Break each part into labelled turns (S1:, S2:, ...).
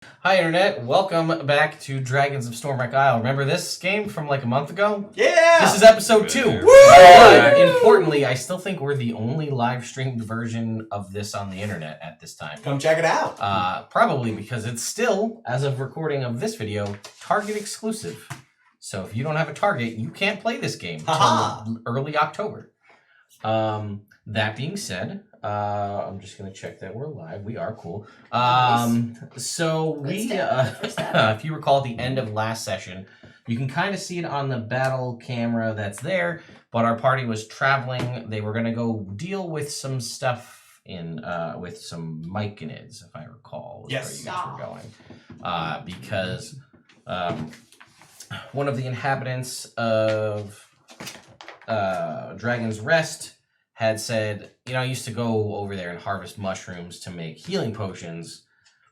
S1: Hi, Internet. Welcome back to Dragons of Stormwreck Isle. Remember this game from like a month ago?
S2: Yeah!
S1: This is episode 2.
S2: Woo!
S1: But importantly, I still think we're the only live-streamed version of this on the Internet at this time.
S2: Come check it out.
S1: Probably because it's still, as of recording of this video, Target exclusive. So if you don't have a Target, you can't play this game until early October. That being said, I'm just going to check that we're live. We are cool. So we, if you recall at the end of last session, you can kind of see it on the battle camera that's there, but our party was traveling. They were going to go deal with some stuff with some myconids, if I recall.
S2: Yes.
S1: Where you guys were going. Because one of the inhabitants of Dragon's Rest had said, I used to go over there and harvest mushrooms to make healing potions,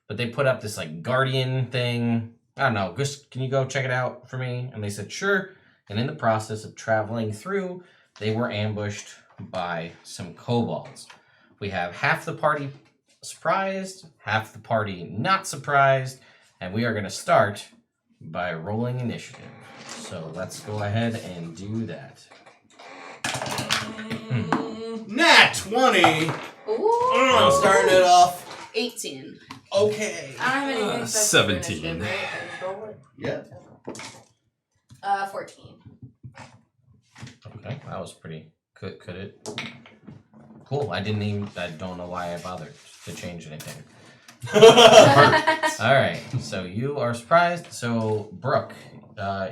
S1: but they put up this like guardian thing. I don't know, can you go check it out for me? And they said, sure. And in the process of traveling through, they were ambushed by some kobolds. We have half the party surprised, half the party not surprised, and we are going to start by rolling initiative. So let's go ahead and do that.
S2: Nat 20!
S3: Ooh.
S2: I'm starting it off.
S3: 18.
S2: Okay.
S3: I don't have anything
S4: 17.
S3: Right? I just roll it.
S2: Yeah.
S3: 14.
S1: Okay, that was pretty. Could it? Cool. I don't know why I bothered to change anything. All right. So you are surprised. So Brooke,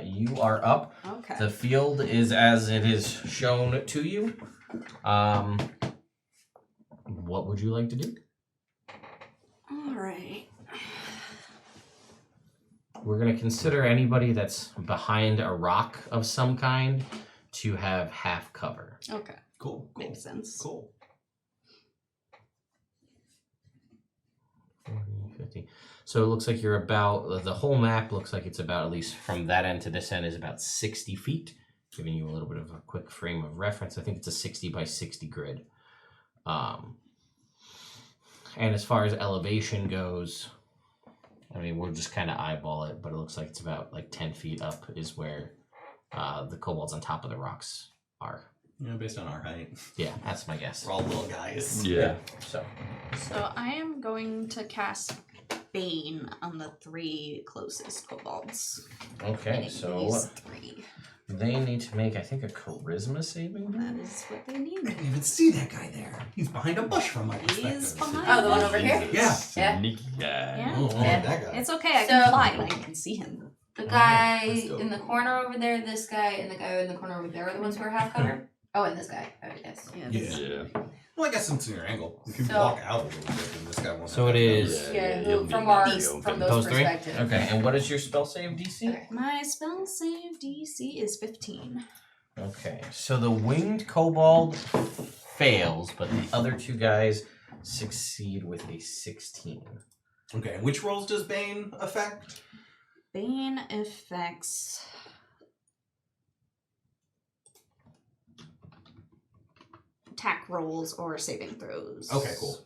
S1: you are up.
S3: Okay.
S1: The field is as it is shown to you. What would you like to do?
S3: All right.
S1: We're going to consider anybody that's behind a rock of some kind to have half cover.
S3: Okay.
S2: Cool.
S3: Makes sense.
S2: Cool.
S1: 40, 50. So it looks like you're about, the whole map looks like it's about, at least from that end to this end, is about 60 feet. Giving you a little bit of a quick frame of reference. I think it's a 60 by 60 grid. And as far as elevation goes, I mean, we'll just kind of eyeball it, but it looks like it's about like 10 feet up is where the kobolds on top of the rocks are.
S2: Yeah, based on our height.
S1: Yeah, that's my guess.
S2: We're all little guys.
S4: Yeah.
S1: So
S3: I am going to cast Bane on the 3 closest kobolds.
S1: okay,
S3: Meaning
S1: so
S3: these 3.
S1: they need to make, I think, a charisma saving.
S3: That is what they need.
S2: I didn't even see that guy there. He's behind a bush from my perspective.
S3: He's behind.
S5: Oh, the one over here?
S2: Yeah.
S4: Sneaky guy.
S3: Yeah.
S2: Oh,
S5: Yeah.
S2: that guy.
S3: It's okay. I
S5: So-
S3: can fly and I can see him.
S5: The guy
S2: let's go.
S5: in the corner over there, this guy, and the guy in the corner over there are the ones who are half covered? Oh, and this guy, I would guess.
S3: Yeah.
S2: Yeah. Well, I guess it's in your angle. If you
S5: So-
S2: walk out a little bit, then this guy won't.
S1: So it is-
S5: Yeah,
S4: you'll
S5: from
S4: need
S5: ours,
S4: to
S5: from
S4: open.
S5: those
S1: Those three?
S5: perspectives.
S1: Okay, and what is your spell save DC?
S5: Okay.
S3: My spell save DC is 15.
S1: Okay, so the winged kobold fails, but the other 2 guys succeed with a 16.
S2: Okay, and which rolls does Bane affect?
S3: Bane affects attack rolls or saving throws.
S2: Okay, cool.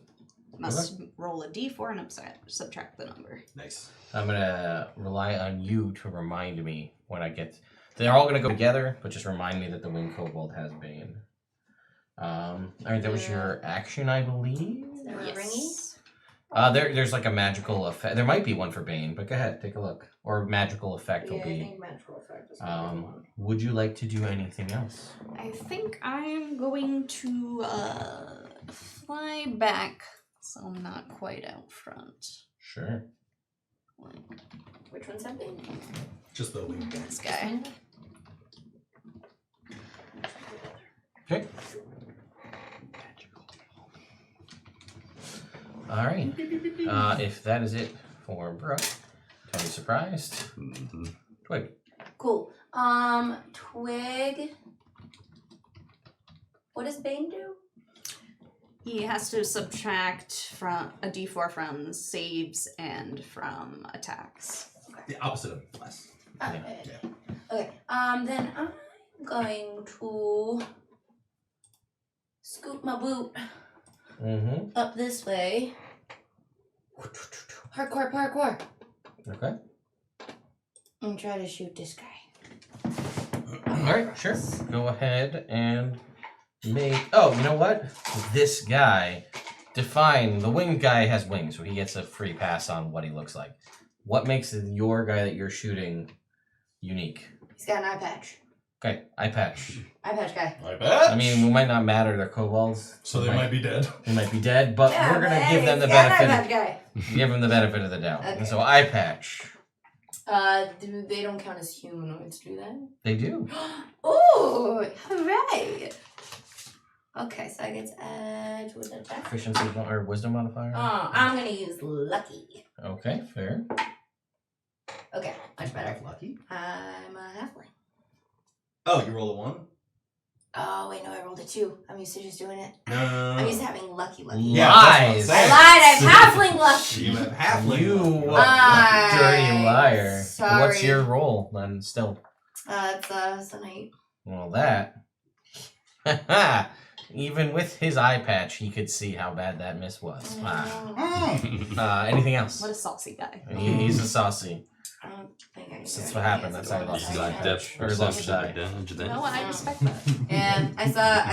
S3: Must roll a d4 and subtract the number.
S2: Nice.
S1: I'm gonna rely on you to remind me when I get. They're all gonna go together, but just remind me that the winged kobold has Bane. All right, that was your action, I believe.
S5: Is there a ringy?
S1: There's like a magical effect. There might be one for Bane, but go ahead, take a look. Or magical effect will
S5: Yeah, I
S1: be.
S5: think magical effect is one.
S1: Would you like to do anything else?
S3: I think I'm going to fly back so I'm not quite out front.
S1: Sure.
S5: Which one's that big?
S2: Just the wing.
S3: This guy.
S1: Okay. All right. If that is it for Brooke, totally surprised.
S4: Mm-hmm.
S1: Twig.
S5: Cool. Twig. What does Bane do?
S3: He has to subtract from a d4 from saves and from attacks.
S2: The opposite of less.
S5: Okay.
S2: Yeah.
S5: Okay. Then I'm going to scoop my boot
S1: Mm-hmm.
S5: up this way. Parkour, parkour.
S1: Okay.
S5: And try to shoot this guy.
S1: Alright, sure. Go ahead and make... Oh, you know what? This guy... Define... The winged guy has wings, so he gets a free pass on what he looks like. What makes your guy that you're shooting unique?
S5: He's got an eye patch.
S1: Okay, eye patch.
S5: Eye patch guy.
S2: I bet.
S1: I mean, it might not matter, they're kobolds.
S2: So they might be dead.
S1: They might be dead, but
S5: Yeah,
S1: we're going to
S5: but
S1: give them the
S5: he's got an eye
S1: benefit...
S5: patch guy.
S1: Give them the benefit of the doubt.
S5: Okay.
S1: So, eye patch.
S5: They don't count as humanoids, do they?
S1: They do.
S5: Ooh, hooray! Okay, so I get to add with an attack.
S1: Proficiency or wisdom modifier.
S5: Oh, I'm gonna use lucky.
S1: Okay, fair.
S5: Okay, much better.
S2: Lucky.
S5: I'm a halfling.
S2: Oh, you roll a 1?
S5: Oh wait, no, I rolled a 2. I'm used to just doing it.
S2: No.
S5: I'm used to having lucky.
S2: Yeah,
S1: Lies.
S2: that's what
S5: I
S2: I'm
S5: lied. I'm halfling lucky.
S2: You have halfling.
S1: You
S2: lucky.
S1: dirty liar.
S5: Sorry.
S1: What's your roll then? Still.
S5: It's an 8.
S1: Well, that. Even with his eye patch, he could see how bad that miss was. Anything else?
S3: What a saucy guy.
S1: He's a saucy.
S5: I don't think I can do
S1: That's what happened. That's how he lost his eye patch. Or he lost his eye.
S3: You know what? I respect that.
S5: And I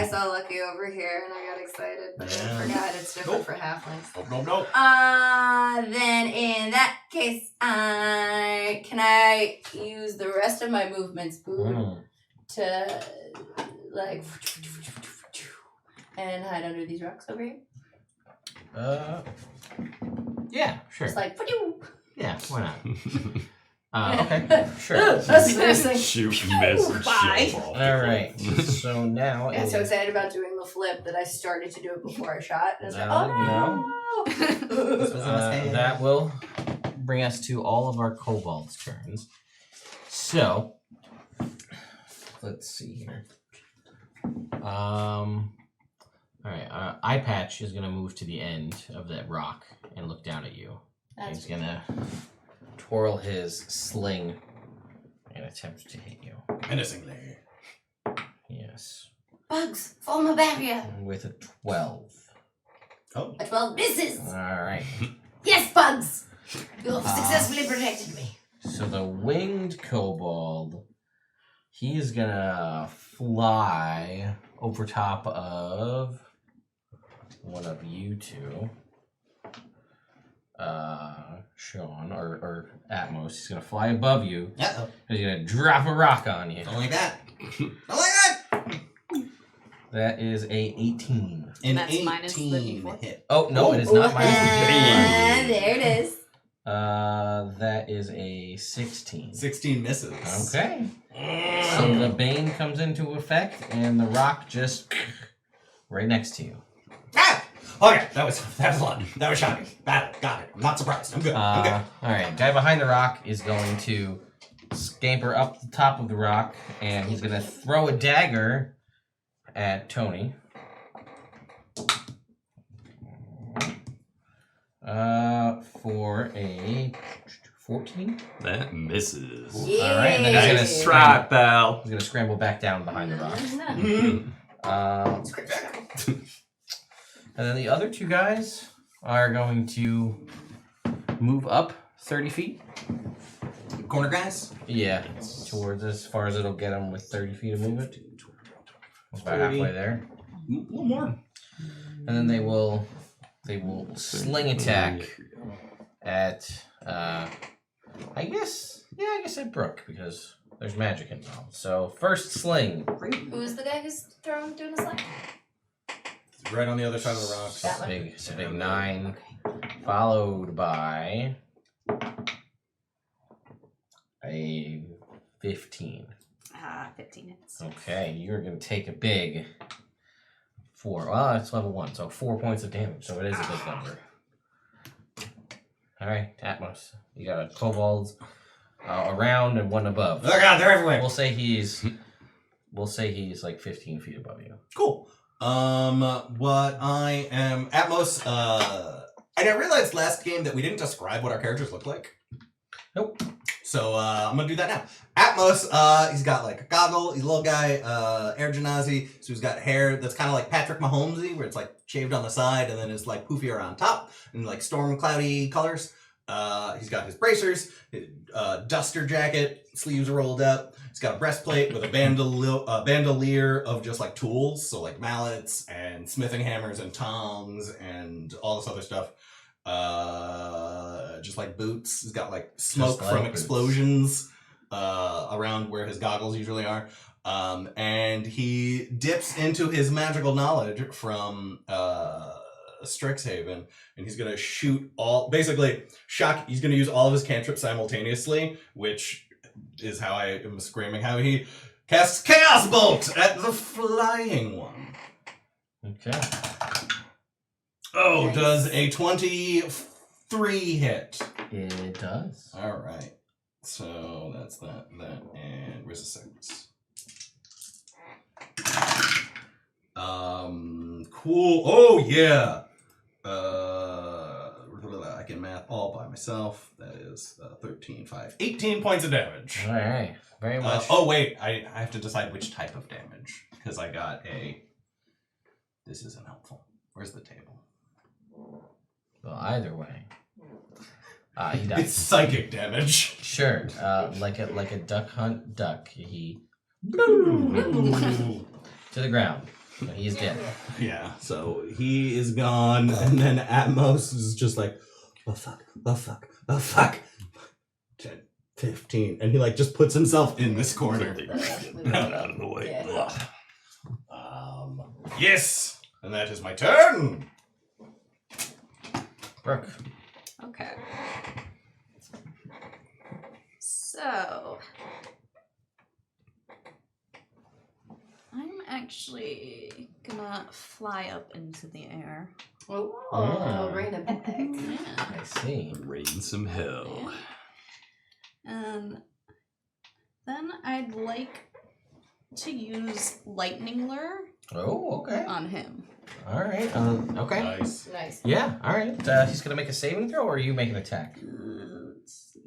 S5: saw Lucky over here, and I got excited, but I forgot it's different for halflings.
S2: Nope.
S5: Then in that case, can I use the rest of my movement spoon to like and hide under these rocks over here?
S1: Yeah, sure.
S5: Just like
S1: Yeah, why not? Okay, sure.
S5: That's the first thing.
S4: Shoot, miss, and
S3: Bye.
S4: jump off.
S1: Alright, so now...
S5: I got so excited about doing the flip that I started to do it before I shot. And I was like,
S1: No,
S5: oh no!
S1: that will bring us to all of our kobolds' turns. So, let's see here. Alright, Eye Patch is going to move to the end of that rock and look down at you. He's going to twirl his sling and attempt to hit you.
S2: Menacingly.
S5: Oh,
S1: Yes.
S5: bugs, fall my barrier.
S1: With a 12.
S2: Oh.
S5: A 12 misses.
S1: Alright.
S5: Yes, bugs. You have successfully protected me.
S1: So the winged kobold, he's gonna fly over top of one of you two. Sean or Atmos. He's gonna fly above you.
S2: Uh-oh.
S1: He's gonna drop a rock on you.
S2: Don't like that. Don't like that.
S1: That is a 18.
S2: An
S3: That's
S2: 18
S3: minus the D4.
S1: hit. Oh no, it is not minus the
S5: And there it is.
S1: That is a 16.
S2: 16 misses.
S1: Okay. So the bane comes into effect, and the rock just right next to you.
S2: Ah! Okay, that was fun. That was shocking. Got it. I'm not surprised. I'm good. I'm good.
S1: All right, guy behind the rock is going to scamper up the top of the rock, and he's going to throw a dagger at Tony. For a 14.
S4: That misses.
S5: Yeah.
S1: All right, and then he's gonna
S4: Nice try, pal.
S1: He's going to scramble back down behind the rock.
S2: Mhm.
S1: And then the other two guys are going to move up 30 feet.
S2: Corner guys?
S1: Yeah, towards as far as it'll get them with 30 feet of movement. It's about
S2: 30.
S1: halfway there.
S2: A little more.
S1: And then they will sling attack at I guess at Brooke because there's magic involved. So first sling.
S5: Who's the guy who's doing the sling?
S2: It's right on the other side of the rocks.
S5: That one?
S1: It's a big 9, followed by a 15.
S3: 15 hits.
S1: Okay, you're gonna take a big 4. Well, it's level 1, so 4 points of damage. So it is a big number. All right, Atmos, you got a kobold around and one above.
S2: Oh god, they're everywhere.
S1: We'll say he's like 15 feet above you.
S2: Cool. What I am Atmos. And I realized last game that we didn't describe what our characters look like.
S1: Nope.
S2: So I'm gonna do that now. Atmos, he's got like a goggle. He's a little guy, Air Genasi. So he's got hair that's kind of like Patrick Mahomesy, where it's like shaved on the side and then it's like poofier on top and like storm cloudy colors. He's got his bracers, his, duster jacket, sleeves rolled up. He's got a breastplate with a bandolier of just like tools, so like mallets and smithing hammers and tongs and all this other stuff. Just like boots. He's got like smoke from explosions around where his goggles usually are. And he dips into his magical knowledge from Strixhaven, and he's gonna shoot all, basically shock. He's gonna use all of his cantrips simultaneously, which is how I am screaming how he casts Chaos Bolt at the flying one.
S1: Okay.
S2: Oh,
S5: Nice.
S2: does a 23 hit?
S1: It does.
S2: All right. So that's that, and where's the 6? Cool. Oh yeah. I can math all by myself. That is 13, 5, 18 points of damage.
S1: All right. Very much.
S2: Oh wait, I have to decide which type of damage because I got a. This isn't helpful. Where's the table?
S1: Well, either way. He does.
S2: It's psychic damage.
S1: Sure. Like a duck hunt duck. He to the ground. He's dead.
S2: Yeah, so he is gone, and then Atmos is just like, oh fuck, oh fuck, oh fuck. 10, 15, and he like just puts himself in this corner.
S4: Out of the way.
S5: Yeah.
S2: Yes, and that is my turn.
S1: Brooke.
S3: Okay. So I'm actually gonna fly up into the air.
S5: Oh, bring it back.
S3: Yeah.
S1: I see.
S4: Rain some hell.
S3: And then I'd like to use Lightning Lure
S1: Oh, okay.
S3: on him.
S1: All right. Okay.
S2: Nice.
S5: Nice.
S1: Yeah. All right. He's gonna make a saving throw, or are you making an attack?
S3: Let's see.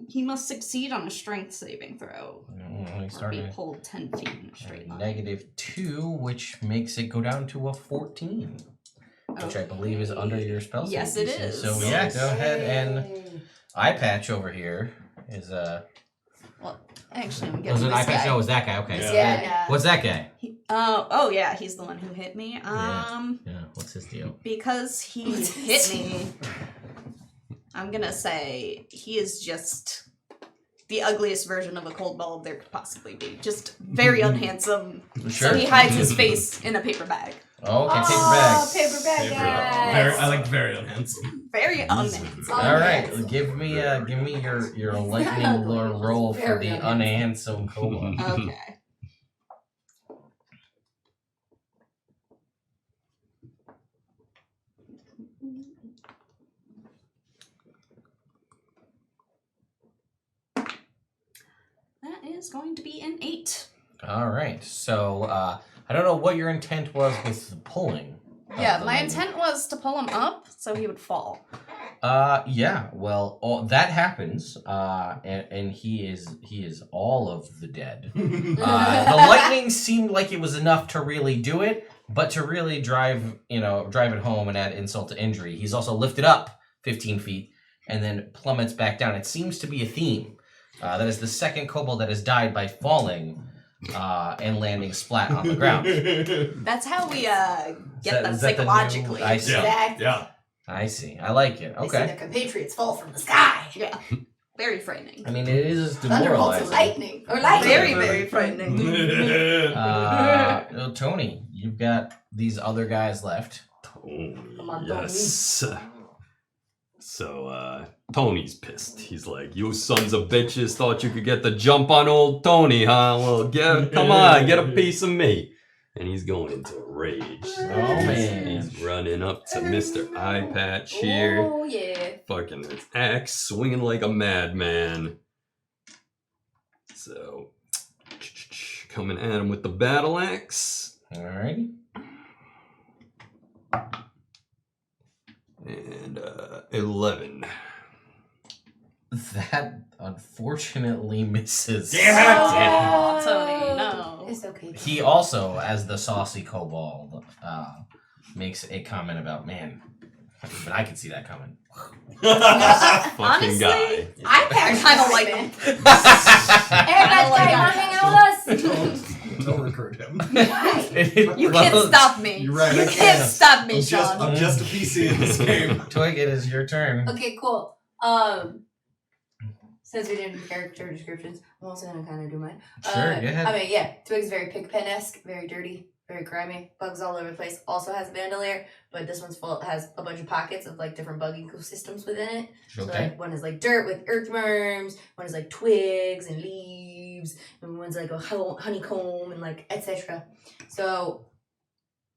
S3: He must succeed on a strength saving throw.
S1: He's
S3: Or
S1: starting
S3: be
S1: at
S3: pulled 10 feet in a straight line.
S1: -2, which makes it go down to a 14, which I believe is under your spell save.
S3: Yes, it
S1: DC.
S3: is.
S1: So yeah, go ahead and eye patch over here is
S3: Well, actually, I'm
S1: Was
S3: getting
S1: it
S3: this
S1: eye patch?
S3: guy.
S1: No, it was that guy. Okay.
S5: Yeah.
S1: What's that guy?
S3: Oh yeah, he's the one who hit me.
S1: Yeah. What's his deal?
S3: Because he hit me, I'm gonna say he is just the ugliest version of a kobold there could possibly be. Just very unhandsome.
S1: Sure.
S3: So he hides his face in a paper bag.
S1: Oh, okay, paper
S5: Oh,
S1: bags.
S5: paper bag, guys.
S2: I like very unhandsome.
S3: Very unhandsome.
S1: All right, give me your lightning lure roll for
S5: Very
S1: the unhandsome kobold.
S3: Okay. That is going to be an 8.
S1: All right, so I don't know what your intent was with the pulling. of
S3: Yeah,
S1: the
S3: my
S1: lightning.
S3: intent was to pull him up so he would fall.
S1: Yeah. Well, that happens, and he is all of the dead. The lightning seemed like it was enough to really do it, but to really drive it home and add insult to injury, he's also lifted up 15 feet and then plummets back down. It seems to be a theme. That is the second kobold that has died by falling and landing splat on the ground.
S3: That's how we get them
S1: is that the new-
S3: psychologically.
S1: I see.
S5: Exactly.
S2: Yeah.
S1: I see. I like it.
S5: They see
S1: Okay.
S5: their compatriots fall from the sky.
S3: Yeah. Very frightening.
S1: I mean, it is
S5: Thunderbolts
S1: demoralizing.
S5: and lightning. Or lightning.
S3: Very, very frightening.
S1: Tony, you've got these other guys left.
S5: Come on,
S4: Yes. So, Tony's pissed. He's like, you sons of bitches thought you could get the jump on old Tony, huh? Well, come on, get a piece of me. And he's going into a rage.
S1: Oh, man.
S4: He's running up to Mr. Eye Patch here.
S5: Oh, yeah.
S4: Fucking his axe swinging like a madman. So, coming at him with the battle axe.
S1: Alrighty.
S4: And 11.
S1: That unfortunately misses.
S3: Oh, Tony, no.
S5: It's okay.
S1: He also, as the saucy kobold, makes a comment about, man, But I can see that coming.
S4: Fucking
S3: Honestly,
S4: guy.
S5: I
S3: kind of like him.
S5: Hey, that guy not hanging with us.
S2: Don't recruit him.
S3: You can't stop me.
S2: You're right,
S3: You
S2: I
S3: can't
S2: can't.
S3: stop me, Sean.
S2: I'm just a PC in this game.
S1: Twig, it is your turn.
S5: Okay, cool. Since we didn't do character descriptions, I'm also gonna kind of do mine.
S1: Sure, go ahead.
S5: I mean, yeah, Twig's very Pigpen-esque, very dirty, very grimy, bugs all over the place. Also has bandolier, but this one's full. Has a bunch of pockets of like different bug ecosystems within it. So
S1: Okay.
S5: like one is like dirt with earthworms, one is like twigs and leaves, and one's like a honeycomb and like etc. So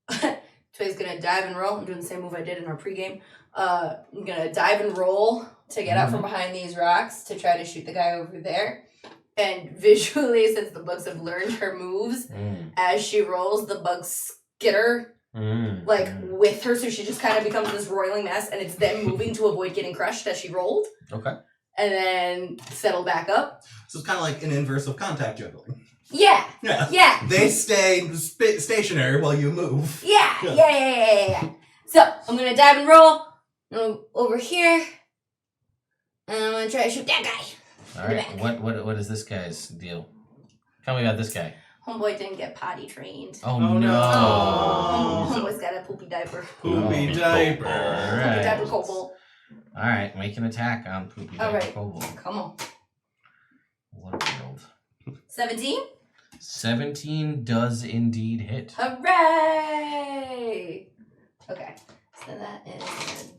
S5: Twig's gonna dive and roll. I'm doing the same move I did in our pregame. I'm gonna dive and roll to get out from behind these rocks to try to shoot the guy over there. And visually, since the bugs have learned her moves, as she rolls, the bugs skitter like with her, so she just kind of becomes this roiling mess, and it's them moving to avoid getting crushed as she rolled.
S1: Okay.
S5: And then settle back up.
S2: So it's kind of like an inverse of contact juggling.
S5: Yeah.
S2: Yeah.
S5: Yeah.
S2: They stay stationary while you move.
S5: Yeah. So I'm gonna dive and roll over here, and I'm gonna try to shoot that guy.
S1: All right. What is this guy's deal? Tell me about this guy.
S5: Homeboy didn't get potty trained.
S1: Oh,
S2: Oh,
S1: no.
S2: no.
S5: Homeboy's got a poopy diaper.
S2: Poopy
S1: Oh.
S2: diaper.
S1: All
S5: Poopy
S1: right.
S5: diaper kobold.
S1: All right. Make an attack on Poopy
S5: All
S1: Diaper
S5: right.
S1: Kobold.
S5: Come on.
S1: What a world.
S5: 17?
S1: 17 does indeed hit.
S5: Hooray! Okay, so that is...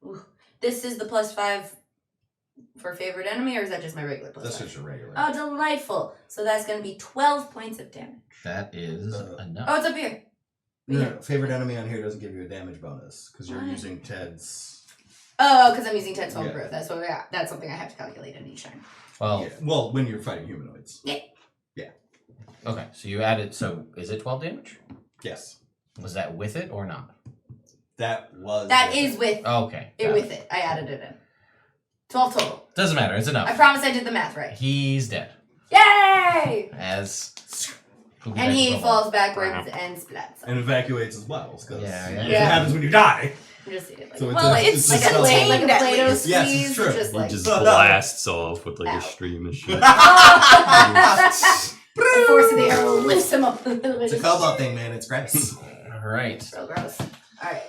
S5: Ooh. This is the +5 for favorite enemy, or is that just my regular +5?
S2: That's just a regular.
S5: Oh, delightful. So that's going to be 12 points of damage.
S1: That is enough.
S5: Oh, it's up here.
S2: No, favorite enemy on here doesn't give you a damage bonus because you're
S5: Why?
S2: using Ted's.
S5: Oh, because I'm using 10 total
S2: Yeah.
S5: growth. That's something I have to calculate in each time.
S1: Well,
S2: Yeah. Well, when you're fighting humanoids.
S1: okay. So you added. So is it 12 damage?
S2: Yes.
S1: Was that with it or not?
S2: That was.
S5: That is with
S1: Okay.
S5: it.
S1: got
S5: With it. I added it in. 12 total.
S1: Doesn't matter. It's
S5: I
S1: enough.
S5: promise I did the math right.
S1: He's dead.
S5: Yay!
S1: As. Poopy
S5: And
S1: Diaper
S5: he
S1: Kobold.
S5: falls backwards and splats.
S2: And evacuates as well. Because
S1: Yeah,
S2: it
S5: yeah.
S2: happens when you die.
S5: I'm just like,
S2: So
S3: Well, it's
S5: like a
S2: spell.
S5: play, like a
S3: at
S5: Play-Doh
S3: least.
S5: squeeze.
S2: Yes, it's true.
S5: Just
S4: He
S5: like
S4: just blasts off with like
S5: Ow.
S4: a stream of shit.
S5: the force of the arrow lifts him up a little bit.
S2: It's a cobalt thing, man. It's gross.
S1: All right.
S5: Real gross. Alright.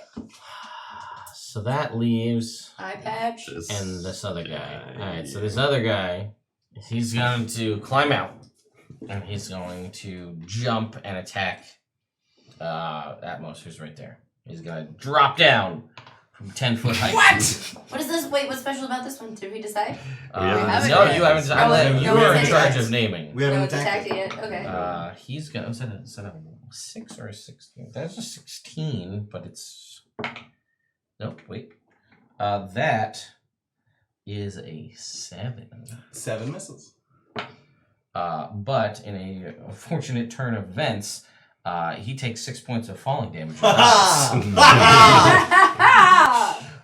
S1: So that leaves
S5: Eye patch.
S1: and this other guy. All right. So this other guy, he's going to climb out, and he's going to jump and attack Atmos, who's right there. He's going to drop down from 10-foot height.
S5: What is this? Wait, what's special about this one? Did we decide?
S4: haven't
S1: No,
S5: yet.
S1: you haven't.
S5: No one-
S1: You
S5: no
S1: were
S5: one's
S1: in charge
S5: attacked.
S1: of naming.
S2: We
S5: No
S2: haven't
S5: one's
S2: attacked
S5: attacked
S2: it.
S5: it yet? Okay.
S1: He's gonna. Was that a 6 or a 16? That's a 16, but it's. Nope. Wait. That is a 7.
S2: 7 misses.
S1: But in a fortunate turn of events, he takes 6 points of falling damage.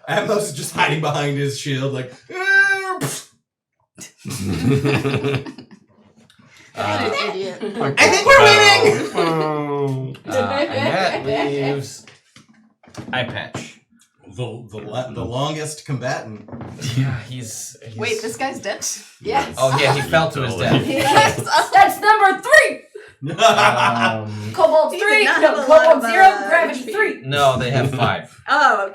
S2: Atmos is just hiding behind his shield, like.
S3: What an idiot.
S2: I think we're winning.
S1: And that leaves Eye Patch.
S2: The longest combatant.
S1: Yeah, he's
S3: Wait, this guy's dead?
S5: Yes.
S1: Oh yeah, he fell to his death.
S5: Yes. That's number 3! Cobalt
S3: He
S5: 3!
S3: did not
S5: No,
S3: have a lot
S5: Cobalt
S3: of,
S5: 0, Gravity
S3: HP.
S5: 3!
S1: No, they have 5.
S3: Oh,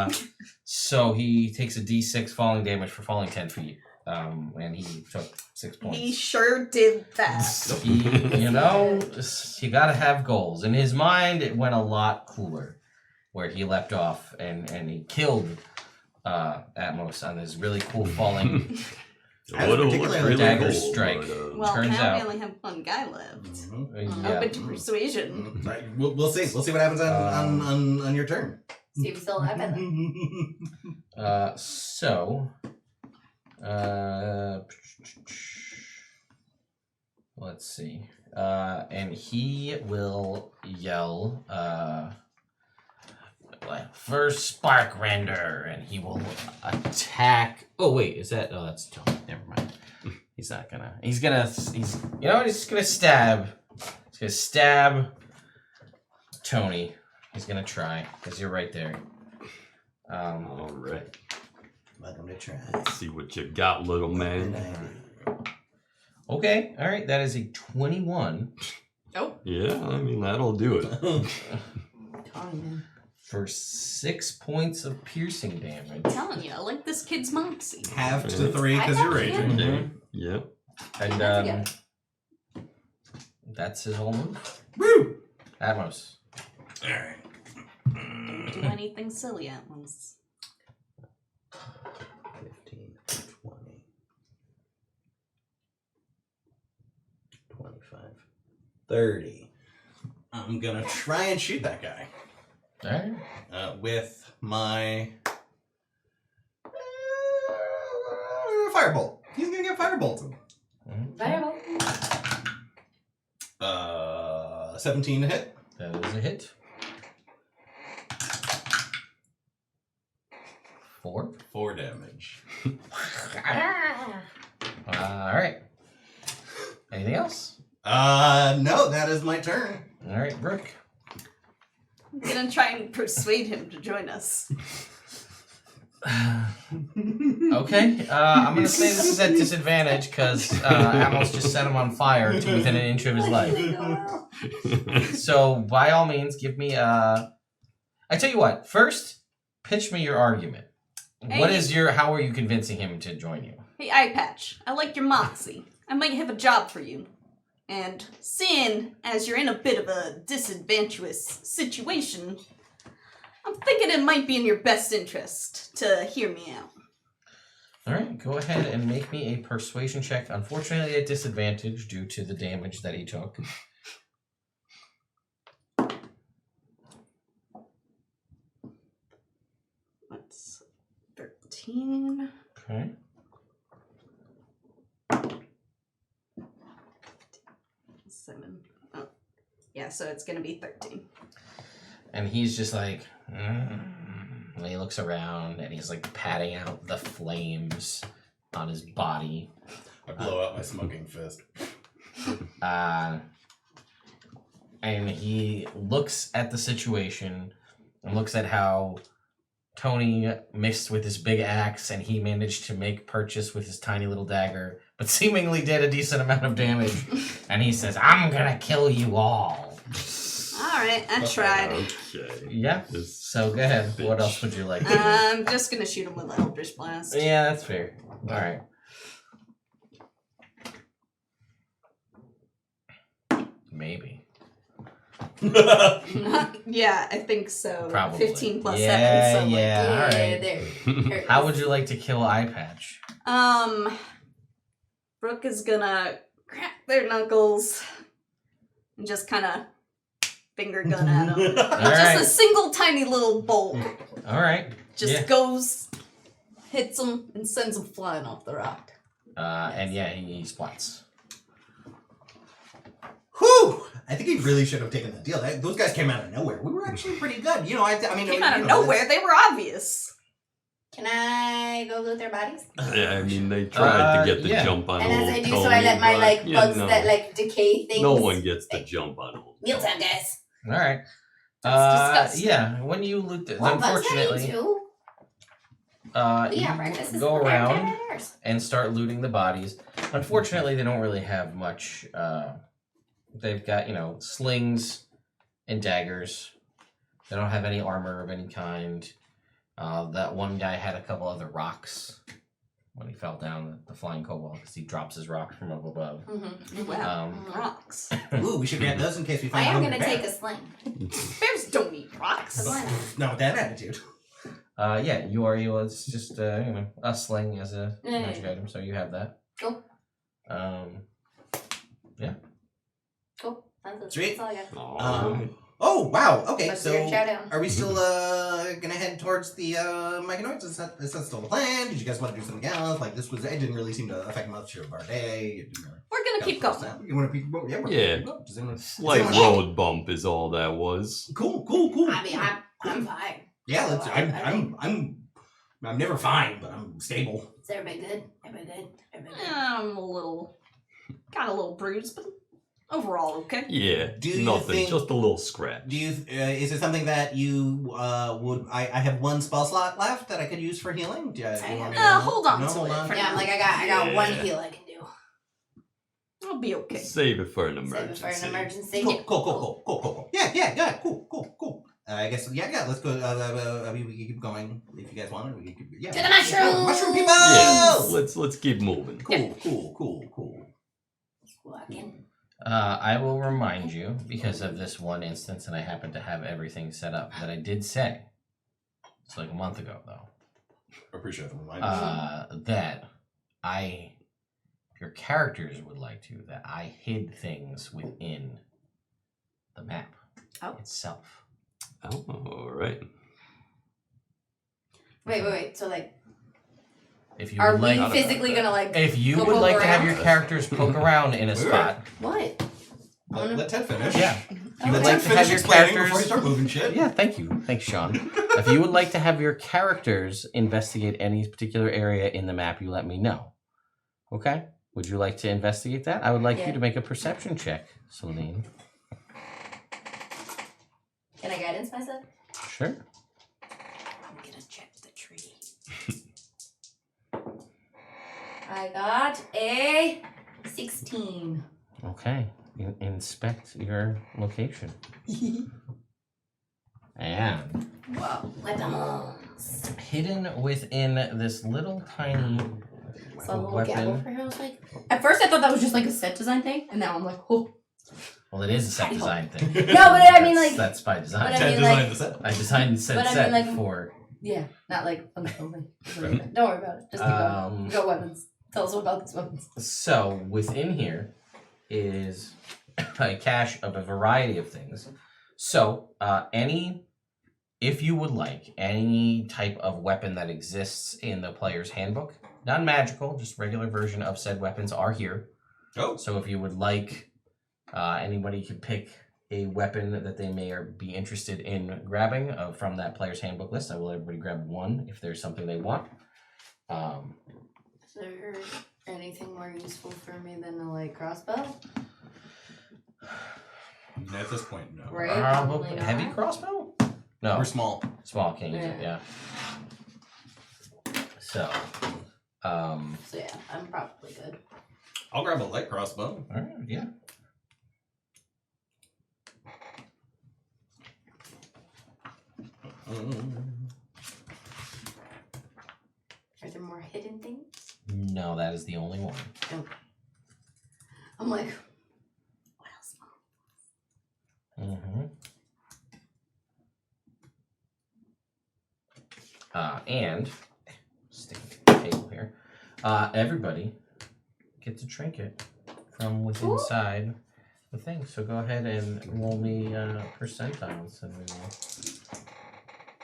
S3: okay.
S1: So he takes a D6 falling damage for falling 10 feet. And he took 6 points.
S3: He sure did that.
S1: You gotta have goals. In his mind, it went a lot cooler, where he leapt off and he killed Atmos on this really cool falling.
S2: I
S4: Would have
S2: particularly
S4: looked
S2: like
S4: really
S1: dagger
S4: cool,
S1: strike.
S4: but,
S3: Well,
S1: Turns
S3: now we
S1: out-
S3: only have one guy left.
S1: Yeah.
S3: Open to persuasion.
S2: Right, we'll see. We'll see what happens on your turn.
S5: See if he's still alive by then.
S1: Let's see. And he will yell, first Spark Render, and he will attack. Oh, wait, is that? Oh, that's Tony. Never mind. He's not gonna. He's just gonna stab. He's gonna stab Tony He's gonna try, because you're right there.
S4: All right.
S2: Welcome to try.
S4: Let's see what you got, little man.
S1: Okay, all right. That is a 21
S4: Yeah, I mean, that'll do it.
S1: for 6 points of piercing damage.
S3: I'm telling you, I like this kid's moxie.
S2: Half to 3 because you're raging.
S4: Okay. Yep.
S1: And that's his whole move.
S2: Woo!
S1: Atmos.
S2: Alright.
S3: Don't do anything silly at once.
S2: 15, 20, 25, 30. I'm gonna try and shoot that guy.
S1: Alright.
S2: With my firebolt. He's gonna get firebolted.
S5: Fireball.
S2: 17 to hit.
S1: That is a hit. 4.
S2: 4 damage.
S1: Alright. Anything else?
S2: No, that is my turn.
S1: Alright, Brooke.
S3: I'm gonna try and persuade him to join us.
S1: Okay, I'm gonna say this is at disadvantage because Amos just set him on fire to within an inch of his life. So by all means, give me I tell you what. First, pitch me your argument. What is how are you convincing him to join you?
S3: Hey, Eye Patch, I like your moxie. I might have a job for you. And seeing as you're in a bit of a disadvantageous situation, I'm thinking it might be in your best interest to hear me out.
S1: Alright, go ahead and make me a persuasion check. Unfortunately at disadvantage due to the damage that he took.
S3: That's 13.
S1: Okay.
S3: 7. Oh. Yeah, so it's gonna be 13.
S1: And he's just like, and he looks around and he's like patting out the flames on his body.
S2: I blow out my smoking fist.
S1: And he looks at the situation and looks at how Tony missed with his big axe and he managed to make purchase with his tiny little dagger, but seemingly did a decent amount of damage. And he says, I'm gonna kill you all.
S3: Alright, I tried.
S4: Okay.
S1: Yeah. So go ahead. What else would you like to do?
S3: I'm just gonna shoot him with an Eldritch Blast.
S1: Yeah, that's fair. Alright. Maybe.
S3: Yeah, I think so.
S1: Probably.
S3: 15 plus
S1: Yeah,
S3: 7. So
S1: yeah. Alright.
S5: There.
S1: How would you like to kill Eye Patch?
S3: Brooke is gonna crack their knuckles and just kind of finger gun at him. Just a single tiny little bolt.
S1: Alright.
S3: Just goes, hits him, and sends him flying off the rock.
S1: And yeah, he splats.
S2: Whew! I think he really should have taken the deal. Those guys came out of nowhere. We were actually pretty good. You know, I mean,
S3: Came out of nowhere. They were obvious.
S5: Can I go loot their bodies?
S4: Yeah, I mean, they tried to get the jump on
S5: And
S4: old
S5: as I do
S4: Tony,
S5: so, I let my
S4: but,
S5: bugs that decay things.
S4: No one gets the jump on old
S5: Mealtime, guys.
S1: Alright.
S3: That's disgusting.
S1: Yeah, when you loot the,
S5: Well, bugs
S1: unfortunately,
S5: too.
S1: you go around and start looting the bodies. Unfortunately, they don't really have much. They've got, slings and daggers. They don't have any armor of any kind. That one guy had a couple other rocks when he fell down, the flying kobold, because he drops his rock from up above.
S5: Mm-hmm.
S3: Wow. Rocks.
S2: Ooh, we should grab those in case we
S5: I
S2: find
S5: am
S2: hungry
S5: going to
S2: bear.
S5: take a sling.
S3: Bears don't eat rocks.
S5: Why not?
S2: Not with that attitude.
S1: Yeah, it's just, a sling as a magic item, so you have that.
S5: Cool.
S1: Yeah.
S5: Cool. That's
S2: Sweet.
S5: all I got.
S4: Alright.
S2: Oh, wow. Okay,
S5: Let's
S2: so
S5: do your shout out.
S2: are we still gonna head towards the Myconoids? Is that still the plan? Did you guys want to do something else? Like, it didn't really seem to affect much of our day. It didn't really
S3: We're gonna keep
S2: help us
S3: going.
S2: out. You want to keep going? Yeah, we're
S4: Yeah.
S2: gonna keep going. Does anyone-
S4: Slight
S2: does anyone-
S4: road bump is all that was.
S2: Cool.
S5: I mean, I'm fine.
S2: Yeah, let's.
S5: So,
S2: I'm never fine, but I'm stable.
S5: Is everybody good? Everybody good? Everybody good?
S3: I'm got a little bruised, but Overall, okay.
S4: Yeah,
S2: Do you
S4: nothing,
S2: think-
S4: just a little scratch.
S2: Do you? Is it something that you would? I have one spell slot left that I could use for healing. Do you want me to
S3: hold on
S2: No,
S3: to
S2: hold
S3: it
S2: on.
S3: for
S5: Yeah, I'm like, I got one heal I can do.
S3: I'll be okay.
S4: Save it for an
S5: Save it
S4: emergency.
S5: for an emergency.
S2: Cool. Yeah. Cool. I guess yeah. Let's go. We can keep going if you guys want it. We can keep. Yeah.
S5: To the mushroom!
S2: Mushroom people.
S4: Yeah, let's keep moving.
S2: Cool.
S5: Walking.
S1: I will remind you, because of this one instance, and I happen to have everything set up, that I did say, it's like a month ago though,
S2: Appreciate the reminder.
S1: that if your characters would like to, that I hid things within the map itself.
S4: Oh, all right.
S5: Wait. So, like,
S1: If you
S5: are
S1: would
S5: we
S1: like,
S5: physically gonna, like,
S1: if you
S5: go
S1: would
S5: poke
S1: like to have
S5: around?
S1: your characters poke around in a spot,
S5: what?
S2: Let Ted finish.
S1: yeah. If you would
S2: Let
S1: like
S2: Ted
S1: to
S2: finish
S1: have your
S2: explaining
S1: characters,
S2: before you start moving shit.
S1: yeah, thank you, thanks, Sean. If you would like to have your characters investigate any particular area in the map, you let me know. Okay? Would you like to investigate that? I would like you to make a perception check, Celine.
S5: Can I guidance myself?
S1: Sure.
S3: I'm gonna check the tree.
S5: I got a 16.
S1: Okay. Inspect your location. And
S5: Whoa. Weapons.
S1: hidden within this little tiny
S5: It's a little gabble
S1: weapon.
S5: for her. I was like, at first I thought that was just like a set design thing, and now I'm like, oh.
S1: Well, it is a set design thing.
S5: No, but I mean, like,
S1: That's by design.
S5: but I
S2: Ted
S5: mean, like-
S2: designed the set.
S1: I designed said
S5: But I
S1: set
S5: mean, like-
S1: for.
S5: yeah, not like something. Don't worry about it. Just keep going. We got weapons. Tell us about these weapons.
S1: So within here is a cache of a variety of things. So if you would like, any type of weapon that exists in the player's handbook, non-magical, just regular version of said weapons are here.
S2: Oh.
S1: So if you would like, anybody can pick a weapon that they may be interested in grabbing from that player's handbook list. I will let everybody grab one if there's something they want.
S5: Is there anything more useful for me than a like crossbow?
S2: At this point, no.
S5: Right?
S1: Probably
S5: Probably
S1: heavy
S5: not.
S1: crossbow? No,
S2: We're small.
S1: small can't use it.
S5: Yeah.
S1: Yeah. So,
S5: So yeah, I'm probably good.
S2: I'll grab a light crossbow.
S1: all right, yeah.
S5: Are there more hidden things?
S1: No, that is the only one.
S5: I'm like, what else?
S1: Mm-hmm. And sticking to the table here. Everybody gets a trinket from within inside the thing. So go ahead and roll me percentiles, and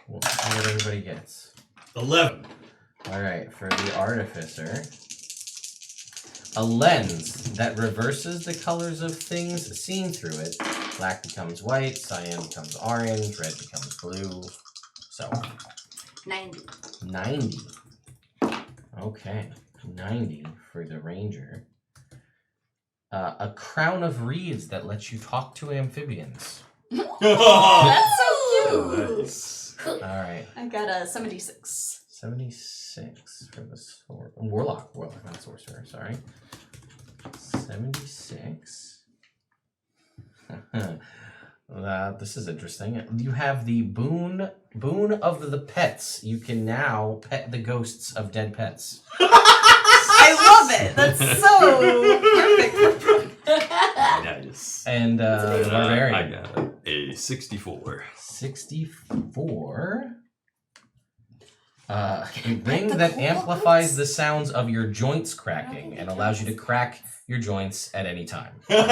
S1: we'll see what everybody gets.
S2: 11.
S1: All right, for the Artificer, a lens that reverses the colors of things seen through it. Black becomes white, cyan becomes orange, red becomes blue. So
S5: 90.
S1: 90. Okay, 90 for the Ranger. A crown of reeds that lets you talk to amphibians.
S3: That's so cute.
S4: Nice.
S1: All right,
S3: I got a 76.
S1: 76 for the sword. Warlock, not sorcerer, sorry. 76. This is interesting. You have the boon of the pets. You can now pet the ghosts of dead pets.
S3: I love it. That's so perfect.
S4: Nice.
S1: And
S4: I
S1: barbarian.
S4: got a 64.
S1: 64. A ring that amplifies the sounds of your joints cracking and allows you to crack your joints at any time.
S3: Damn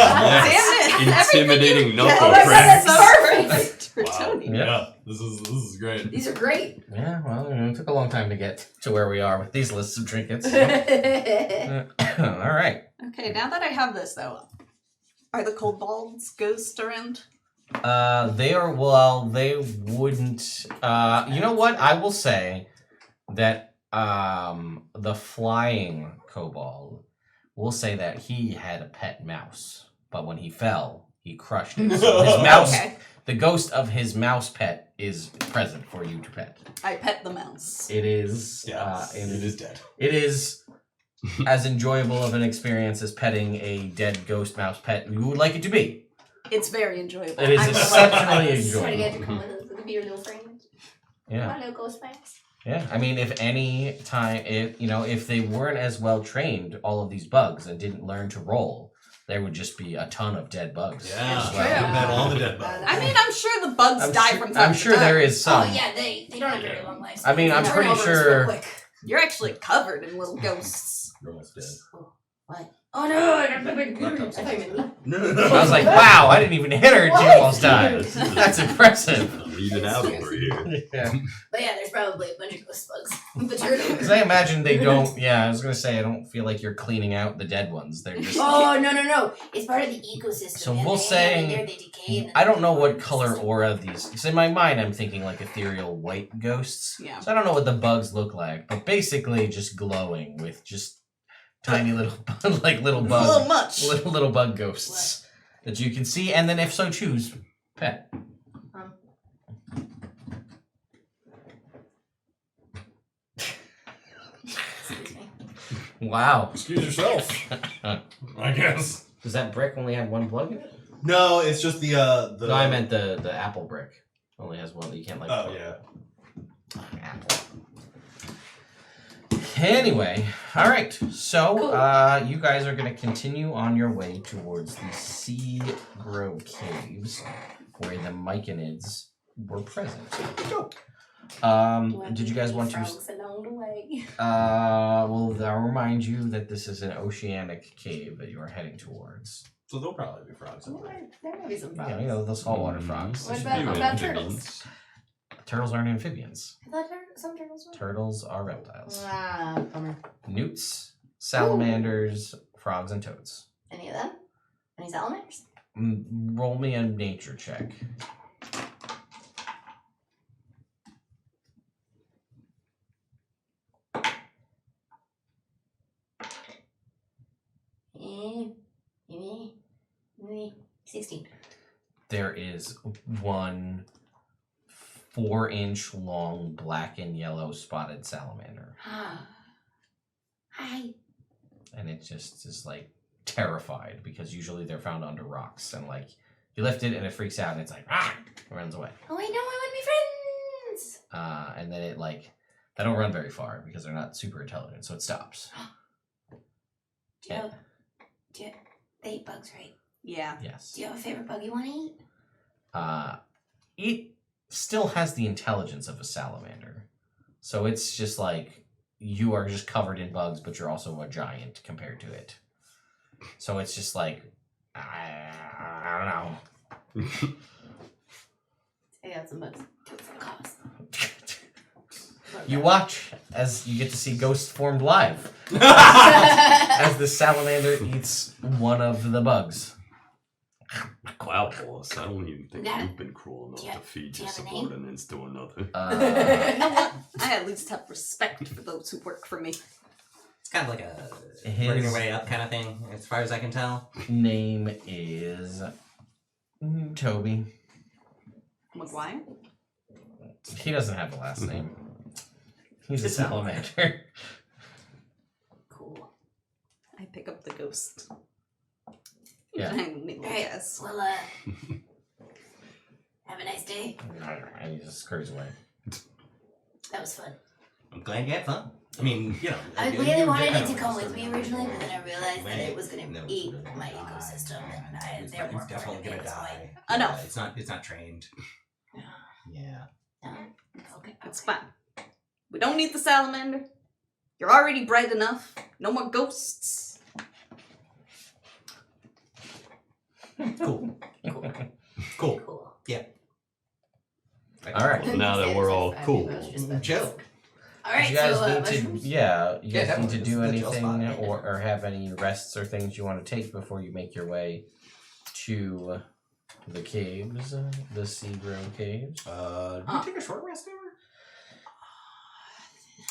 S3: it.
S4: Intimidating knuckle
S5: Oh my god,
S4: cracks.
S5: that's perfect!
S3: For
S2: Wow.
S3: Tony.
S2: Yeah, this is great.
S5: These are great.
S1: Yeah, well, it took a long time to get to where we are with these lists of trinkets. All right.
S3: Okay, now that I have this though, are the kobolds ghosts around?
S1: They wouldn't. You know what? I will say that the flying kobold will say that he had a pet mouse. but when he fell, he crushed it. So his mouse,
S3: Okay.
S1: the ghost of his mouse pet, is present for you to pet.
S3: I pet the mouse.
S1: It is.
S2: It is dead.
S1: It is as enjoyable of an experience as petting a dead ghost mouse pet you would like it to be.
S3: It's very enjoyable.
S1: It is
S3: I'm
S1: exceptionally
S5: Just trying to get to
S1: enjoyable.
S5: come with be your little friend.
S1: Yeah.
S5: My little ghost mouse.
S1: Yeah, I mean, if any time, if they weren't as well trained, all of these bugs, and didn't learn to roll, there would just be a ton of dead bugs.
S2: Yeah,
S3: It's true.
S2: bet all the dead bugs.
S3: I mean, I'm sure the bugs die from time
S1: I'm
S3: to
S1: sure
S3: time.
S1: there is some.
S5: Oh yeah, they don't have very long lives.
S1: I mean, I'm pretty
S5: Turnovers
S1: sure-
S5: real quick.
S3: You're actually covered in little ghosts.
S1: You're almost dead.
S5: What? Oh no! I thought you meant me.
S2: No.
S1: I was like, wow, I didn't even hit her and she almost died. That's impressive.
S4: Lead it out over here.
S1: Yeah.
S5: But yeah, there's probably a bunch of ghost bugs. The turnovers.
S1: Because I imagine they don't, I was going to say, I don't feel like you're cleaning out the dead ones. They're just,
S5: Oh no! It's part of the ecosystem.
S1: So
S5: man.
S1: we'll
S5: They
S1: say-
S5: hang in there, they decay, and then
S1: I don't know
S5: they
S1: what
S5: burn.
S1: color aura these, because in my mind I'm thinking like ethereal white ghosts.
S3: Yeah.
S1: So I don't know what the bugs look like, but basically just glowing with just tiny little, like little
S3: A little
S1: bug,
S3: much.
S1: little bug ghosts that you can see, and then if so choose, pet.
S5: Excuse me.
S1: Wow.
S2: Excuse yourself. I guess.
S1: Does that brick only have one plug in it?
S2: No, it's just the
S1: No, I meant the apple brick. Only has one. You can't like.
S2: Oh yeah.
S1: Apple. Anyway, all right. So,
S5: Cool.
S1: you guys are going to continue on your way towards the Seagrow Caves, where the Myconids were present. Did you guys want to?
S5: Frogs along the way.
S1: Well, I'll remind you that this is an oceanic cave that you are heading towards.
S2: So there'll probably be frogs in there.
S5: There might be some frogs.
S1: You know, the saltwater frogs.
S5: What
S4: Should be
S5: about
S4: amphibians.
S1: Turtles aren't amphibians.
S5: I thought some turtles were.
S1: Turtles are reptiles.
S5: Ah, bummer.
S1: Newts, salamanders, frogs, and toads.
S5: Any of them? Any salamanders?
S1: Roll me a nature check.
S5: Eh, 16.
S1: There is one 4-inch long black and yellow spotted salamander.
S5: Hi.
S1: And it just is like terrified because usually they're found under rocks. And like you lift it and it freaks out and it's like, it runs away.
S5: Oh, wait, no, I want to be friends.
S1: And then it like, they don't run very far because they're not super intelligent. So it stops.
S5: They eat bugs, right?
S3: Yeah.
S1: Yes.
S5: Do you have a favorite bug you want to eat?
S1: It still has the intelligence of a salamander. So it's just like you are just covered in bugs, but you're also a giant compared to it. So it's just like, I don't know.
S5: I got some bugs. Do it for the cause.
S1: You watch as you get to see ghosts formed live as the salamander eats one of the bugs.
S4: Wow, boss, I don't even think
S5: Yeah.
S4: you've been cruel enough
S5: Do you-
S4: to feed
S5: do
S4: your
S5: you have a
S4: subordinates to another.
S3: You know what? I at least have respect for those who work for me.
S6: It's kind of like a
S1: His-
S6: working your way up kind of thing, as far as I can tell.
S1: Name is Toby.
S3: McGuire?
S1: He doesn't have a last name. He's a salamander.
S5: Cool.
S3: I pick up the ghost.
S1: Yeah.
S3: Hang with me, little
S5: Alright,
S3: guys.
S5: well, have a nice day.
S1: And he just scurries away.
S5: That was fun.
S6: I'm glad you had fun. I mean, you know.
S5: I
S6: you-
S5: really
S6: you
S5: wanted
S6: did
S5: it to
S6: kinda
S5: come
S6: want
S5: with me
S6: to-
S5: originally, but then I realized that it was
S6: No,
S5: going to
S6: it's
S5: eat
S6: gonna
S5: my
S6: die.
S5: ecosystem, and
S6: It's
S5: they're more
S6: definitely gonna die.
S3: Enough.
S6: Yeah, it's not trained. Yeah.
S5: Okay.
S3: It's fine. We don't need the salamander. You're already bright enough. No more ghosts.
S6: Cool.
S5: Cool.
S6: Cool.
S5: Cool.
S1: All right.
S4: Well, now that we're all cool.
S6: Joe.
S5: Alright,
S1: you guys
S5: so,
S1: need to,
S5: mushrooms?
S1: you guys need to
S6: definitely.
S1: do
S6: This is the chill
S1: anything
S6: spot.
S1: or have any rests or things you want to take before you make your way to the caves, the Seagrow Caves.
S2: Do we take a short rest ever?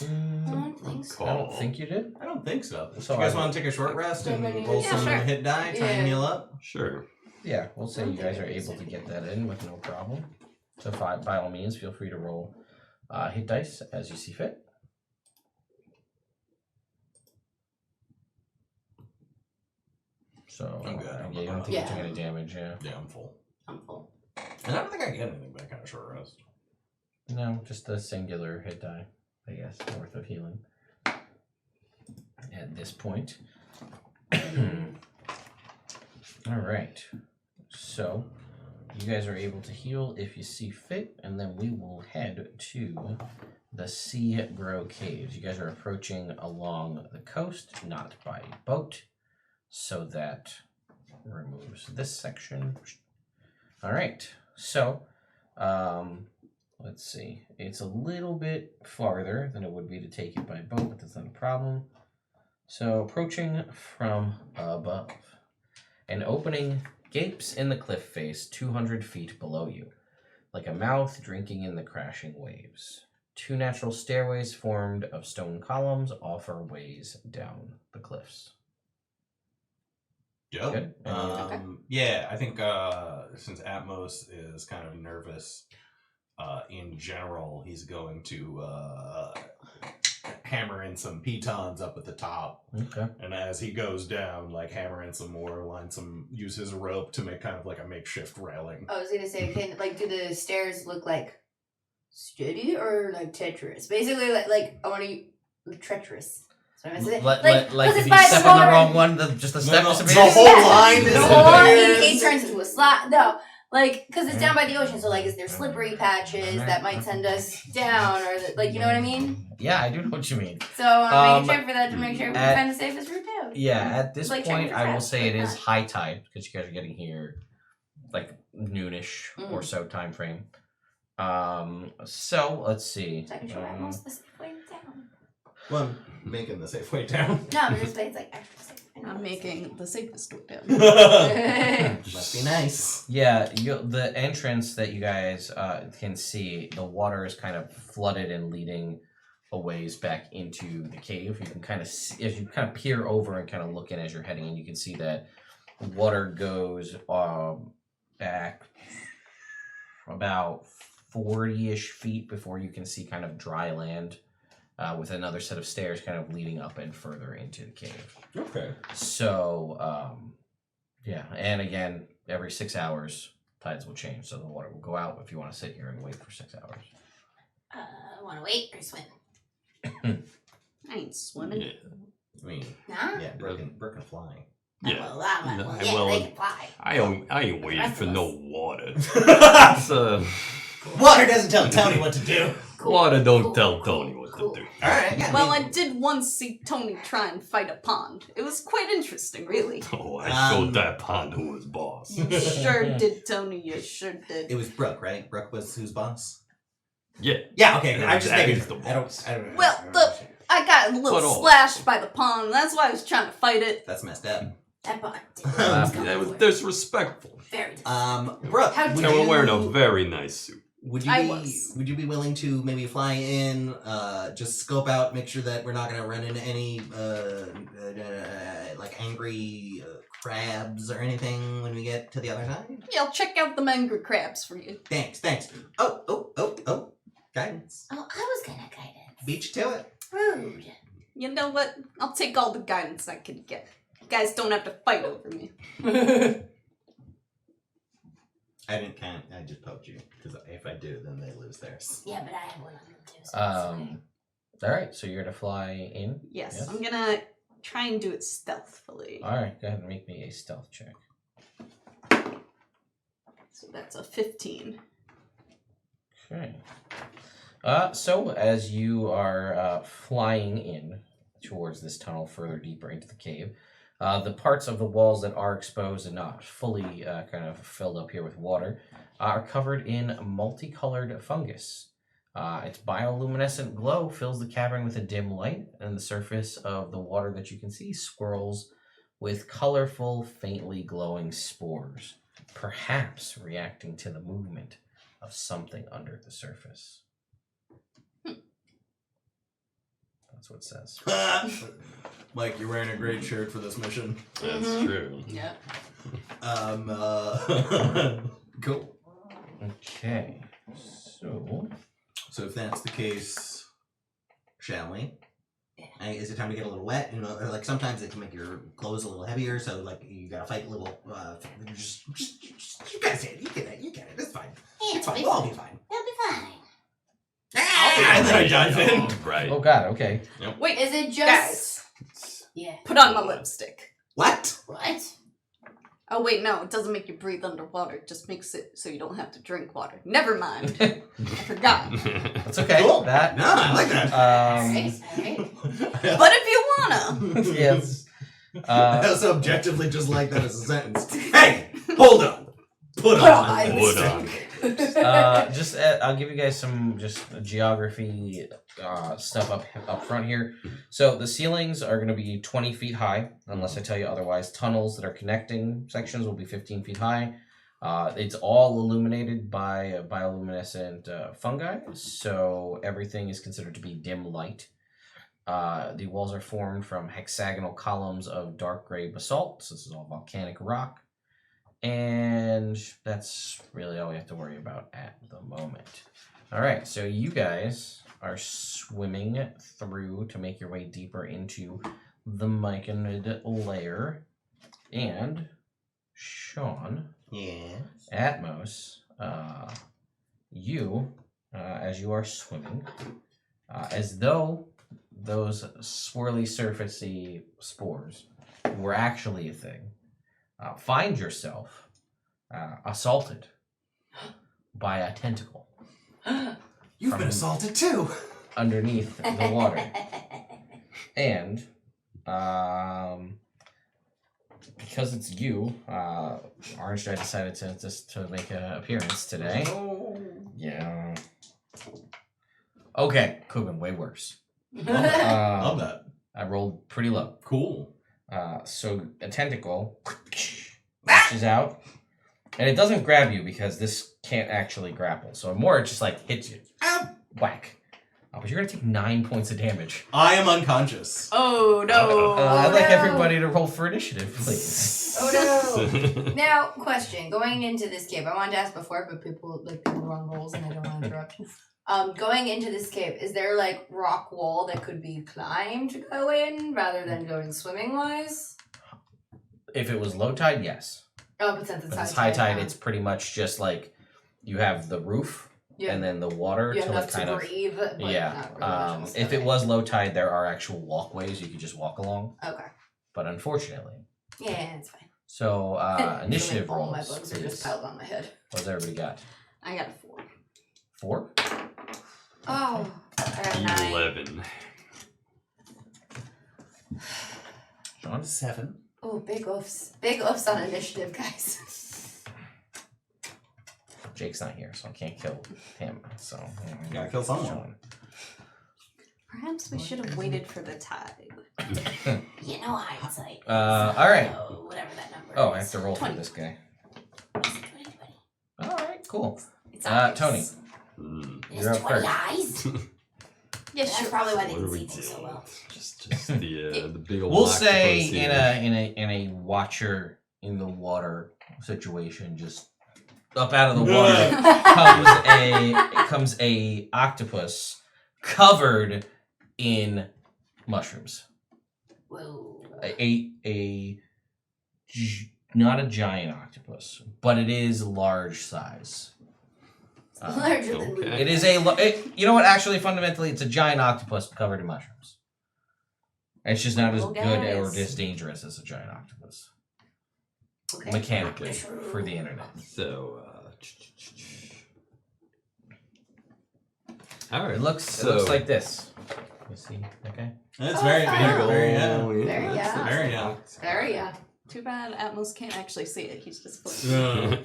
S5: I don't think so.
S1: I don't think you did.
S2: I don't think so.
S1: So
S2: you guys
S1: I-
S2: want to take a short rest and roll
S3: Yeah,
S2: some
S3: sure.
S2: hit die, try and
S5: Yeah.
S2: heal up?
S4: Sure.
S1: Yeah, we'll say you guys are able to get that in with no problem. So by all means, feel free to roll hit dice as you see fit. So
S2: I'm good.
S1: yeah, you don't think you took any damage, yeah.
S2: Yeah, I'm full.
S5: I'm full.
S2: And I don't think I get anything back on a short rest.
S1: No, just a singular hit die, I guess, worth of healing. At this point. Alright. So you guys are able to heal if you see fit, and then we will head to the Seagrow Caves. You guys are approaching along the coast, not by boat. So that removes this section. Alright, so let's see. It's a little bit farther than it would be to take it by boat, but that's not a problem. So approaching from above. An opening gapes in the cliff face 200 feet below you, like a mouth drinking in the crashing waves. 2 natural stairways formed of stone columns offer ways down the cliffs.
S2: Dope.
S1: Good.
S2: Yeah, I think since Atmos is kind of nervous in general, he's going to hammer in some pitons up at the top.
S1: Okay.
S2: And as he goes down, like hammer in some more, use his rope to make kind of like a makeshift railing.
S5: I was gonna say, do the stairs look like steady or like treacherous? Basically, like I want to treacherous. So I'm gonna say,
S1: Like
S5: because
S1: if
S5: it's
S1: you
S5: by
S1: step
S5: the
S1: on the
S5: water.
S1: wrong one, just the step
S2: No,
S1: disappears?
S2: the whole line
S5: The
S2: is
S5: whole line
S2: disappears.
S5: it turns into a slot. No, like because it's down by the ocean, so like is there slippery patches that might send us down, or like you know what I mean?
S1: Yeah, I do know what you mean.
S5: So I want to make a check for that to make sure we
S1: at-
S5: find the safest route down.
S1: Yeah, at this
S5: Like checking
S1: point,
S5: for
S1: I will
S5: traps,
S1: say it
S5: but
S1: is
S5: not-
S1: high tide because you guys are getting here like noonish or
S5: Mm.
S1: so time frame. So let's see.
S5: So I can show Atmos the safe way down.
S2: Well, I'm making the safe way down.
S5: No, but this way it's like extra safe.
S3: I'm making the safest way down.
S2: Must be nice.
S1: Yeah, the entrance that you guys can see, the water is kind of flooded and leading a ways back into the cave. You can kind of see, if you kind of peer over and kind of look in as you're heading in, you can see that the water goes back about 40-ish feet before you can see kind of dry land, with another set of stairs kind of leading up and further into the cave.
S2: Okay.
S1: So, yeah, and again, every 6 hours, tides will change, so the water will go out if you want to sit here and wait for 6 hours.
S5: Want to wait or swim?
S3: I ain't swimming.
S4: Yeah.
S2: I mean,
S5: Nah.
S2: yeah, Brooke can fly.
S4: Yeah.
S5: Well,
S4: No,
S5: yeah,
S4: well,
S5: they can fly.
S4: I ain't waiting
S5: Rest
S4: for
S5: of
S4: no
S5: us.
S4: water. It's,
S6: Water doesn't tell Tony what to do.
S4: water don't tell Tony what to do.
S2: All right. Yeah,
S3: Well, I did once see Tony try and fight a pond. It was quite interesting, really.
S4: Oh, I showed that pond who was boss.
S3: You sure did, Tony. You sure did.
S2: It was Brooke, right? Brooke was who's boss.
S4: Yeah.
S6: Yeah, okay. I'm just
S4: That
S6: making.
S4: is the
S6: I
S4: boss.
S6: don't.
S3: Well, I got a little
S4: But all-
S3: splashed by the pond. That's why I was trying to fight it.
S2: That's messed up.
S5: That pond.
S4: That was disrespectful.
S5: Very disrespectful.
S2: Brooke,
S5: How
S2: would
S5: dare
S4: They were
S2: you,
S4: wearing a very nice suit.
S2: would you
S3: I
S2: be
S3: was.
S2: would you be willing to maybe fly in, just scope out, make sure that we're not gonna run into any like angry crabs or anything when we get to the other side?
S3: Yeah, I'll check out the mangrove crabs for you.
S2: Thanks. Oh, guidance.
S5: Oh, I was gonna guidance.
S2: Beat you to it.
S5: Rude.
S3: You know what? I'll take all the guidance I can get. You guys don't have to fight over me.
S2: I didn't count. I just poked you because if I do, then they lose theirs.
S5: Yeah, but I have one on them too. So that's fine.
S1: All right, so you're gonna fly in.
S3: Yes,
S1: Yes.
S3: I'm gonna try and do it stealthily.
S1: All right, go ahead and make me a stealth check.
S3: So that's a 15.
S1: Okay. So as you are flying in towards this tunnel further deeper into the cave, the parts of the walls that are exposed and not fully kind of filled up here with water are covered in multicolored fungus. Its bioluminescent glow fills the cavern with a dim light, and the surface of the water that you can see swirls with colorful, faintly glowing spores, perhaps reacting to the movement of something under the surface. That's what it says.
S2: Mike, you're wearing a great shirt for this mission.
S4: That's
S5: Mhm.
S4: true.
S5: Yeah.
S2: Cool.
S1: Okay.
S2: So if that's the case, shall we?
S5: Yeah.
S2: Is it time to get a little wet? You know, like sometimes it can make your clothes a little heavier, so like you gotta fight a little. Just you guys get it. You get it. You get it. It's fine.
S7: Yeah,
S2: It's fine.
S7: it'll
S2: We'll
S7: be
S2: all be fine.
S7: It'll be fine.
S2: And then I dive in.
S4: Right.
S1: Oh God. Okay.
S3: Wait,
S5: Is it
S3: guys,
S5: just? Yeah.
S3: put on my lipstick.
S2: What?
S7: What?
S3: Oh wait, no, it doesn't make you breathe underwater. It just makes it so you don't have to drink water. Never mind. I forgot.
S1: That's okay.
S2: Cool.
S1: That.
S2: No, I like that.
S7: Alright, alright.
S3: But if you wanna,
S1: Yes.
S2: I also objectively just like that as a sentence. Hey, hold on. Put on.
S4: Hold on.
S1: I'll give you guys some just geography stuff up front here. So the ceilings are going to be 20 feet high, unless I tell you otherwise. Tunnels that are connecting sections will be 15 feet high. It's all illuminated by bioluminescent fungi, so everything is considered to be dim light. The walls are formed from hexagonal columns of dark gray basalt. So this is all volcanic rock. And that's really all we have to worry about at the moment. All right, so you guys are swimming through to make your way deeper into the myconid layer. And Sean,
S2: Yeah.
S1: Atmos, you, as you are swimming, as though those swirly, surfacey spores were actually a thing, find yourself assaulted by a tentacle
S2: You've been assaulted too.
S1: underneath the water. And because it's you, Orange Guy decided to make an appearance today.
S2: Oh.
S1: Yeah. Okay, could have been way worse.
S2: Love that.
S1: I rolled pretty low.
S2: Cool.
S1: So a tentacle lashes out, and it doesn't grab you because this can't actually grapple. So more, it just like hits you, whack. But you're gonna take 9 points of damage.
S2: I am unconscious.
S3: oh no.
S1: I'd like
S5: no.
S1: everybody to roll for initiative, please.
S5: Oh no. Now, question. Going into this cave, I wanted to ask before, but people like the wrong rolls and I don't want to interrupt. Going into this cave, is there like rock wall that could be climbed to go in rather than going swimming wise?
S1: If it was low tide, yes.
S5: Oh, but since it's
S1: But
S5: high
S1: it's high tide,
S5: now,
S1: it's pretty much just like you have the roof
S5: you
S1: and then the water
S5: you
S1: to
S5: have
S1: like
S5: enough
S1: kind
S5: to
S1: of.
S5: breathe. But
S1: Yeah.
S5: not really much
S1: If it was low tide, there are actual walkways you could just walk along.
S5: okay.
S1: But unfortunately,
S5: Yeah, it's fine.
S1: so initiative
S5: All
S1: rolls.
S5: my bugs are just
S1: Please.
S5: piled on my head.
S1: What's everybody got?
S3: I got a 4.
S1: 4?
S5: Oh, I got 9.
S4: 11.
S1: Sean?
S2: 7.
S5: Oh, big oofs. Big oofs on initiative, guys.
S1: Jake's not here, so I can't kill him. So
S2: Gotta kill someone.
S1: Sean.
S3: Perhaps we should have waited for the tide.
S7: You know hindsight.
S1: All right.
S7: So, whatever that number
S1: Oh,
S7: is.
S1: I have to roll for
S3: 20.
S1: this guy.
S7: Is it 20?
S1: All right, cool.
S3: It's
S1: Tony.
S3: obvious.
S7: It
S1: You're
S7: has
S1: up
S7: 20
S1: first.
S7: eyes?
S3: Yeah,
S7: That's
S3: sure.
S7: probably why they
S4: What do
S7: can
S4: we
S7: see things so
S4: do?
S7: well.
S4: Just the big old.
S1: We'll say
S4: octopus
S1: in
S4: here.
S1: a watcher in the water situation, just up out of the water comes a octopus covered in mushrooms.
S7: Whoa.
S1: Not a giant octopus, but it is large size.
S5: Larger than
S4: okay.
S5: me.
S1: It is you know what? Actually, fundamentally, it's a giant octopus covered in mushrooms. It's just not as
S3: Well,
S1: good or
S3: guys.
S1: as dangerous as a giant octopus.
S5: Okay.
S1: Mechanically, for the internet.
S4: So, all right.
S1: It looks like this. You see? Okay.
S2: That's
S5: Oh,
S2: very
S5: fine.
S2: big. Very, yeah.
S5: Very, yeah.
S2: Very, yeah.
S5: There, yeah.
S3: Too bad Atmos can't actually see it. He's just floating.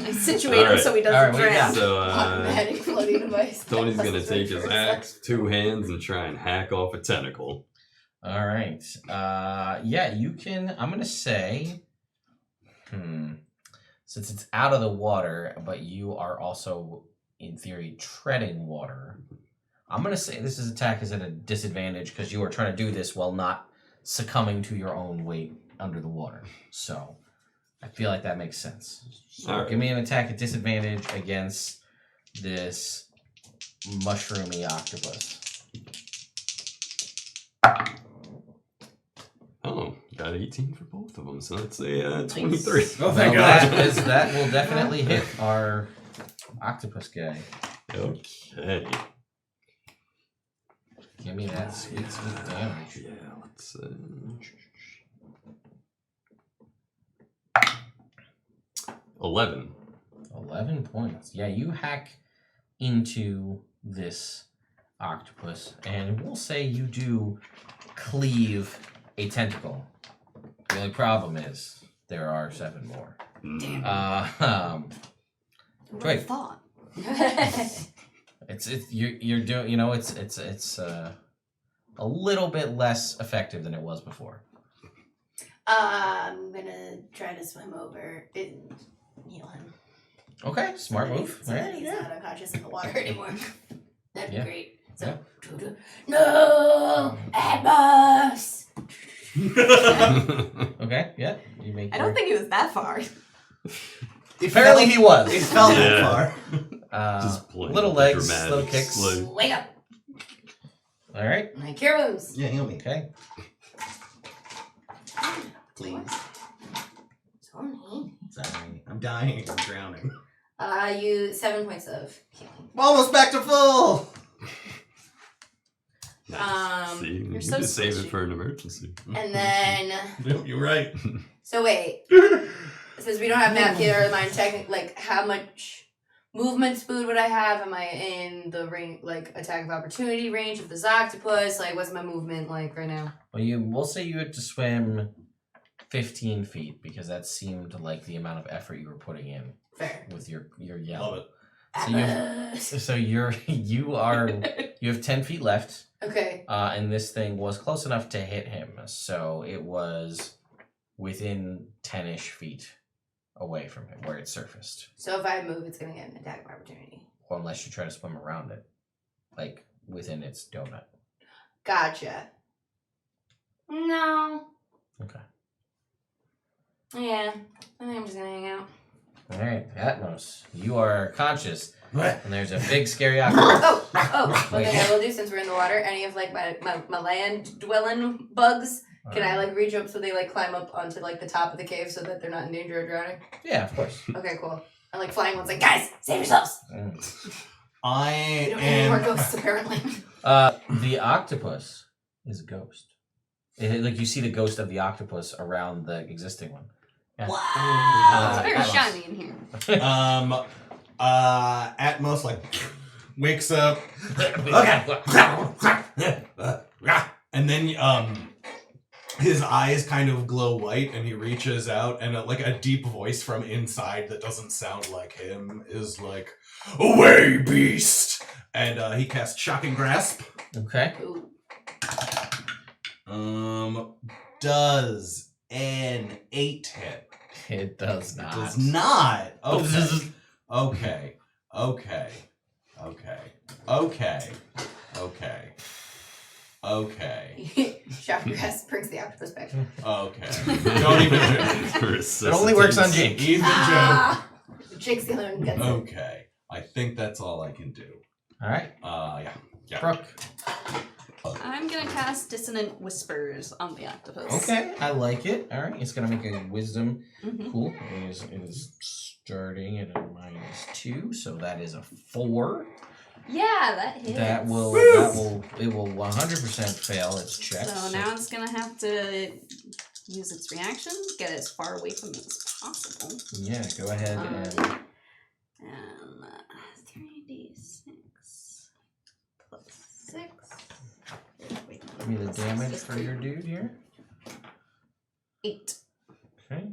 S3: I situate him
S4: Alright.
S3: so he doesn't
S1: Alright, what do you
S3: drown.
S1: got?
S4: So,
S5: Automatic floating device.
S4: Tony's gonna
S5: That's
S4: take
S5: right
S4: his
S5: for a
S4: axe, 2 hands, and try and hack off a tentacle.
S1: All right. Yeah, you can. I'm gonna say, since it's out of the water, but you are also, in theory, treading water. I'm going to say this attack is at a disadvantage because you are trying to do this while not succumbing to your own weight under the water. So I feel like that makes sense. So
S4: All right.
S1: give me an attack at disadvantage against this mushroomy octopus.
S4: Oh, got 18 for both of them, so that's a 23.
S6: Oh, thank
S1: Well,
S6: God.
S1: that will definitely hit our octopus guy.
S4: Okay.
S1: Give me that sweet damage.
S4: Yeah, let's 11.
S1: 11 points. Yeah, you hack into this octopus, and we'll say you do cleave a tentacle. The only problem is there are 7 more.
S4: Mm.
S3: Who
S1: Great.
S3: thought?
S1: You're doing, you know, it's a little bit less effective than it was before.
S7: I'm gonna try to swim over and heal him.
S1: Okay, smart move.
S7: So
S1: All
S7: that
S1: right,
S7: he's
S1: yeah.
S7: not unconscious in the water anymore. That'd
S1: Yeah.
S7: be great. So,
S1: Yeah.
S7: no, Atmos!
S1: Okay, yeah. You make.
S3: I don't think it was that far.
S1: Apparently he was.
S6: It fell
S4: Yeah.
S6: that far.
S4: Just playing
S1: Little
S4: with the
S1: legs,
S4: dramatic
S1: little kicks.
S4: slow.
S7: Wake up!
S1: All right.
S5: My cure wounds.
S6: Yeah, heal me,
S1: Okay.
S6: please.
S5: So neat.
S6: Sorry, I'm dying. I'm drowning.
S5: You 7 points of healing.
S6: Almost back to full.
S4: Nice. See, you
S3: you're
S4: need
S3: so
S4: to save
S3: squishy.
S4: it for an emergency.
S5: And then,
S6: Yep, you're right.
S5: so wait. Since we don't have map here, mine technically, like, how much movement speed would I have? Am I in the range, like, attack of opportunity range of this octopus? Like, what's my movement like right now?
S1: Well, we'll say you had to swim 15 feet because that seemed like the amount of effort you were putting in
S5: Fair.
S1: with your yell.
S6: Love it.
S1: So you have 10 feet left,
S5: Okay.
S1: and this thing was close enough to hit him, so it was within 10-ish feet away from him where it surfaced.
S5: So if I move, it's gonna get an attack of opportunity.
S1: Or unless you try to swim around it, like within its donut.
S5: Gotcha. No.
S1: Okay.
S5: Yeah. I think I'm just gonna hang out.
S1: All right, Atmos, you are conscious,
S6: What?
S1: and there's a big scary octopus.
S5: One thing I will do since we're in the water, any of like my land dwelling bugs, can I like reach up so they like climb up onto like the top of the cave so that they're not in danger of drowning?
S1: Yeah, of course.
S5: Okay, cool. And like flying one's like, guys, save yourselves.
S2: I
S5: We don't need any more
S2: am.
S5: ghosts apparently.
S1: The octopus is a ghost. Like you see the ghost of the octopus around the existing one. Yeah.
S3: Wow, it's very
S1: Atmos.
S3: shiny in here.
S2: Atmos like wakes up, and then his eyes kind of glow white, and he reaches out, and like a deep voice from inside that doesn't sound like him is like, "Away, beast!" And he casts Shocking Grasp.
S1: Okay.
S2: Does an 8 hit?
S1: It does not.
S2: Does not. Okay. Okay.
S5: Shocking Grass brings the octopus back.
S2: Okay. Don't even joke.
S1: It only works on Jake.
S2: Even
S5: Jake's the only one who gets
S2: joke.
S5: it.
S2: Okay. I think that's all I can do.
S1: All right.
S2: Yeah.
S1: Brooke.
S3: I'm gonna cast Dissonant Whispers on the octopus.
S1: Okay, I like it. All right, it's gonna make a wisdom.
S3: Mhm.
S1: Cool. It is starting at a -2, so that is a 4.
S3: Yeah, that hits.
S1: It will 100% fail its check.
S3: So now it's gonna have to use its reaction, get as far away from it as possible.
S1: Yeah, go ahead and
S3: 3d6 plus 6.
S1: give me the damage for your dude here.
S3: 8.
S1: Okay.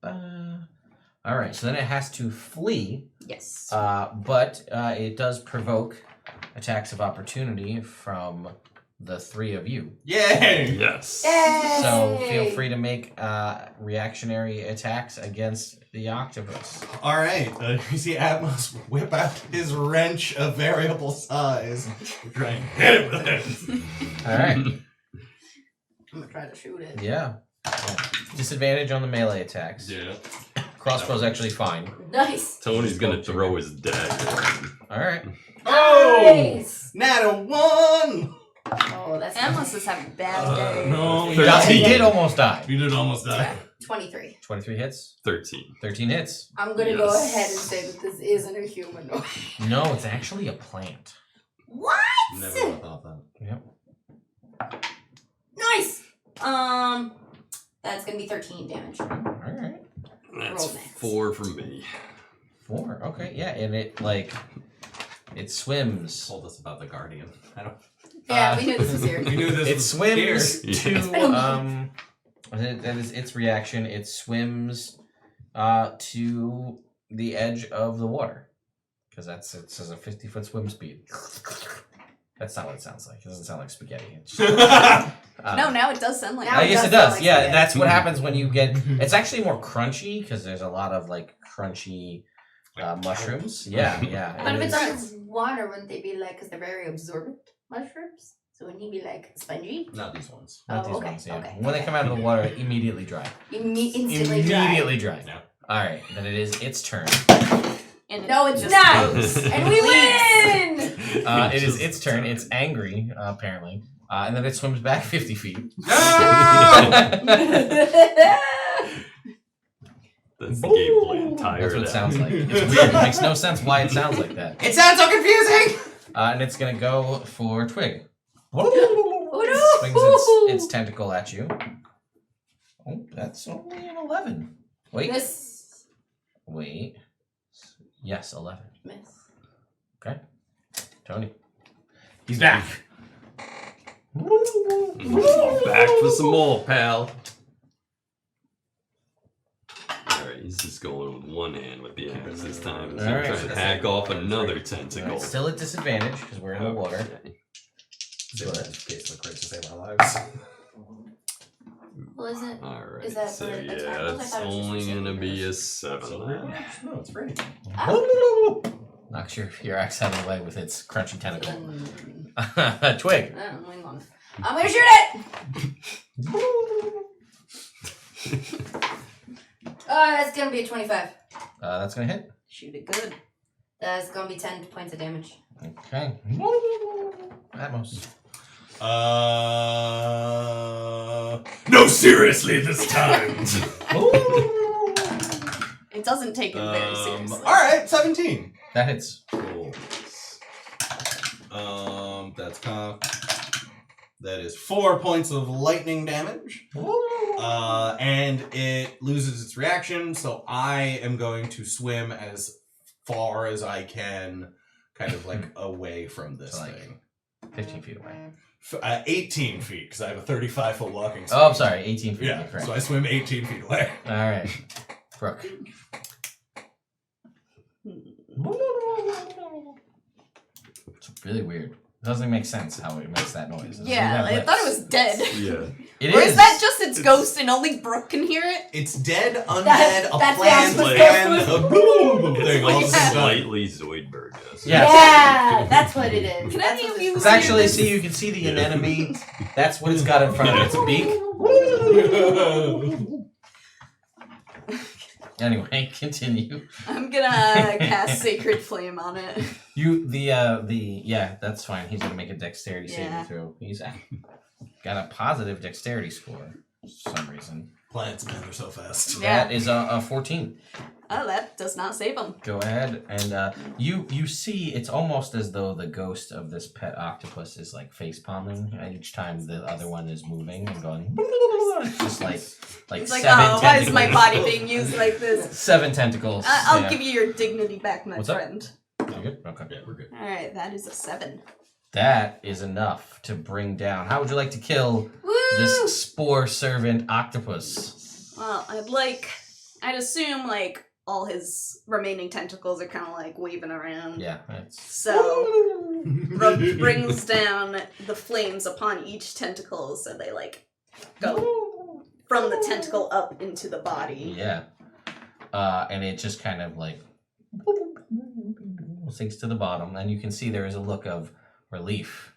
S1: And all right, so then it has to flee,
S3: Yes.
S1: but it does provoke attacks of opportunity from the three of you.
S2: Yay!
S4: Yes.
S5: Yay!
S1: So feel free to make reactionary attacks against the octopus.
S2: All right. You see Atmos whip out his wrench of variable size. Try and hit it with it.
S1: All right.
S5: I'm gonna try to shoot it.
S1: Yeah. Disadvantage on the melee attacks.
S2: Yeah.
S1: Crossbow's actually fine.
S5: Nice.
S4: Tony's gonna throw his dagger.
S1: All right.
S2: Oh!
S5: Nice.
S2: Nat a 1!
S5: Oh, that's
S3: Atmos is having a bad day.
S2: No,
S1: He
S4: 13.
S1: did almost die.
S2: You did almost die.
S5: 23.
S1: 23 hits.
S4: 13.
S1: 13 hits.
S5: I'm gonna go
S4: Yes.
S5: ahead and say that this isn't a humanoid.
S1: No, it's actually a plant.
S5: What?
S2: Never would have thought that.
S1: Yep.
S5: Nice. That's gonna be 13 damage.
S1: All right.
S4: That's
S5: Roll max.
S4: 4 from me.
S1: 4. Okay. Yeah, and it swims.
S2: Told us about the Guardian. I don't.
S5: Yeah, we knew this was here.
S2: We knew this
S1: It
S2: was
S1: swims
S2: here.
S1: to that is its reaction. It swims to the edge of the water because it says a 50-foot swim speed. That's not what it sounds like. It doesn't sound like spaghetti. It's just,
S3: No, now it does sound like
S5: Now
S1: I
S5: it
S1: guess
S5: does
S1: it does.
S5: sound like
S1: Yeah,
S5: spaghetti.
S1: that's what happens when you get. It's actually more crunchy because there's a lot of like crunchy mushrooms. Yeah, yeah.
S5: But
S1: it
S5: if it's
S1: is.
S5: on water, wouldn't they be like, because they're very absorbent mushrooms? So wouldn't he be like spongy?
S2: Not these ones.
S1: Not
S5: Oh,
S1: these
S5: okay,
S1: ones, yeah.
S5: okay,
S1: When they
S5: okay.
S1: come out of the water, immediately dry.
S5: Instantly dry.
S1: Immediately dry.
S2: No.
S1: All right, then it is its turn.
S3: And
S5: No, it's
S3: just
S5: not.
S3: goes.
S5: And we win!
S1: It is its turn. It's angry, apparently. And then it swims back 50 feet.
S4: That's the gameplay entire.
S1: That's what it sounds like. It's weird. It makes no sense why it sounds like that.
S2: It sounds so confusing!
S1: And it's going to go for Twig.
S5: Oh,
S1: Swings its tentacle at you. Oh, that's only an 11. Wait.
S5: Miss.
S1: Wait. Yes, 11.
S5: Miss.
S1: Okay. Tony. He's back.
S4: Back for some more, pal. Alright, he's just going with one hand with the axe this time. He's gonna
S1: Alright.
S4: try and hack off another tentacle.
S1: Still at disadvantage because we're in the water.
S4: Okay.
S2: In case the crits to save our lives.
S5: Well, is it?
S4: Alright,
S5: Is that
S4: so
S5: for
S4: yeah,
S5: attacks? I
S4: that's
S5: thought it was just
S4: only
S5: for
S4: gonna be
S5: saving
S4: a 7 then.
S2: No, it's free.
S1: Knocks your axe out of the way with its crunchy tentacle.
S5: Then,
S1: Twig.
S5: wing on. I'm gonna shoot it! That's gonna be a 25.
S1: That's going to hit.
S3: Shoot it good.
S5: That's gonna be 10 points of damage.
S1: Okay. Atmos.
S6: No, seriously, this time.
S3: It doesn't take it very seriously.
S2: Alright, 17.
S1: That hits.
S2: Cool. That's that is 4 points of lightning damage. And it loses its reaction, so I am going to swim as far as I can, kind of like away from this
S1: So, like,
S2: thing.
S1: 15 feet away.
S2: 18 feet, because I have a 35-foot walking speed.
S1: Oh, I'm sorry. 18 feet.
S2: Yeah,
S1: You're correct.
S2: so I swim 18 feet away.
S1: All right. Brooke. It's really weird. It doesn't make sense how it makes that noise. It
S3: Yeah,
S1: doesn't
S3: I
S1: have
S3: thought it
S1: lips.
S3: was dead.
S4: Yeah.
S1: It
S3: Or
S1: is.
S3: is that just its ghost and only Brooke can hear it?
S2: It's dead, undead,
S5: That's
S2: a
S5: the
S2: plant,
S5: Atmos
S2: and
S5: ghost.
S2: a boom
S4: It's
S2: thing all at
S4: like
S2: the same time.
S4: slightly Zoidberg. Yes.
S1: Yeah.
S5: Yeah, that's what it is.
S3: Can
S5: That's
S3: any
S5: what
S3: of
S5: it
S3: you
S5: is.
S1: It's actually, see, you can see the anemone. That's what it's got in front of its beak. Anyway, continue.
S3: I'm gonna cast Sacred Flame on it.
S1: Yeah, that's fine. He's gonna make a dexterity
S3: Yeah.
S1: saving throw. He's got a positive dexterity score for some reason.
S2: Plants, man, they're so fast.
S3: Yeah.
S1: That is a 14.
S3: Oh, that does not save him.
S1: Go ahead, and you see it's almost as though the ghost of this pet octopus is like face palming each time the other one is moving and going. It's just like
S3: It's like,
S1: seven
S3: oh, why is my
S1: tentacles.
S3: body being used like this?
S1: 7 tentacles.
S3: I'll
S1: yeah.
S3: give you your dignity back, my
S1: What's up?
S3: friend.
S1: You good? Okay.
S2: Yeah, we're good.
S3: Alright, that is a 7.
S1: That is enough to bring down. How would you like to kill
S3: Woo!
S1: this spore servant octopus?
S3: Well, I'd assume, like, all his remaining tentacles are kind of, like, waving around.
S1: Yeah, that's
S3: So, brings down the flames upon each tentacle, so they like go from the tentacle up into the body.
S1: Yeah. And it just kind of like sinks to the bottom, and you can see there is a look of relief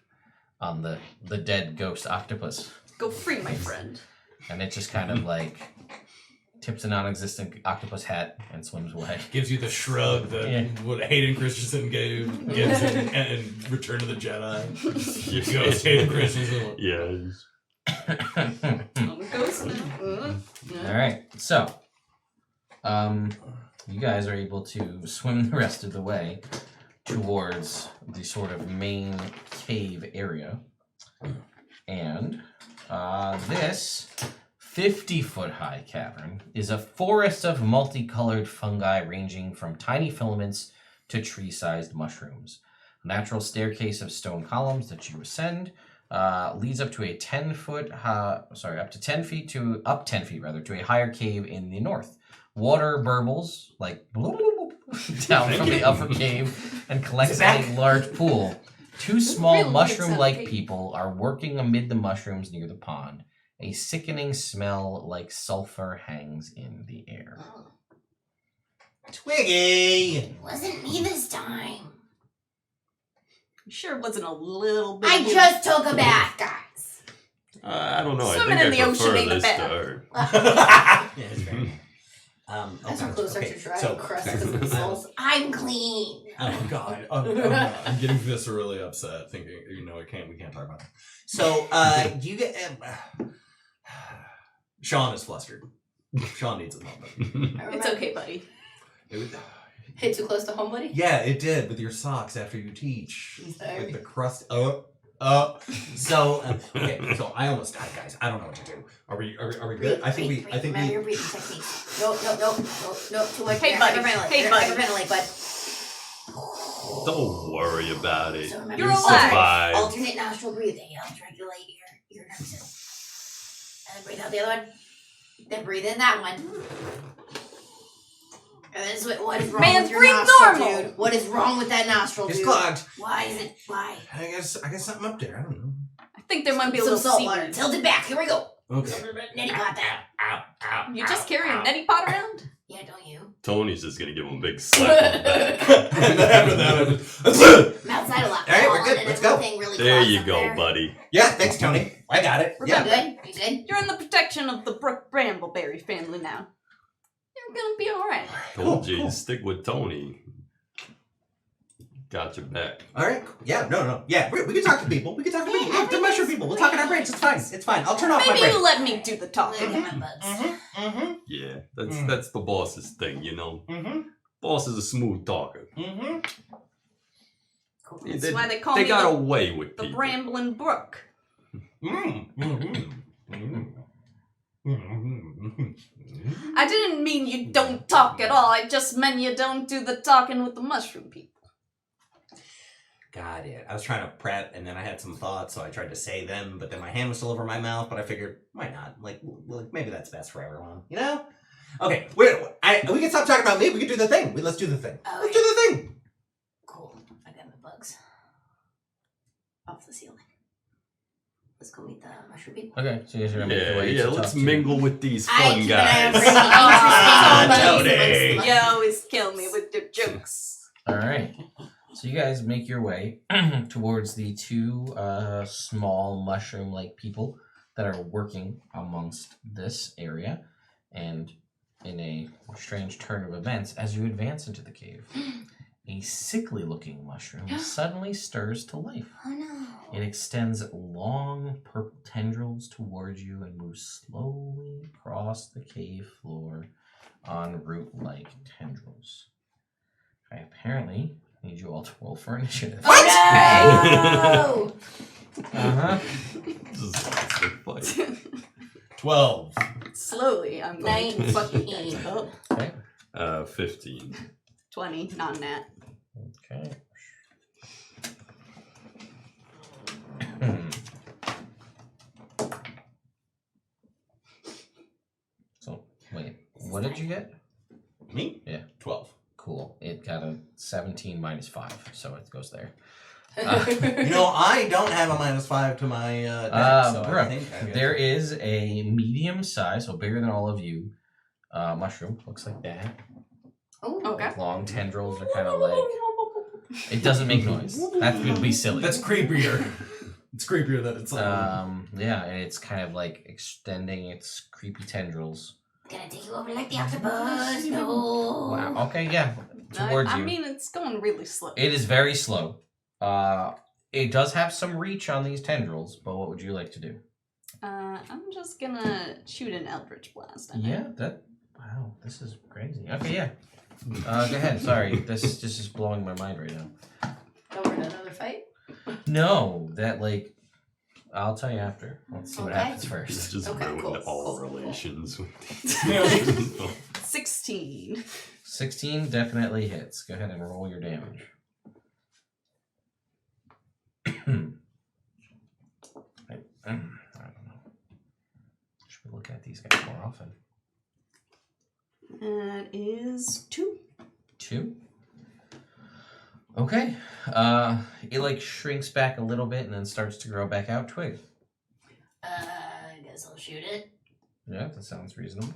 S1: on the dead ghost octopus.
S3: Go free, my friend.
S1: And it just kind of like tips a non-existent octopus hat and swims away.
S6: Gives you the shrug that what Hayden Christensen gives in Return of the Jedi. You ghost Hayden Christensen.
S4: Yeah.
S3: I'm a ghost now.
S1: All right, so you guys are able to swim the rest of the way towards the sort of main cave area, and this 50-foot high cavern is a forest of multicolored fungi ranging from tiny filaments to tree-sized mushrooms. A natural staircase of stone columns that you ascend leads up to a 10 feet to a higher cave in the north. Water burbles like down from the upper cave and collects in a large pool. Two small mushroom-like people are working amid the mushrooms near the pond. A sickening smell like sulfur hangs in the air.
S2: Twiggy!
S7: It wasn't me this time.
S3: You sure it wasn't a little bit?
S7: I just took a bath, guys.
S4: I don't know.
S3: Swimming
S4: I
S3: in
S4: think
S3: the
S4: I
S3: ocean
S4: prefer
S3: ain't a
S4: this
S3: bath.
S4: to her.
S2: Yeah, it's fair.
S5: That's
S2: Okay,
S5: closer
S2: okay,
S5: to dry
S2: so-
S5: crust of the souls.
S7: I'm clean.
S2: Oh God,
S6: I'm getting viscerally upset thinking, we can't talk about that.
S2: So, you get Sean is flustered. Sean needs a moment.
S3: It's okay, buddy.
S2: It was,
S5: Hit too close to home, buddy?
S2: yeah, it did with your socks after you teach.
S5: I'm sorry.
S2: With the crust. So, okay. So I almost died, guys. I don't know what to do. Are we good? I think
S7: Remember
S2: we.
S7: your breathing techniques. No, too much.
S3: Hey, buddy.
S7: Hyperventilate.
S3: Hey, buddy.
S7: Hyperventilate, bud.
S4: Don't worry about it.
S7: So remember,
S3: You're
S7: you
S3: alive.
S4: Survive.
S7: alternate nostril breathing helps regulate your nervous system. And then breathe out the other one. Then breathe in that one. And then what is wrong
S3: Man,
S7: with your
S3: breathe
S7: nostril,
S3: normal.
S7: dude? What is wrong with that nostril,
S2: It's
S7: dude?
S2: clogged.
S7: Why is it? Why?
S2: I guess something up there. I don't know.
S3: I think there might be a
S7: Some
S3: little
S7: salt water.
S3: seaweed.
S7: Tilt it back. Here we go.
S2: Okay.
S7: Neti got that.
S3: You just carry a neti pot around?
S7: Yeah, don't you?
S4: Tony's just gonna give him a big slap on the back.
S6: And then after that, I just...
S7: I'm outside a lot.
S2: All right, we're
S7: Colin,
S2: good.
S7: and
S2: Let's go.
S7: everything really
S4: There
S7: clogs
S4: you
S7: up
S4: go,
S7: there.
S4: buddy.
S2: Yeah, thanks, Tony. I got it.
S3: We're
S2: Yeah.
S7: You good?
S3: You're in the protection of the Brook Brambleberry family now. You're gonna be alright.
S4: Told you, stick with Tony. Got your back.
S2: All right. Yeah. No. Yeah. We can talk to people. We can talk to people.
S7: Yeah,
S2: The mushroom people. We'll talk in our brains. It's fine. It's fine. I'll turn off my
S3: Maybe
S2: brain.
S3: you let me do the
S7: Look
S3: talking.
S7: at my bugs.
S4: Yeah, that's the boss's thing, you know.
S2: Mm-hmm.
S4: Boss is a smooth talker.
S2: Mm-hmm.
S7: Cool.
S3: That's why they call
S4: They
S3: me
S4: got
S3: the,
S4: away with
S3: the
S4: people.
S3: Bramblin' Brook. I didn't mean you don't talk at all. I just meant you don't do the talking with the mushroom people.
S2: Got it. I was trying to prep, and then I had some thoughts, so I tried to say them, but then my hand was still over my mouth. But I figured, why not? Like maybe that's best for everyone, you know? Okay, we can stop talking about me. We can do the thing. Let's do the thing.
S7: Oh,
S2: Let's do the thing.
S7: Cool. I got my bugs. Off the ceiling. Let's go meet the mushroom people.
S1: Okay, so you guys are gonna make your way
S4: Yeah,
S1: to
S4: let's
S1: talk to-
S4: mingle with these
S7: I
S4: fun
S7: keep an eye out for
S4: guys.
S7: any interesting
S4: Tony.
S7: bugs.
S3: You always kill me with your jokes.
S1: All right. So you guys make your way towards the two small mushroom-like people that are working amongst this area, and in a strange turn of events, as you advance into the cave, a sickly-looking mushroom suddenly stirs to life.
S7: Oh no.
S1: It extends long purple tendrils towards you and moves slowly across the cave floor on root-like tendrils. I apparently need you all to roll for initiative.
S7: Oh
S1: Uh-huh.
S4: This is a fight.
S6: 12.
S3: Slowly, I'm going to fucking eat up.
S1: Okay.
S4: 15.
S3: 20, non-nat.
S1: Okay. So, wait, what did you get?
S2: Me?
S1: Yeah.
S2: 12.
S1: Cool. It got a 17 minus 5, so it goes there.
S2: I don't have a -5 to my dex, so I
S1: Brooke,
S2: think I get
S1: there is a medium size, so bigger than all of you, mushroom. Looks like that.
S5: Oh,
S3: Okay.
S1: Like long tendrils are kind of like. It doesn't make noise. That would be silly.
S2: That's creepier. It's creepier that it's
S1: Yeah, and it's kind of like extending its creepy tendrils.
S7: Gonna take you over like the octopus. No.
S1: Wow. Okay, yeah. Towards you.
S3: I mean, it's going really slow.
S1: It is very slow. It does have some reach on these tendrils, but what would you like to do?
S3: I'm just gonna shoot an Eldritch Blast. I think.
S1: Yeah, wow, this is crazy. Okay, yeah. Go ahead. Sorry, this just is blowing my mind right now.
S5: Over another fight?
S1: No, I'll tell you after. Let's see what
S5: Okay.
S1: happens first.
S4: It's just
S5: Okay,
S4: ruined
S5: cool,
S4: all
S5: cool, cool.
S4: relations with
S3: 16.
S1: 16 definitely hits. Go ahead and roll your damage. I don't know. Should we look at these guys more often?
S3: That is 2.
S1: 2. Okay. It shrinks back a little bit and then starts to grow back out. Twig.
S7: I guess I'll shoot it.
S1: Yeah, that sounds reasonable.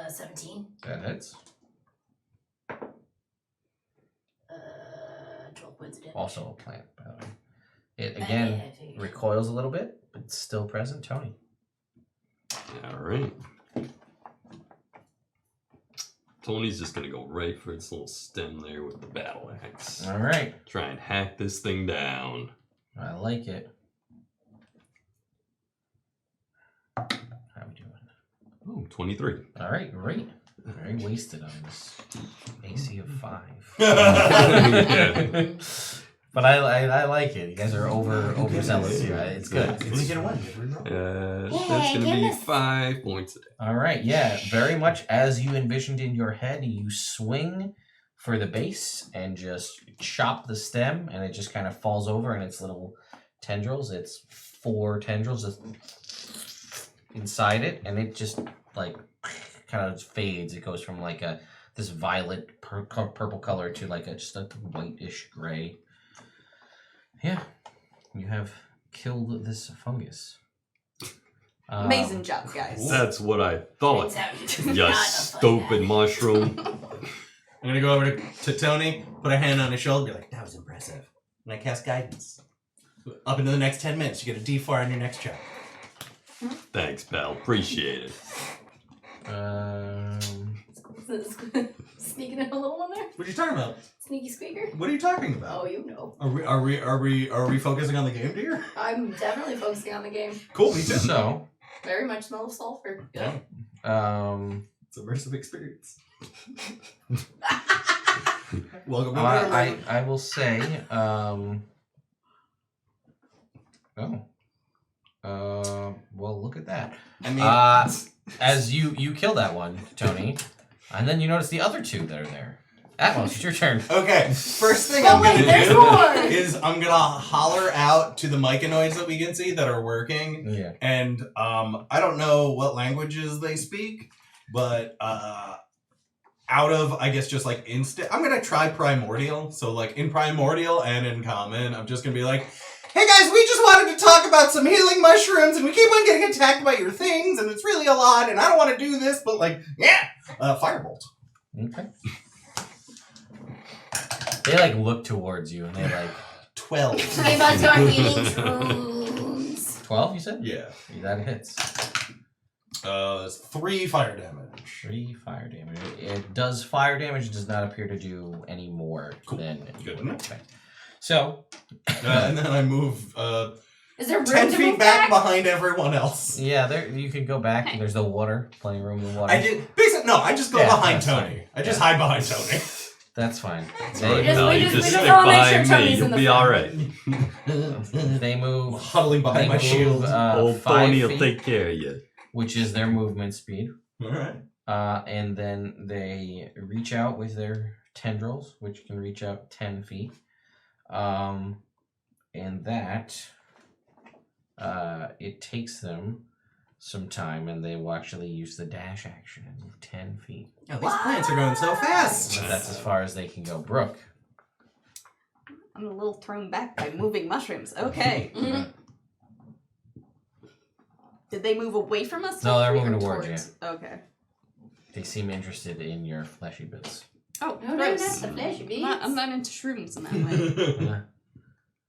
S7: 17.
S1: That hits.
S7: 12 points of damage.
S1: Also a plant, by the way. It
S7: Yeah,
S1: again
S7: I figured.
S1: recoils a little bit, but it's still present. Tony.
S4: All right. Tony's just gonna go right for its little stem there with the battle axe.
S1: All right.
S4: Try and hack this thing down.
S1: I like it. How we doing?
S4: Oh, 23.
S1: All right, great. Very wasted on this AC of 5.
S4: Yeah.
S1: But I like it. You guys are overzealous here. It's good.
S2: What are you gonna win?
S4: That's gonna be 5 points a day.
S1: All right, yeah, very much as you envisioned in your head. You swing for the base and just chop the stem, and it just kind of falls over in its little tendrils. It's 4 tendrils just inside it, and it just kind of fades. It goes from this violet purple color to just a whitish gray. Yeah, you have killed this fungus.
S3: Amazing job, guys.
S4: That's what I thought.
S7: Turns out
S4: You
S7: you're not a
S4: stupid mushroom.
S2: I'm gonna go over to Tony, put a hand on his shoulder, be like, "That was impressive," and I cast guidance. Up into the next 10 minutes, you get a D4 on your next check.
S4: Thanks, pal. Appreciate it.
S5: Sneaking in a little one there?
S2: What are you talking about?
S5: Sneaky squeaker?
S2: What are you talking about?
S5: Oh, you know.
S2: Are we focusing on the game, dear?
S5: I'm definitely focusing on the game.
S2: Cool, me too.
S1: So,
S5: Very much smell of sulfur.
S2: Yeah, it's immersive experience. Welcome to
S1: I will say, well, look at that.
S2: I mean,
S1: As you kill that one, Tony, and then you notice the other 2 that are there. Atmos, it's your turn.
S2: okay. First thing
S5: Oh,
S2: I'm
S5: wait,
S2: gonna
S5: there's
S2: do
S5: more!
S2: is I'm gonna holler out to the myconoids that we can see that are working,
S1: Yeah.
S2: and I don't know what languages they speak, but out of I guess just instant, I'm gonna try primordial. So in primordial and in common, I'm just gonna be like, "Hey guys, we just wanted to talk about some healing mushrooms, and we keep on getting attacked by your things, and it's really a lot, and I don't want to do this, but firebolt."
S1: Okay. They look towards you and they
S2: 12.
S5: Talking about our healing shrooms.
S1: 12. You said?
S2: Yeah.
S1: That hits.
S2: That's 3 fire damage.
S1: 3 fire damage. It does fire damage. It does not appear to do any more than you
S2: Good.
S1: would expect. So,
S2: And then I move
S5: Is there room
S2: 10
S5: to
S2: feet
S5: move
S2: back behind everyone else.
S1: yeah, there you can go back. And there's the water, plenty of room in the water.
S2: I just go
S1: Yeah,
S2: behind
S1: that's
S2: Tony.
S1: fine.
S2: I just
S1: Yeah.
S2: hide behind Tony.
S1: That's fine.
S4: Alright,
S5: just-
S4: pal,
S5: we
S4: you
S5: just-
S4: just
S5: we
S4: stick
S5: just wanna make sure
S4: behind
S5: Tony's
S4: me.
S5: in
S4: You'll
S5: the
S4: be
S5: front.
S4: alright.
S1: They move.
S2: Huddling behind
S1: They
S2: my
S1: move,
S2: shield.
S1: 5
S4: Old Tony will
S1: feet,
S4: take care of you.
S1: which is their movement speed.
S2: Alright.
S1: And then they reach out with their tendrils, which can reach out 10 feet. And that it takes them some time, and they will actually use the dash action and move 10 feet.
S2: Oh, these plants are going so fast.
S1: But that's as far as they can go. Brooke.
S3: I'm a little thrown back by moving mushrooms. Okay. Did they move away from us?
S1: No, they're
S3: or
S1: moving towards you.
S3: Okay.
S1: They seem interested in your fleshy bits.
S3: Oh,
S5: No,
S3: gross.
S5: not the fleshy beats.
S3: I'm not into shrooms in that way.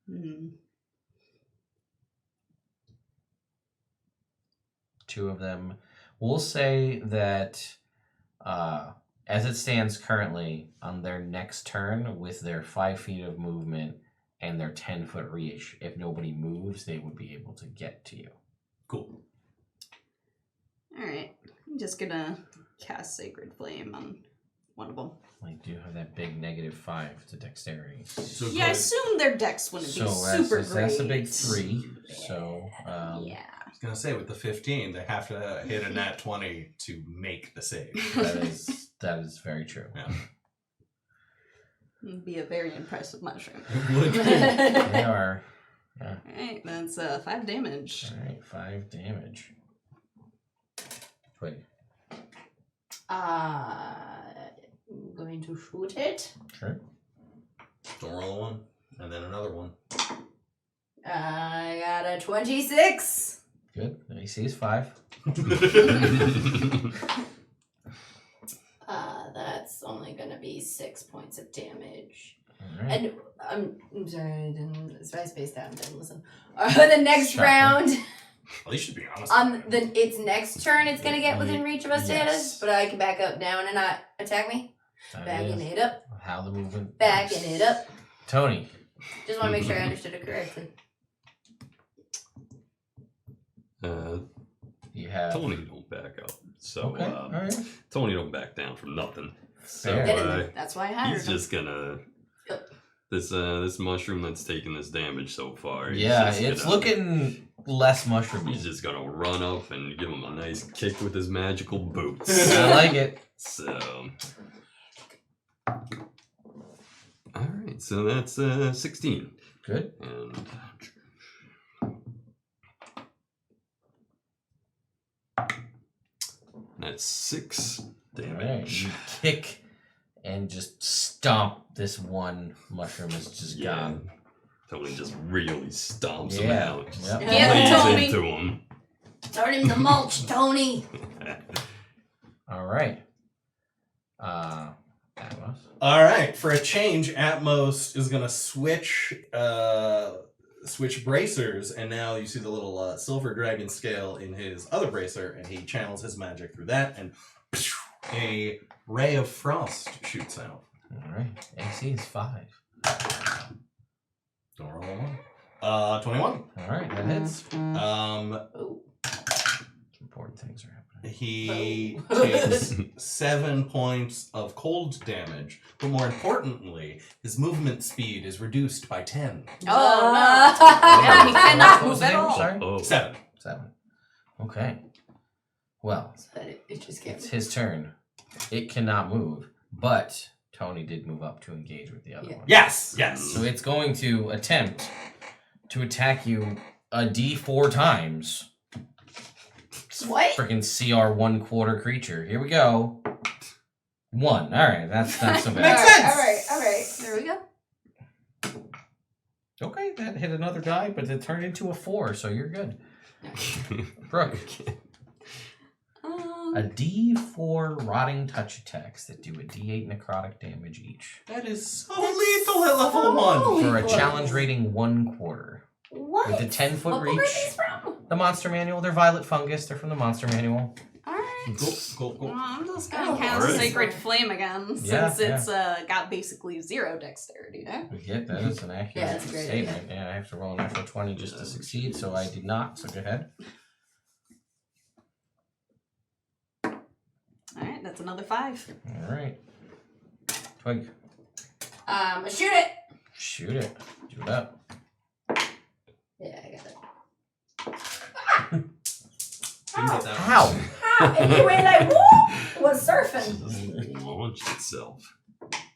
S1: Yeah. Two of them. We'll say that as it stands currently, on their next turn, with their 5 feet of movement and their 10-foot reach, if nobody moves, they would be able to get to you.
S2: Cool.
S3: Alright. I'm just gonna cast Sacred Flame on one of them.
S1: I do have that big -5 to dexterity.
S2: So
S3: Yeah, I assume their dex wouldn't be super great.
S1: That's a big 3. So
S5: Yeah.
S2: I was gonna say with the 15, they have to hit a nat 20 to make the save.
S1: that is very true.
S2: Yeah.
S3: It'd be a very impressive mushroom.
S1: They are. Yeah.
S3: Alright, that's 5 damage.
S1: All right, 5 damage. Wait.
S5: I'm going to shoot it.
S1: Sure.
S2: Don't roll one, and then another one.
S5: I got a 26.
S1: Good. The AC is 5.
S5: That's only gonna be 6 points of damage.
S1: All right.
S5: And I'm sorry, I didn't. So I spaced out and didn't listen. The next
S1: Shocker.
S5: round,
S2: At least you should be honest.
S5: its next turn, it's gonna get within reach of a status,
S1: Yes.
S5: but I can back up down and not attack me.
S1: That
S5: Backing
S1: is
S5: it up,
S1: how the movement.
S5: backing
S1: works.
S5: it up.
S1: Tony.
S5: Just want to make sure I understood it correctly.
S1: You have.
S4: Tony don't back up. So
S1: Okay. All right.
S4: Tony don't back down from nothing. So
S1: Fair.
S3: That's why I hired
S4: he's
S3: him.
S4: just gonna
S5: Yep.
S4: this mushroom that's taking this damage so far. he's
S1: Yeah,
S4: just
S1: it's
S4: gonna-
S1: looking less mushroomy.
S4: He's just gonna run up and give him a nice kick with his magical boots.
S1: I like it.
S4: So, all right, so that's 16,
S1: Good.
S4: and that's 6
S1: All right.
S4: damage.
S1: You kick and just stomp this one mushroom is just
S4: Yeah.
S1: gone.
S4: Tony just really stomps him
S1: Yeah.
S4: out. Just
S1: Yep.
S3: Yeah,
S4: lays
S3: Tony.
S4: into him.
S5: Turn him to mulch, Tony.
S1: All right. Atmos.
S2: All right, for a change, Atmos is gonna switch bracers, and now you see the little silver dragon scale in his other bracer, and he channels his magic through that, and a ray of frost shoots out.
S1: All right. AC is 5.
S2: Don't roll one. 21.
S1: All right. That hits.
S5: Oh.
S1: Important things are happening.
S2: He takes 7 points of cold damage, but more importantly, his movement speed is reduced by 10.
S3: Oh, no. Yeah, he cannot
S1: What was
S3: move
S1: the
S3: at
S1: name?
S3: all.
S1: Sorry.
S4: Oh,
S2: 7.
S1: 7. Okay. Well,
S5: It just can't.
S1: it's his turn. It cannot move, but Tony did move up to engage with the other one.
S2: Yes, yes.
S1: So it's going to attempt to attack you a D4 times.
S5: What?
S1: Freaking CR 1/4 creature. Here we go. 1. All right, that's not so bad.
S2: Makes sense.
S5: All right.
S3: There we go.
S1: Okay, that hit another die, but it turned into a 4, so you're good. Brooke, a D4 rotting touch attacks that do a D8 necrotic damage each.
S2: That is so lethal at level 1.
S1: For a challenge rating 1/4.
S5: What?
S1: With the 10-foot
S5: What book are
S1: reach.
S5: these from?
S1: The monster manual. They're violet fungus. They're from the monster manual.
S3: Alright.
S2: Cool.
S3: Well, I'm just gonna
S5: Oh,
S3: cast
S4: alright.
S3: Sacred Flame again,
S1: Yeah,
S3: since it's got basically 0 dexterity, no?
S1: Yeah, that is an accurate
S5: Yeah, that's a great
S1: statement. Yeah, I have to roll a natural 20 just to succeed, so I did not. So go ahead.
S3: Alright, that's another 5.
S1: All right. Twig,
S5: Shoot it.
S1: shoot it. Do it up.
S5: Yeah, I got it.
S2: Didn't get that one.
S1: How?
S5: And you went like, woo! Was surfing.
S4: just launched itself.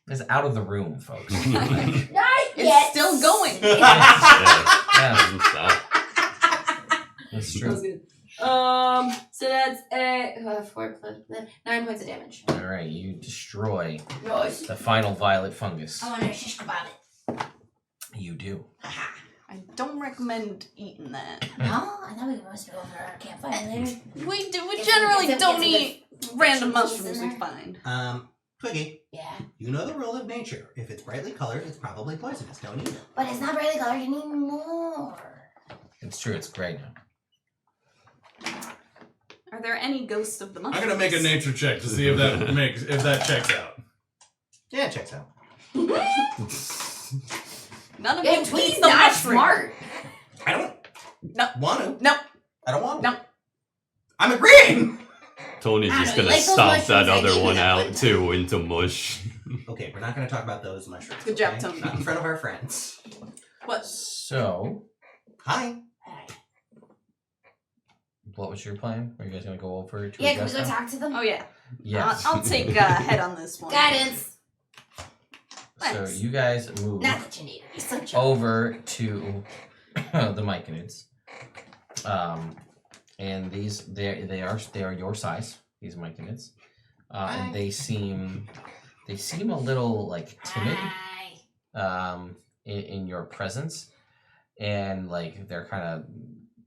S1: It's out of the room, folks.
S5: Not
S3: It's
S5: yet.
S3: still going!
S1: Yeah,
S4: Doesn't stop.
S1: that's
S5: That
S1: true.
S5: was good. So that's 4 plus 9 points of damage.
S1: All right, you destroy
S5: Nice.
S1: the final violet fungus.
S5: I want to shish kebab it.
S1: do.
S3: I don't recommend eating that.
S7: No, I thought we were supposed to go over our campfire later.
S3: We
S7: Get
S3: generally
S7: some
S3: don't
S7: good
S3: eat random
S7: vegetables
S3: mushrooms
S7: in
S3: we
S7: there.
S3: find.
S2: Twiggy,
S7: Yeah,
S2: you know the rule of nature. If it's brightly colored, it's probably poisonous. Don't eat it.
S7: but it's not brightly colored anymore.
S1: It's true, it's gray now.
S3: Are there any ghosts of the mushrooms?
S6: I'm gonna make a nature check to see if that checks out.
S2: Yeah, it checks out.
S3: None of
S5: Yeah,
S3: you
S5: Tweet's
S3: eat the
S5: not
S3: mushroom.
S5: smart.
S2: I don't
S3: No.
S2: want to.
S3: No.
S2: I don't want to.
S3: No.
S2: I'm agreeing!
S4: Tony's
S7: I
S4: just
S7: don't
S4: gonna
S7: like those
S4: stomp that
S7: mushrooms I
S4: other
S7: gave you
S4: one
S7: that
S4: out
S7: one
S4: too into mush.
S2: Okay, we're not going to talk about those mushrooms.
S3: Good job,
S2: okay?
S3: Tony.
S2: Not in front of our friends.
S3: What?
S1: So,
S2: Hi.
S1: what was your plan? Are you guys gonna go over to
S7: Yeah, can we
S1: Augusta?
S7: go talk to them?
S3: Oh yeah.
S1: Yeah.
S3: I'll take head on this one.
S7: Guidance.
S1: So
S3: Thanks.
S1: you guys move
S7: Not that you need it. He's such a...
S1: over to the Myconids. And these they are your size, these Myconids. And they seem a little like timid
S7: Hi.
S1: in your presence. And like they're kind of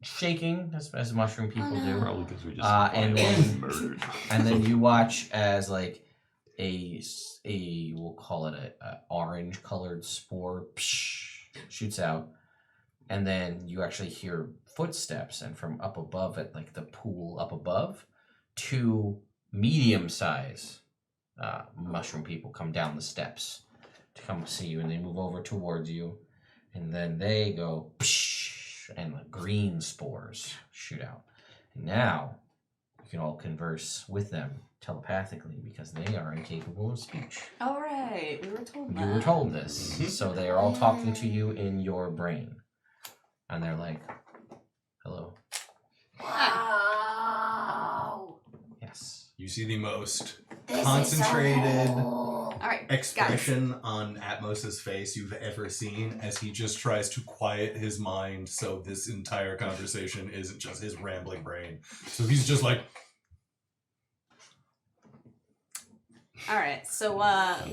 S1: shaking as mushroom people
S7: no.
S1: do.
S4: Probably because we just
S1: And then
S4: murdered.
S1: and then you watch as like a we'll call it a orange colored spore shoots out, and then you actually hear footsteps, and from up above at like the pool up above, 2 medium size mushroom people come down the steps to come see you, and they move over towards you, and then they go and the green spores shoot out. And now you can all converse with them telepathically because they are incapable of speech.
S3: All right, we were told that.
S1: You were told this. So they are all talking to you in your brain. And they're like, hello.
S7: Wow.
S1: Yes.
S6: You see the most
S7: This
S2: Concentrated.
S7: is so cool.
S3: All right,
S2: Expression on Atmos's face you've ever seen as he just tries to quiet his mind so this entire conversation isn't just his rambling brain. So he's just like,
S3: All right, so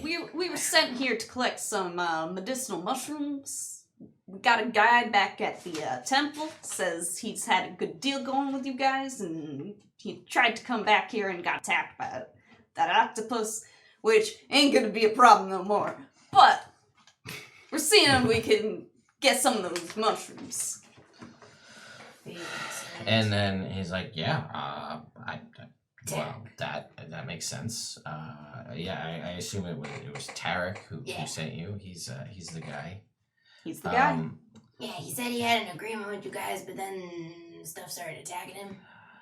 S3: we were sent here to collect some medicinal mushrooms. We got a guy back at the temple. Says he's had a good deal going with you guys, and he tried to come back here and got attacked by that octopus, which ain't gonna be a problem no more. But we're seeing if we can get some of those mushrooms.
S1: And then he's like, yeah, well, that makes sense. Yeah, I assume it was Tarek who sent you. He's the guy.
S3: He's the guy.
S7: Yeah, he said he had an agreement with you guys, but then stuff started attacking him.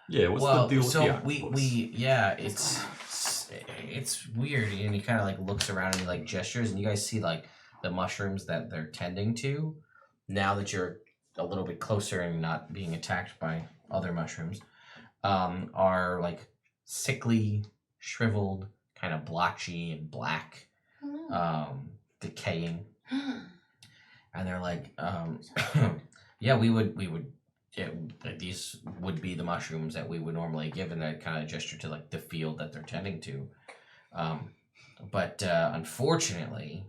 S4: Yeah, what's the deal with
S1: so
S4: the octopus?
S1: it's weird, and he kind of like looks around and he like gestures, and you guys see like the mushrooms that they're tending to. Now that you're a little bit closer and not being attacked by other mushrooms, are like sickly, shriveled, kind of blotchy and black, decaying. And they're like, yeah, we would, yeah, these would be the mushrooms that we would normally give, and that kind of gesture to like the field that they're tending to. But unfortunately,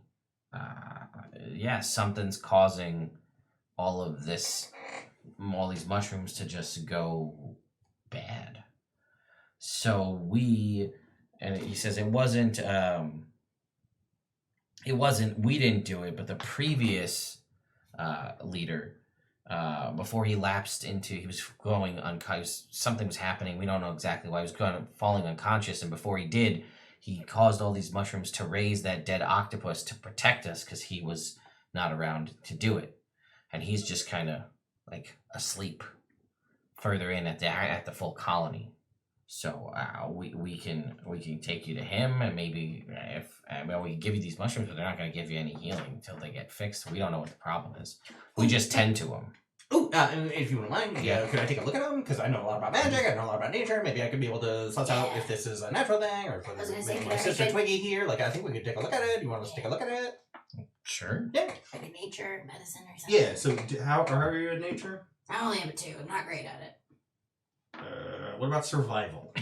S1: yeah, something's causing all of this, all these mushrooms to just go bad. So and he says it wasn't, we didn't do it, but the previous leader, before he lapsed into, he was going unconscious, something was happening, we don't know exactly why, he was falling unconscious, and before he did, he caused all these mushrooms to raise that dead octopus to protect us, because he was not around to do it. And he's just kind of like asleep further in at the full colony. So we can take you to him, and maybe we can give you these mushrooms, but they're not going to give you any healing until they get fixed. We don't know what the problem is. We just tend to them.
S2: oh, if you wouldn't mind, could I take a look at them? Because I know a lot about magic, I know a lot about nature. Maybe I could be able to suss out if this is a natural thing, or if
S7: I was gonna say,
S2: maybe
S7: can
S2: my
S7: I
S2: sister
S7: make it-
S2: Twiggy here. Like, I think we could take a look at it. You want us to take a look at it?
S1: Sure.
S2: Yeah.
S7: Like a nature, medicine, or something.
S2: Yeah, so how are you in nature?
S7: I only have a 2. I'm not great at it.
S2: What about survival?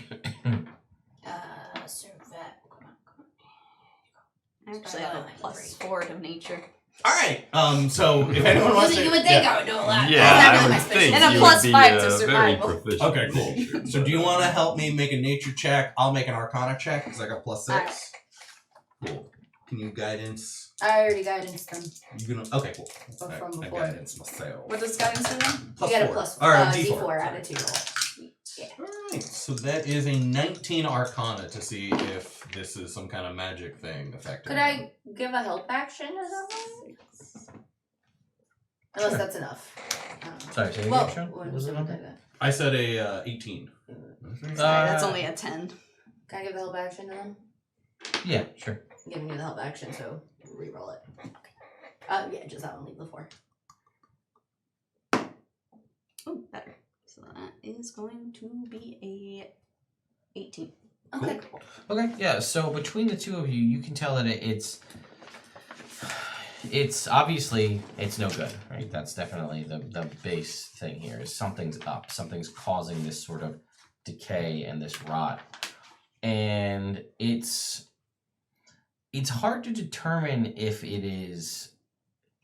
S7: Survival. Come on.
S3: I actually have a +4 to nature.
S2: All right. So if anyone wants to,
S5: You would think I would know a lot.
S4: Yeah,
S5: That's not
S4: I
S5: really my
S4: would think
S5: specialty.
S3: And a
S4: you
S3: plus
S4: would be,
S3: 5 to
S4: very
S3: survival.
S4: proficient
S2: Okay,
S4: in
S2: cool.
S4: nature,
S2: So do you
S4: but-
S2: want to help me make a nature check? I'll make an Arcana check because I got +6.
S4: Cool.
S2: Can you guidance?
S5: I already guidance them.
S2: You gonna? Okay, cool.
S5: From
S2: I
S5: before.
S2: guidance myself.
S3: What does guidance do then?
S2: Plus
S5: You got a
S2: 4.
S5: plus
S2: Or
S5: D4 added to your roll.
S2: Alright, so that is a 19 Arcana to see if this is some kind of magic thing affecting
S5: Could I give a help action or something? Unless
S1: Sure.
S5: that's enough.
S1: Sorry, say
S5: Well,
S1: again, Sean?
S5: what
S1: What
S5: was
S1: was the
S5: it?
S1: number?
S2: I said a 18.
S3: Sorry, that's
S1: Uh,
S3: only a 10.
S5: Can I give the help action to them?
S1: Yeah, sure.
S5: I'm giving you the help action, so re-roll it. Yeah, just that one, leave the 4.
S3: Oh, better. So that is going to be a 18.
S5: Okay.
S1: Okay, yeah, so between the two of you, you can tell that it's obviously, it's no good, right? That's definitely the base thing here, is something's up. Something's causing this sort of decay and this rot. And it's hard to determine if it is,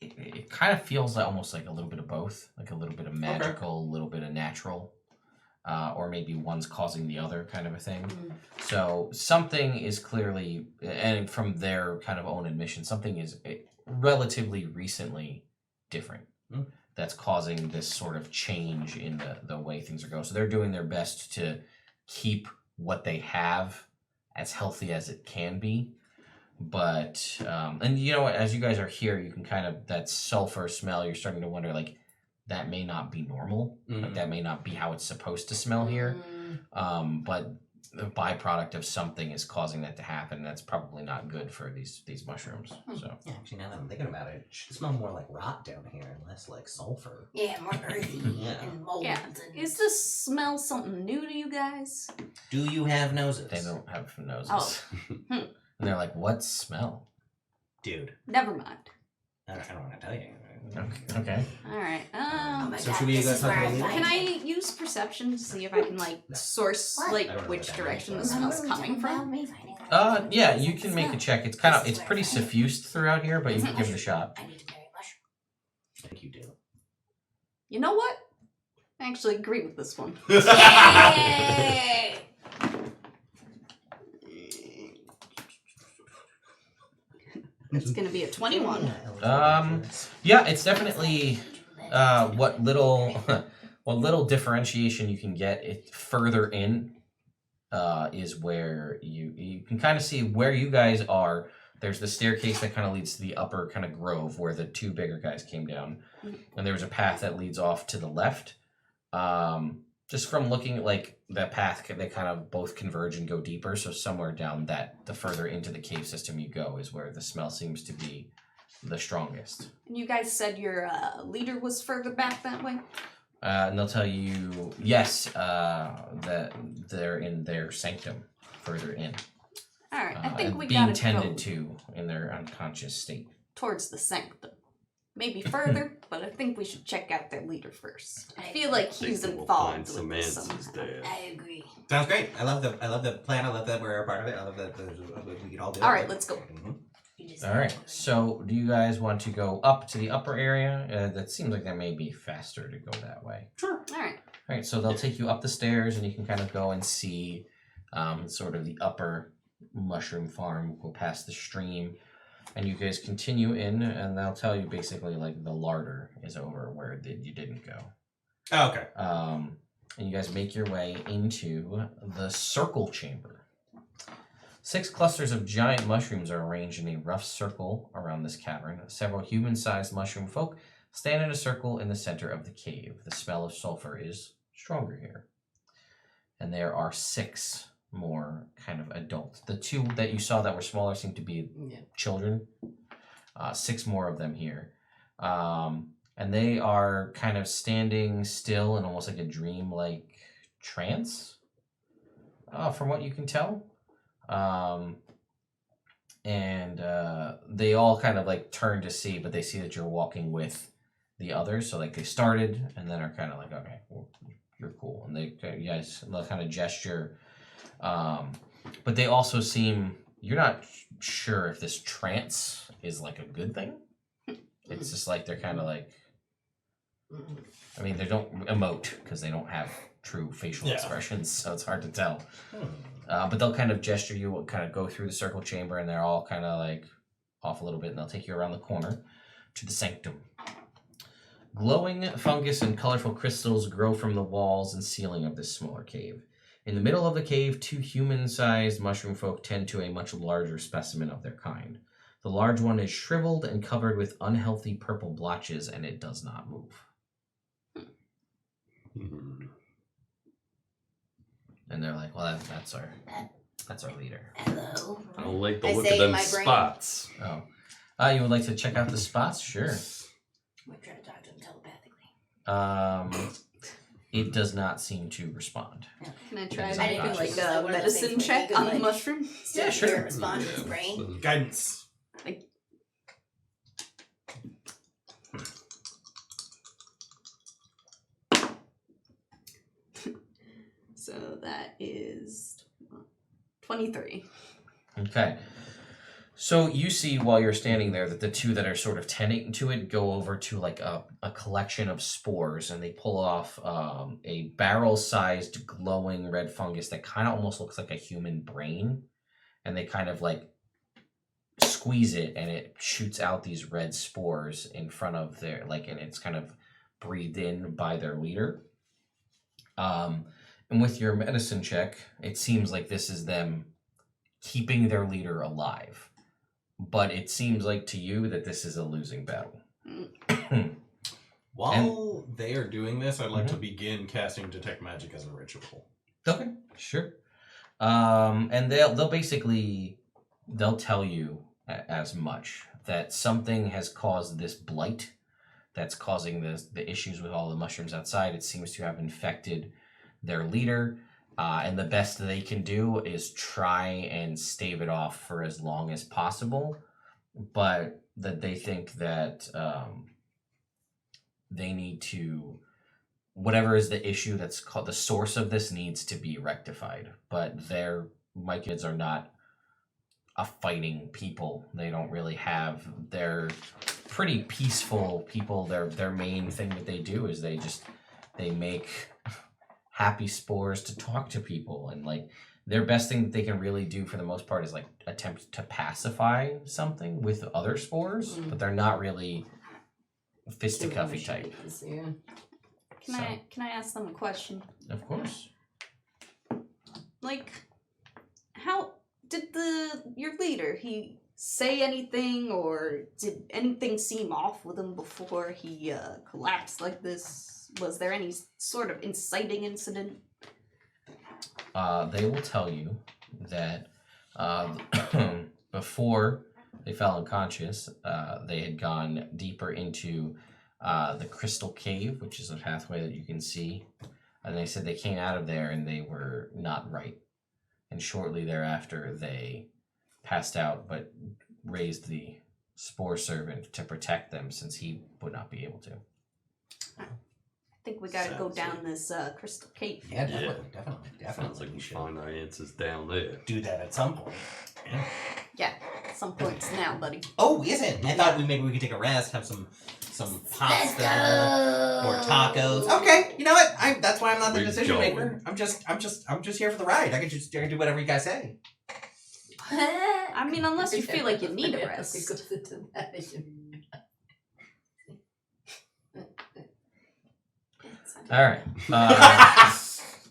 S1: it kind of feels like almost like a little bit of both, like a little bit of magical, a little bit of natural. Or maybe one's causing the other kind of a thing. So something is clearly, and from their kind of own admission, something is relatively recently different that's causing this sort of change in the way things are going. So they're doing their best to keep what they have as healthy as it can be. But, and you know what, as you guys are here, you can kind of, that sulfur smell, you're starting to wonder, like, that may not be normal. Like that may not be how it's supposed to smell here. But the byproduct of something is causing that to happen. And that's probably not good for these mushrooms. So
S2: Yeah, actually, now that I'm thinking about it, it should smell more like rot down here and less like sulfur.
S5: Yeah, more earthy
S2: Yeah.
S5: and mold.
S3: Yeah.
S5: And...
S3: Is this smell something new to you guys?
S2: Do you have noses?
S1: they don't have noses.
S3: Oh.
S1: And they're like, what smell?
S2: Dude,
S3: Never mind.
S2: I don't want to tell you.
S1: Okay.
S3: Alright.
S5: Oh my
S2: So
S5: god,
S2: should we
S5: this
S2: go
S5: is
S2: talk
S5: where I
S2: about
S5: find
S3: Can I
S5: it.
S3: use perception to see if I can source
S2: I don't know
S3: which
S2: what that
S3: direction the
S2: means.
S3: smell's coming from?
S1: Yeah, you can make a check. It's kind of, it's pretty suffused throughout here, but you can give it a shot.
S5: I need to carry a mushroom.
S2: I think you do.
S3: You know what? I actually agree with this one.
S5: Yay!
S3: It's gonna be a 21.
S1: Yeah, it's definitely what little differentiation you can get it further in is where you can kind of see where you guys are. There's the staircase that kind of leads to the upper kind of grove where the two bigger guys came down, and there's a path that leads off to the left. Just from looking at like that path, they kind of both converge and go deeper. So somewhere down the further into the cave system you go is where the smell seems to be the strongest.
S3: And you guys said your leader was further back that way?
S1: And they'll tell you, yes, that they're in their sanctum further in.
S3: Alright, I think we
S1: being
S3: gotta
S1: tended
S3: go
S1: to in their unconscious state.
S3: towards the sanctum. Maybe further, but I think we should check out their leader first. I feel like he's
S4: Think that we'll
S3: involved
S4: find
S3: with
S4: some
S3: this
S4: answers
S3: somehow.
S4: there.
S5: I agree.
S2: Sounds great. I love the plan. I love that we're a part of it. I love that we can all do it.
S3: Alright, let's go.
S5: You just
S1: All right. So, do you guys want to go up to the upper area? That seems like that may be faster to go that way.
S2: Sure.
S3: Alright.
S1: All right. So they'll take you up the stairs, and you can kind of go and see sort of the upper mushroom farm. Go past the stream, and you guys continue in, and they'll tell you basically like the larder is over where you didn't go.
S2: Oh, okay.
S1: And you guys make your way into the circle chamber. 6 clusters of giant mushrooms are arranged in a rough circle around this cavern. Several human-sized mushroom folk stand in a circle in the center of the cave. The smell of sulfur is stronger here. And there are 6 more kind of adults. The 2 that you saw that were smaller seem to be children. 6 more of them here. And they are kind of standing still in almost like a dream-like trance, from what you can tell. They all kind of like turn to see, but they see that you're walking with the others. So like they started and then are kind of like, okay, well, you're cool. And you guys kind of gesture. But they also seem, you're not sure if this trance is like a good thing It's just like they're kind of like. I mean, they don't emote because they don't have true facial expressions, so it's hard to tell. But they'll kind of gesture you, kind of go through the circle chamber, and they're all kind of like off a little bit, and they'll take you around the corner to the sanctum. Glowing fungus and colorful crystals grow from the walls and ceiling of this smaller cave. In the middle of the cave, 2 human-sized mushroom folk tend to a much larger specimen of their kind. The large one is shriveled and covered with unhealthy purple blotches, and it does not move. And they're like, well, that's our leader.
S7: Hello.
S4: I don't like the
S5: I
S4: look
S5: say
S4: of them
S5: my brain.
S4: spots.
S1: Oh. You would like to check out the spots? Sure.
S7: I'm gonna try to talk to him telepathically.
S1: It does not seem to respond.
S3: Can I try
S1: It's
S3: to
S1: not
S3: do like
S1: conscious.
S3: a
S5: One of those
S3: medicine
S5: things where you
S3: check
S5: can,
S3: on the
S5: like,
S3: mushroom?
S1: Yeah, sure.
S5: Respond to his brain.
S2: Guidance.
S3: So that is 23.
S1: Okay. So you see while you're standing there that the 2 that are sort of tending to it go over to like a collection of spores, and they pull off a barrel-sized glowing red fungus that kind of almost looks like a human brain, and they kind of like squeeze it, and it shoots out these red spores in front of their and it's kind of breathed in by their leader. And with your medicine check, it seems like this is them keeping their leader alive. But it seems like to you that this is a losing battle.
S2: While they are doing this, I'd like to begin casting Detect Magic as a ritual.
S1: Okay, sure. And they'll basically tell you as much that something has caused this blight that's causing the issues with all the mushrooms outside. It seems to have infected their leader. And the best they can do is try and stave it off for as long as possible, but that they think that they need to, whatever is the issue that's called the source of this needs to be rectified. But my kids are not a fighting people. They don't really have, they're pretty peaceful people. Their main thing that they do is they make happy spores to talk to people, and like their best thing that they can really do for the most part is like attempt to pacify something with other spores, but they're not really fisticuffy type.
S5: Yeah.
S3: Can I ask them a question?
S1: Of course.
S3: Like, how did your leader, he say anything, or did anything seem off with him before he collapsed like this? Was there any sort of inciting incident?
S1: They will tell you that before they fell unconscious, they had gone deeper into the Crystal Cave, which is a pathway that you can see. And they said they came out of there and they were not right. And shortly thereafter, they passed out, but raised the Spore Servant to protect them since he would not be able to.
S3: I think we gotta go down this Crystal Cave.
S2: Yeah,
S4: Yeah.
S2: definitely.
S4: Sounds like we find our answers down there.
S2: Do that at some point.
S3: Yeah, some points now, buddy.
S2: Oh, is it? I thought maybe we could take a rest, have some pasta or tacos. Okay, you know what? That's why I'm not the
S4: We're
S2: decision
S4: going.
S2: maker. I'm just here for the ride. I can just do whatever you guys say.
S3: I mean, unless you feel like you need a rest.
S1: All right.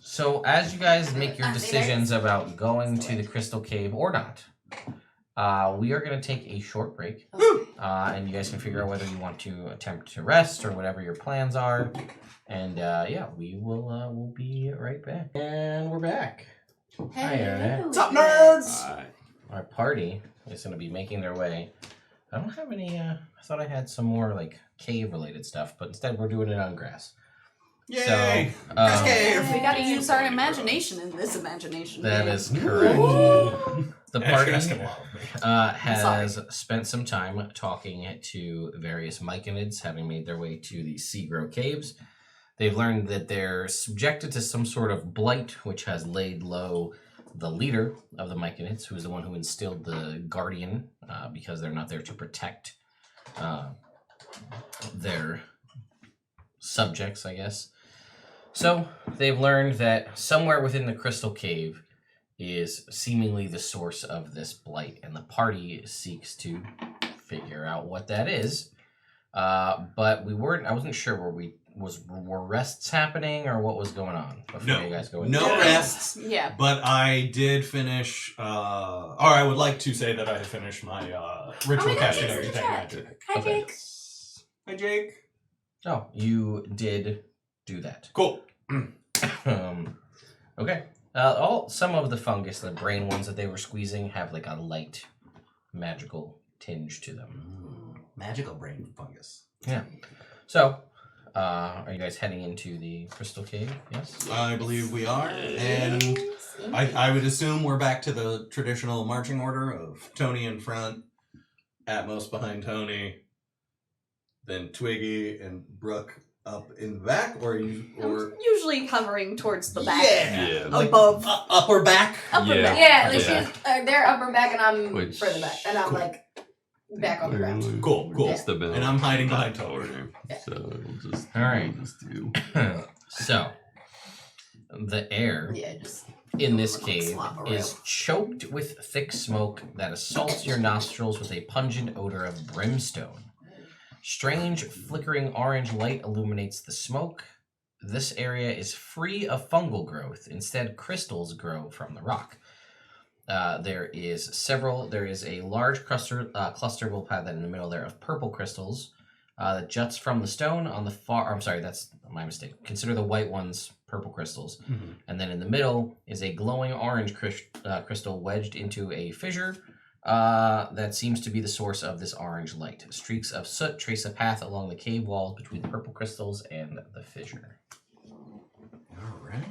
S1: So as you guys make your decisions about going to the Crystal Cave or not, we are going to take a short break. And you guys can figure out whether you want to attempt to rest or whatever your plans are. And yeah, we will we'll be right back. And we're back. Hi, Internet.
S2: What's up, nerds?
S4: Alright.
S1: Our party is going to be making their way. I don't have any, I thought I had some more like cave related stuff, but instead we're doing it on grass.
S2: Yay!
S1: So,
S2: Grass cave!
S3: We gotta use our imagination in this imagination.
S1: That is correct. The party has spent some time talking to various myconids, having made their way to the Seagrow Caves. They've learned that they're subjected to some sort of blight, which has laid low the leader of the myconids, who is the one who instilled the guardian, because they're not there to protect their subjects, I guess. So they've learned that somewhere within the crystal cave is seemingly the source of this blight, and the party seeks to figure out what that is. But I wasn't sure were rests happening or what was going on before you guys go in.
S2: No rests.
S3: Yeah.
S2: But I did finish, or I would like to say that I had finished my ritual casting of detect magic.
S5: Hi,
S1: Okay.
S5: Jake.
S2: Hi, Jake.
S1: Oh, you did do that.
S2: Cool.
S1: Okay. Some of the fungus, the brain ones that they were squeezing, have like a light magical tinge to them.
S2: Magical brain fungus.
S1: Yeah. So, are you guys heading into the crystal cave? Yes.
S2: I believe we are, and I would assume we're back to the traditional marching order of Tony in front, Atmos behind Tony, then Twiggy and Brooke up in the back, or
S3: Usually hovering towards the back.
S4: Yeah.
S2: like
S3: Above.
S2: upper back.
S3: Upper
S4: Yeah.
S3: back.
S5: Yeah, like
S4: Yeah.
S5: she's they're upper back and I'm
S4: Which-
S5: further back, and I'm
S2: Cool.
S5: like back on the ground.
S2: Cool.
S4: It's the
S2: And I'm hiding behind Tony.
S4: order. So we'll just
S1: All right.
S4: we'll just do.
S1: So, the air
S5: Yeah, just
S1: in this cave
S5: Slop around.
S1: is choked with thick smoke that assaults your nostrils with a pungent odor of brimstone. Strange, flickering orange light illuminates the smoke. This area is free of fungal growth. Instead, crystals grow from the rock. There is a large cluster, we'll have that in the middle there, of purple crystals that juts from the stone on the far. I'm sorry, that's my mistake. Consider the white ones purple crystals. And then in the middle is a glowing orange crystal wedged into a fissure that seems to be the source of this orange light. Streaks of soot trace a path along the cave walls between the purple crystals and the fissure.
S2: All right.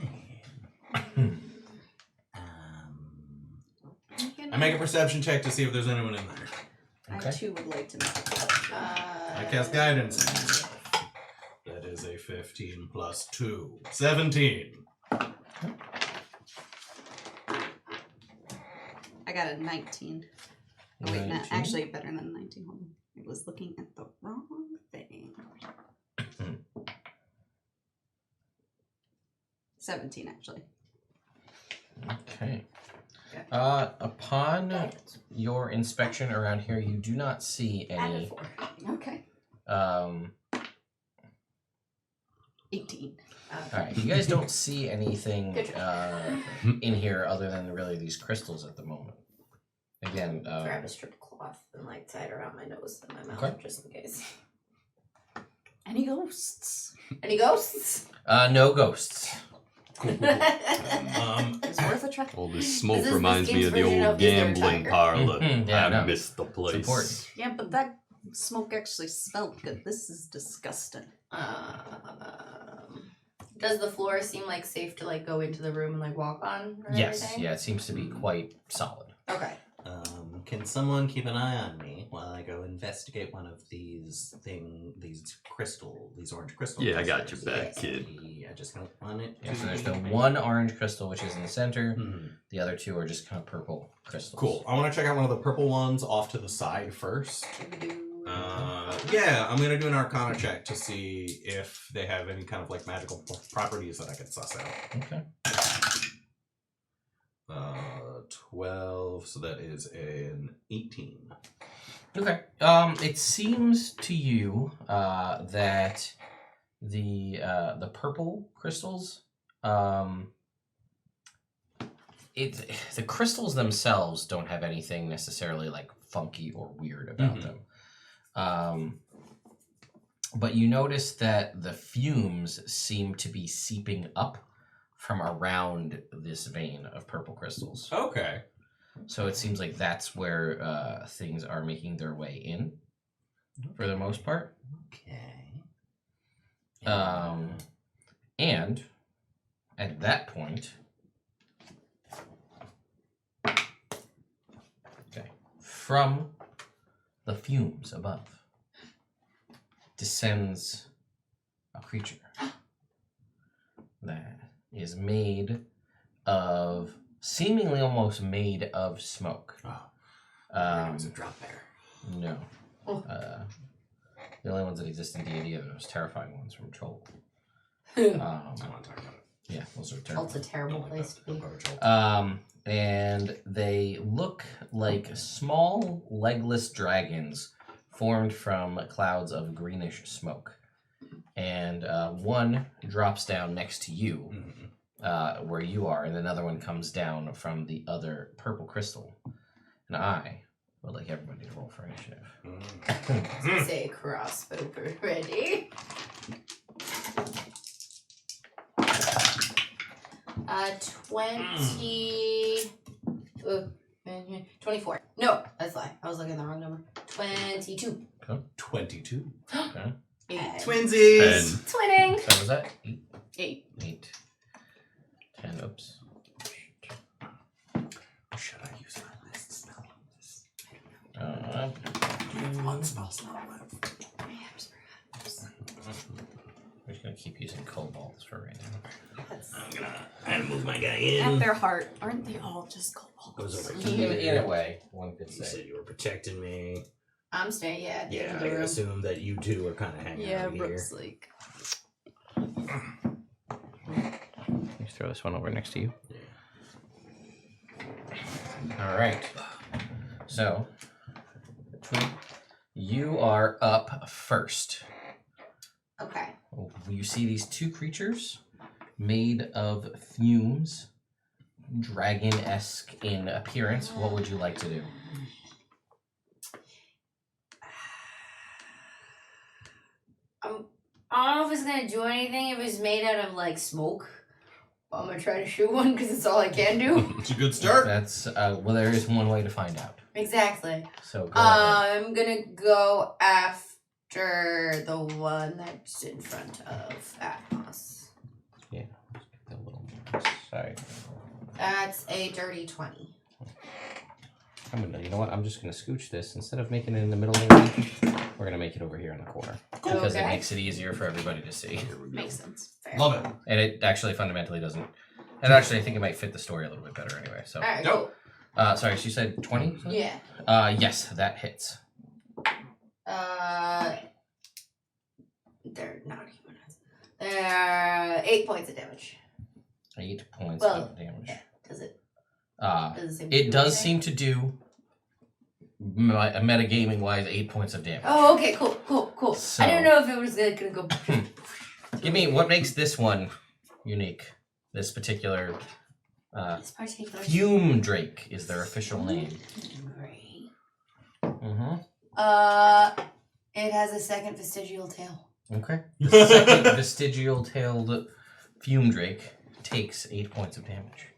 S2: I make a perception check to see if there's anyone in there.
S1: Okay.
S3: I too would like to know.
S2: I cast guidance. That is a 15 plus 2. 17.
S3: I got a 19. Oh, wait, no,
S1: 19?
S3: actually better than 19. Hold on. I was looking at the wrong thing. 17, actually.
S1: Okay. Upon your inspection around here, you do not see any.
S3: Okay. 18.
S1: All right, you guys don't see anything in here other than really these crystals at the moment. Again,
S5: grab a strip of cloth and like tie it around my nose and my mouth
S1: Okay.
S5: just in case.
S3: Any ghosts?
S5: Any ghosts?
S1: no ghosts.
S3: It's worth a try.
S4: All this smoke
S5: This is
S4: reminds
S5: the
S4: me of the
S5: version
S4: old
S5: of Is There a
S4: gambling
S5: Tiger?
S4: parlor.
S1: Mhm, yeah, I
S4: I
S1: know.
S4: missed the place.
S1: It's important.
S3: Yeah, but that smoke actually smelled good. This is disgusting.
S5: Does the floor seem like safe to like go into the room and like walk on? Or
S1: Yes,
S5: everything?
S1: yeah, it seems to be quite solid.
S5: Okay.
S2: Can someone keep an eye on me while I go investigate one of these orange crystals?
S4: Yeah, I got your back, kid.
S2: I just don't want it.
S1: Yeah, so there's the one orange crystal which is in the center.
S2: Mhm.
S1: The other two are just kind of purple crystals.
S2: Cool. I want to check out one of the purple ones off to the side first. Yeah, I'm gonna do an Arcana check to see if they have any kind of like magical properties that I can suss out.
S1: Okay.
S2: 12, so that is an 18.
S1: Okay. It seems to you that the purple crystals, the crystals themselves don't have anything necessarily like funky or weird about them. But you notice that the fumes seem to be seeping up from around this vein of purple crystals.
S2: Okay.
S1: So it seems like that's where things are making their way in, for the most part.
S2: Okay.
S1: And at that point, from the fumes above descends a creature that is seemingly almost made of smoke.
S2: Oh, it was a drop bear.
S1: No.
S5: Oh.
S1: The only ones that exist in D&D are those terrifying ones from Troll.
S6: I don't want to talk about it.
S1: Yeah, those are
S5: Cult's a
S1: terrifying.
S5: terrible place to be.
S1: And they look like small, legless dragons formed from clouds of greenish smoke. And one drops down next to you, where you are, and another one comes down from the other purple crystal. And I would like everybody to roll for initiative.
S5: Say crossbow ready. 24. No, that's a lie. I was looking at the wrong number. 22.
S2: 22.
S1: Okay.
S3: 8.
S2: Twinsies.
S5: Twinning.
S1: So was that
S3: 8.
S1: 8? 10, oops.
S2: Should I use my last spell on this?
S6: One spell slot left.
S1: We're just going to keep using kobolds for right now.
S6: I'm gonna move my guy
S3: At
S6: in.
S3: their heart, aren't they all just
S6: I
S3: kobolds?
S6: was over
S1: In
S6: here.
S1: a way, one could
S6: You
S1: say.
S6: said you were protecting me.
S5: I'm staying, yeah.
S6: Yeah,
S5: the
S6: I
S5: room.
S6: assume that you two are kind of hanging
S3: Yeah,
S6: out here.
S3: Brooke's like.
S1: Just throw this one over next to you.
S6: Yeah.
S1: All right. So, Tweet, you are up first.
S5: Okay.
S1: You see these two creatures made of fumes, dragon-esque in appearance. What would you like to do?
S5: I don't know if it's gonna do anything if it's made out of like smoke. But I'm gonna try to shoot one because it's all I can do.
S2: It's a good start.
S1: That's well, there is one way to find out.
S5: Exactly.
S1: So go ahead.
S5: I'm gonna go after the one that's in front of Atmos.
S1: Yeah. A little more. Sorry.
S5: That's a dirty 20.
S1: You know what? I'm just gonna scooch this instead of making it in the middle of the room. We're gonna make it over here in the corner because it
S5: Okay.
S1: makes it easier for everybody to see.
S3: Makes sense.
S5: Fair.
S2: Love it.
S1: And it actually fundamentally doesn't. And actually, I think it might fit the story a little bit better anyway. So,
S5: Alright,
S2: Nope.
S1: sorry, she said 20.
S5: cool. Yeah.
S1: Yes, that hits.
S5: They're not humanoids. They're 8 points of damage.
S1: 8 points
S5: Well,
S1: of damage.
S5: Yeah. Does it?
S1: Uh,
S5: Does it seem to
S1: it
S5: do
S1: does
S5: anything?
S1: seem to do metagaming wise 8 points of damage.
S5: Oh, okay, cool.
S1: So-
S5: I didn't know if it was gonna go.
S1: Give me what makes this one unique. This particular
S5: This particular.
S1: Fume Drake is their official name.
S5: Great.
S1: Mm-hmm.
S5: It has a second vestigial tail.
S1: Okay. The second vestigial-tailed Fume Drake takes 8 points of damage.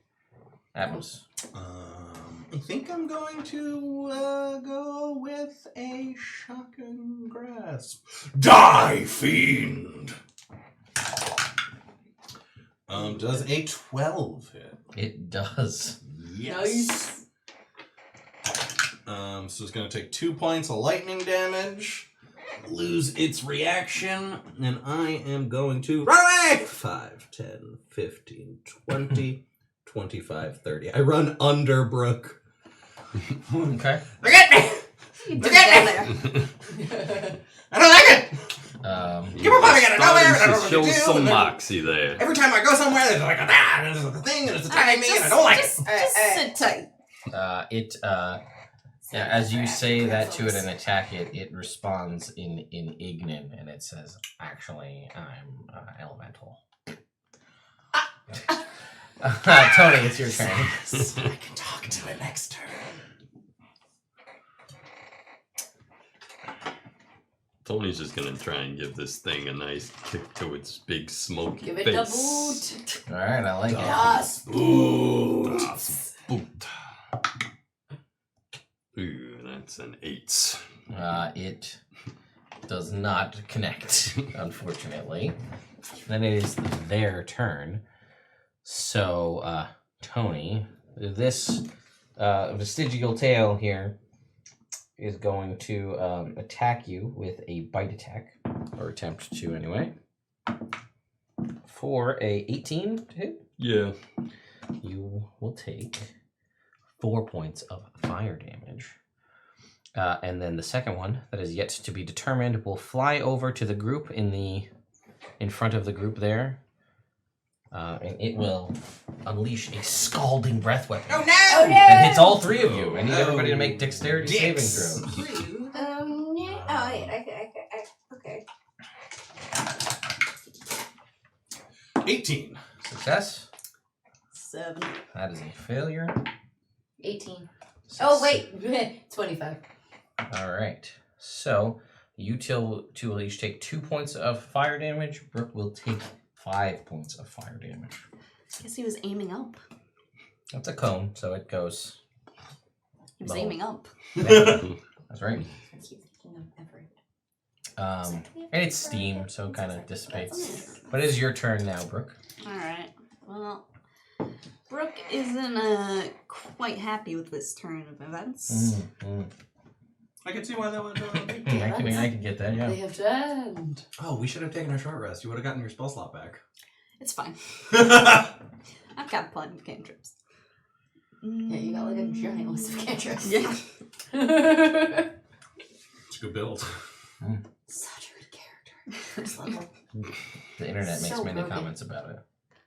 S1: Atmos.
S2: I think I'm going to go with a shotgun grasp.
S6: Die, fiend!
S2: Does a 12 hit?
S1: It does.
S2: Yes. So it's going to take 2 points of lightning damage, lose its reaction, and I am going to run away! 5, 10, 15, 20, 25, 30. I run under Brooke.
S1: Okay.
S2: Forget me!
S3: You
S2: Look
S3: did
S2: at
S3: that
S2: I don't like it!
S4: You
S2: You're probably gonna know it, I don't know
S4: started
S2: what
S4: to
S2: to
S4: show
S2: do,
S4: some
S2: and then-
S4: moxie there.
S2: Every time I go somewhere, there's like and there's a thing, and it's attacking me, and I don't like it.
S3: Just sit tight.
S1: Yeah, as you say that to it and attack it, it responds in Ignan, and it says, actually, I'm elemental. Tony, it's your turn.
S2: Yes, I can talk to it next turn.
S4: Tony's just gonna try and give this thing a nice kick to its big smoky
S5: Give it
S4: face.
S5: the boot.
S1: Alright, I like it.
S5: Yes.
S4: Boot. Boot. Ooh, that's an 8.
S1: It does not connect, unfortunately. Then it is their turn. So, Tony, this vestigial tail here is going to attack you with a bite attack, or attempt to anyway. For a 18 to hit,
S4: Yeah.
S1: you will take 4 points of fire damage. And then the second one that is yet to be determined will fly over to the group in front of the group there. And it will unleash a scalding breath weapon.
S2: Oh no!
S5: Oh no!
S1: And hits all three of you. I need everybody to make dexterity saving throws.
S5: Oh yeah. Okay.
S2: 18.
S1: Success.
S3: 7.
S1: That is a failure.
S5: 18. Oh wait, 25.
S1: All right. So you two will each take 2 points of fire damage. Brooke will take 5 points of fire damage.
S3: Guess he was aiming up.
S1: That's a cone, so it goes.
S3: He was
S1: low.
S3: aiming up.
S1: That's right.
S5: I keep thinking of Everett.
S1: And it's steam, so it kind of dissipates. But it is your turn now, Brooke.
S3: Alright. Well, Brooke isn't quite happy with this turn of events.
S2: I can see why that would.
S1: I can get that.
S5: They
S1: Yeah.
S5: have to end.
S2: Oh, we should have taken a short rest. You would have gotten your spell slot back.
S3: It's fine. I've got plenty of cantrips.
S5: Yeah, you got like a giant list of cantrips.
S3: Yeah.
S2: It's a good build.
S5: Such a good character. First level.
S1: The internet makes
S5: So
S1: many
S5: broken.
S1: comments about it.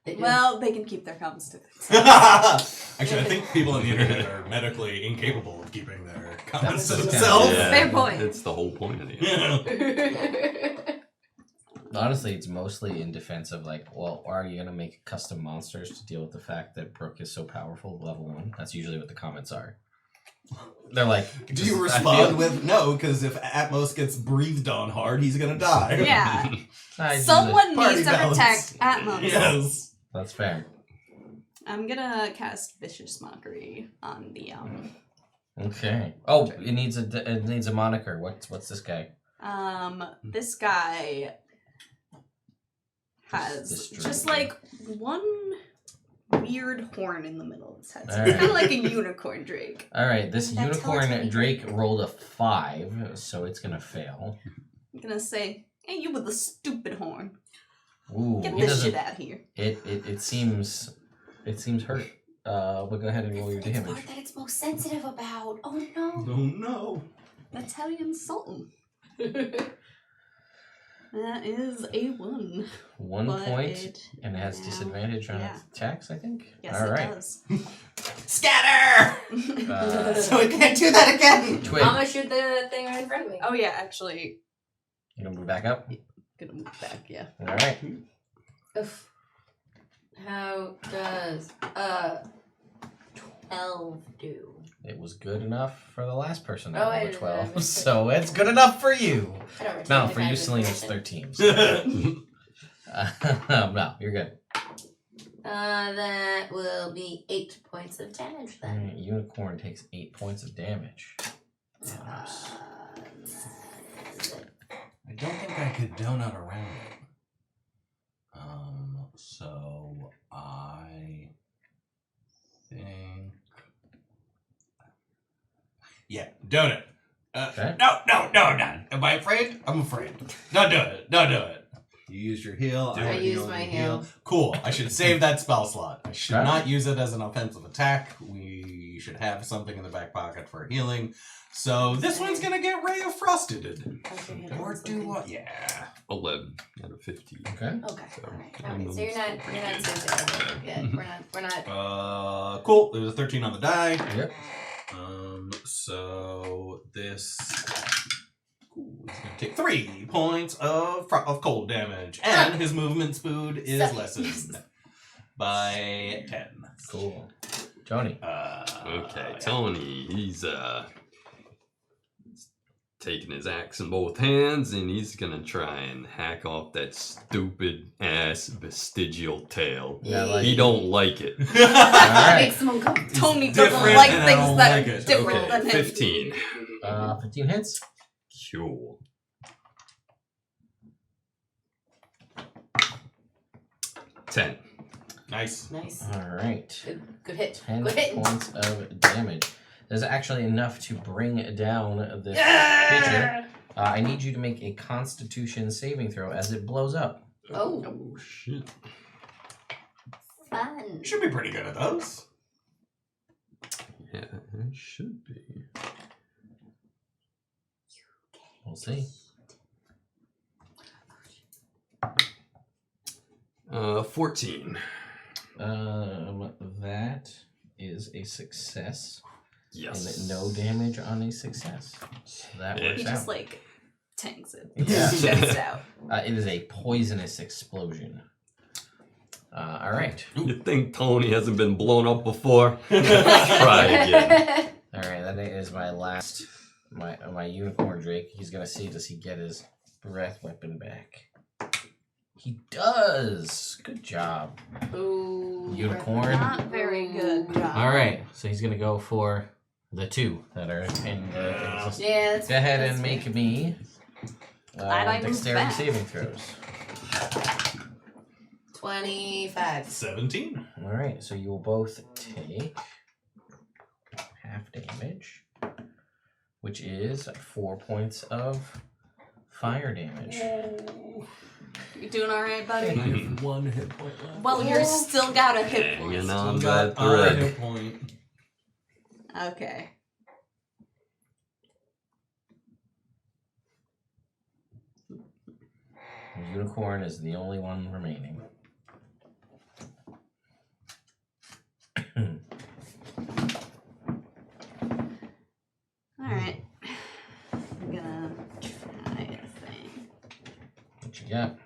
S5: They do.
S3: Well, they can keep their comments to themselves.
S2: Actually, I think people on the internet are medically incapable of keeping their comments to
S5: Yeah.
S2: themselves.
S3: Fair point.
S4: It's the whole point of the game.
S1: Honestly, it's mostly in defense of like, well, are you gonna make custom monsters to deal with the fact that Brooke is so powerful, level 1? That's usually what the comments are. They're like,
S2: Do you
S1: I
S2: respond
S1: feel-
S2: with no? Because if Atmos gets breathed on hard, he's gonna die.
S3: Yeah.
S1: I usually-
S3: Someone
S2: Party
S3: needs to
S2: balance.
S3: protect Atmos.
S2: Yes.
S1: That's fair.
S3: I'm gonna cast Vicious Mockery on the
S1: Okay. Oh, it needs a moniker. What's this guy?
S3: this guy has
S1: This
S3: just
S1: drake.
S3: like one weird horn in the middle of his head. So
S1: Alright.
S3: it's kind of like a unicorn drake.
S1: All right, this
S5: That's
S1: unicorn
S5: totally-
S1: drake rolled a 5, so it's gonna fail.
S3: I'm gonna say, hey, you with the stupid horn.
S1: Ooh,
S3: Get
S1: he
S3: this
S1: doesn't-
S3: shit out of here.
S1: It seems hurt. But go ahead and roll your
S5: That's the
S1: damage.
S5: part that it's most sensitive about. Oh no.
S2: Oh no.
S3: That's how you insult him. That is a 1.
S1: 1
S3: but
S1: point,
S3: it
S1: and it has
S3: now-
S1: disadvantage on
S3: yeah.
S1: its attacks, I think.
S3: Yes,
S1: All
S3: it
S1: right.
S3: does.
S2: Scatter! So we can't do that again.
S1: Twig,
S5: I'm gonna shoot the thing right in front of me.
S3: Oh yeah, actually,
S1: you gonna move back up?
S3: gonna move back. Yeah.
S1: All right.
S5: Oof. How does 12 do?
S1: It was good enough for the last person to
S5: Oh,
S1: roll
S5: I
S1: a
S5: didn't
S1: 12,
S5: have it.
S1: so it's good enough for you.
S5: I don't retain
S1: No, for you,
S5: defense
S1: Celine, it's
S5: information.
S1: 13. So. No, you're good.
S5: That will be 8 points of damage
S1: All
S5: then.
S1: right, unicorn takes 8 points of damage.
S2: I don't think I could donut around it. So I think. Yeah, donut.
S1: Okay.
S2: No. Am I afraid? I'm afraid. Don't do it. You used your heal.
S5: I
S2: already
S5: used
S2: rolled
S5: my
S2: your
S5: heal.
S2: Cool. I should save that spell slot. I should
S1: Okay.
S2: not use it as an offensive attack. We should have something in the back pocket for healing. So this one's gonna get Ray of Frosted. Or do what? Yeah.
S4: 11 out of 15.
S1: Okay.
S5: Okay.
S4: So,
S5: Alright.
S4: I'm
S5: Okay. So you're not sensitive yet. We're not.
S2: Cool. There's a 13 on the die.
S1: Yep.
S2: So this. Ooh, he's gonna take 3 points of cold damage, and his movement speed is lessened by 10.
S1: Cool. Tony.
S4: Okay, Tony, he's taking his axe in both hands and he's gonna try and hack off that stupid ass vestigial tail.
S1: Yeah, like-
S4: He don't like it.
S1: All right.
S5: Makes them uncomfortable.
S3: Tony doesn't
S2: different
S3: like
S2: and I
S3: things
S2: don't
S3: that
S2: like
S3: are
S2: it.
S3: different
S4: Okay,
S3: than him.
S4: 15.
S1: 15 hits.
S4: Cool. 10.
S2: Nice.
S5: Nice.
S1: All right.
S5: Good hit.
S1: 10
S5: Good hit.
S1: points of damage. There's actually enough to bring down this creature. I need you to make a Constitution saving throw as it blows up.
S5: Oh,
S4: Oh, shit.
S5: fun.
S2: You should be pretty good at those.
S4: Yeah, it should be.
S1: We'll see.
S4: 14.
S1: That is a success.
S4: Yes.
S1: And no damage on a success. So that works
S3: He
S1: out.
S3: just like tanks it.
S1: Yeah.
S3: Sheds out.
S1: It is a poisonous explosion. All right.
S4: You think Tony hasn't been blown up before? Try again.
S1: All right. That is my last, my unicorn Drake. He's gonna see, does he get his breath weapon back? He does. Good job.
S5: Ooh.
S1: Unicorn.
S3: Not very good job.
S1: All right. So he's gonna go for the 2 that are in the.
S5: Yeah, that's
S1: Go ahead
S5: that's
S1: and
S5: fair.
S1: make me
S3: Glad I moved
S1: dexterity
S3: back.
S1: saving throws.
S5: 25.
S6: 17.
S1: All right, so you will both take half damage, which is 4 points of fire damage.
S3: You doing all right, buddy?
S6: I have 1 hit point left.
S3: Well, you're still got a hit point.
S4: Hanging on
S6: Still
S4: that
S6: got a
S4: thread.
S6: hit point.
S3: Okay.
S1: The unicorn is the only one remaining.
S3: All right. I'm gonna try a thing.
S1: What you got?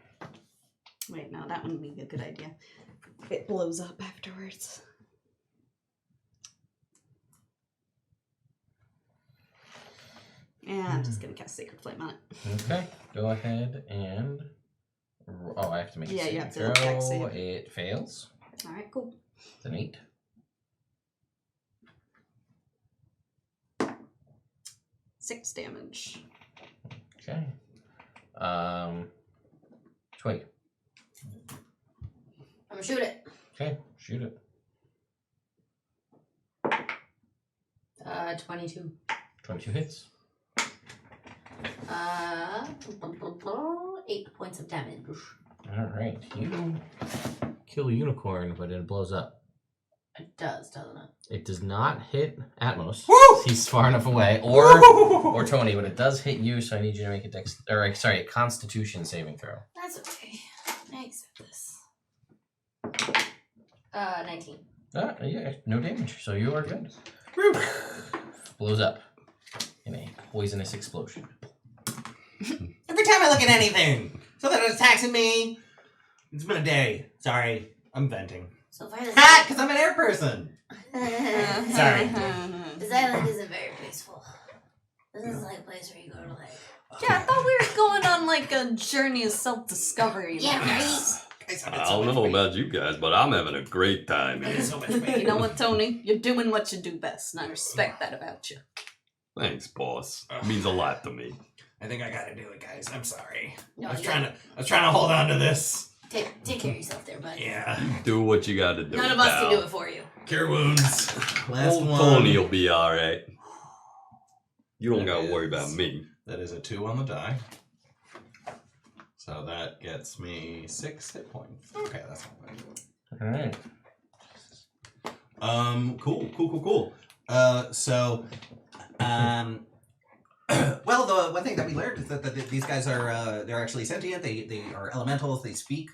S3: Wait, no, that wouldn't be a good idea. It blows up afterwards. Yeah, I'm just gonna cast Sacred Flame on it.
S1: Okay, go ahead and. Oh, I have to make a
S3: Yeah, you
S1: saving
S3: have to
S1: throw.
S3: dex save.
S1: It fails.
S3: All right, cool.
S1: It's an 8.
S3: 6 damage.
S1: Okay. Twig.
S5: I'm gonna shoot it.
S1: Okay, shoot it.
S5: 22.
S1: 22 hits.
S5: 8 points of damage.
S1: All right, you kill a unicorn, but it blows up.
S5: It does, doesn't it?
S1: It does not hit Atmos.
S2: Woo!
S1: He's far enough away, or Tony, but it does hit you. So I need you to make a Constitution saving throw.
S5: That's okay. I accept this. 19.
S1: Yeah, no damage. So you are good. Blows up in a poisonous explosion.
S2: Every time I look at anything, so that it's attacking me. It's been a day. Sorry, I'm venting.
S5: So far, this
S2: Ha! Because I'm an air person. Sorry.
S5: This island isn't very peaceful. This is like a place where you go to like.
S3: Yeah, I thought we were going on like a journey of self-discovery.
S5: Yeah, right.
S2: Guys, I'm in
S4: I
S2: so
S4: don't
S2: much
S4: know
S2: pain.
S4: about you guys, but I'm having a great time
S2: I'm in
S4: here.
S2: so much pain.
S3: You know what, Tony? You're doing what you do best, and I respect that about you.
S4: Thanks, boss. It means a lot to me.
S2: I think I gotta do it, guys. I'm sorry.
S5: No,
S2: I was
S5: you
S2: trying to hold on to this.
S5: Take care of yourself there, buddy.
S2: Yeah.
S4: Do what you gotta do.
S5: None of us
S4: pal.
S5: can do it for you.
S2: Cure wounds. Last
S4: Old
S2: one.
S4: Tony will be alright. You don't
S2: That
S4: gotta worry
S2: is-
S4: about me.
S2: That is a 2 on the die. So that gets me 6 hit points. Okay, that's not bad.
S1: All right.
S2: Cool. Well, the one thing that we learned is that these guys are they're actually sentient. They are elementals. They speak.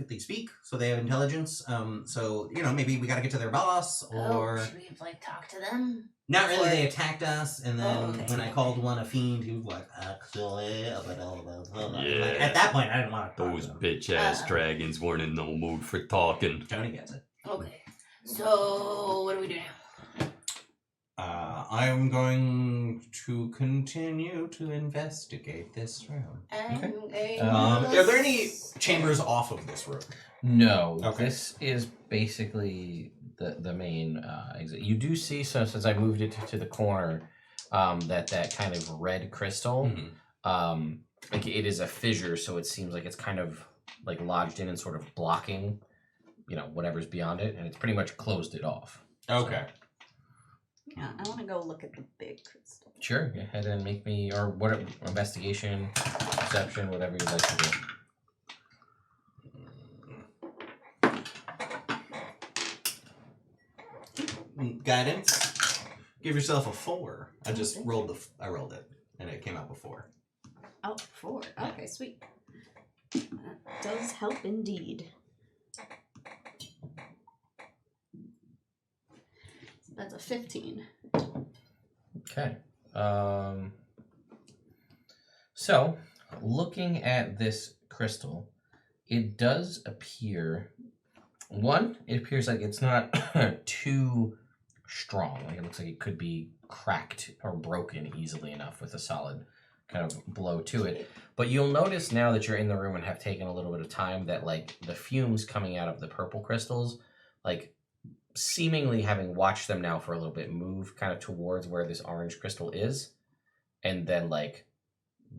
S2: So they have intelligence. So maybe we got to get to their boss, or
S5: should we like talk to them?
S2: not really. They attacked us, and then
S5: Oh, okay.
S2: when I called one a fiend, he was like, actually,
S4: Yeah.
S2: like, at that point, I didn't want to talk
S4: Those
S2: to them.
S4: bitch ass dragons weren't in no mood for talking.
S2: Tony gets it.
S5: Okay. So what do we do now?
S2: I'm going to continue to investigate this room.
S5: Okay.
S2: Are there any chambers off of this room?
S1: No,
S2: Okay.
S1: this is basically the main exit. You do see, so since I moved it to the corner, that kind of red crystal, like it is a fissure, so it seems like it's kind of like lodged in and sort of blocking, whatever's beyond it, and it's pretty much closed it off.
S2: Okay.
S3: Yeah, I want to go look at the big crystal.
S1: Sure, go ahead and make me, or what, investigation, perception, whatever you'd like to do.
S2: Guidance. Give yourself a 4. I just rolled I rolled it, and it came out before.
S3: Oh, 4. Okay, sweet. That does help indeed. That's a 15.
S1: Okay. So, looking at this crystal, it does appear... One, it appears like it's not too strong. Like it looks like it could be cracked or broken easily enough with a solid kind of blow to it. But you'll notice now that you're in the room and have taken a little bit of time that like the fumes coming out of the purple crystals, like seemingly having watched them now for a little bit, move kind of towards where this orange crystal is, and then like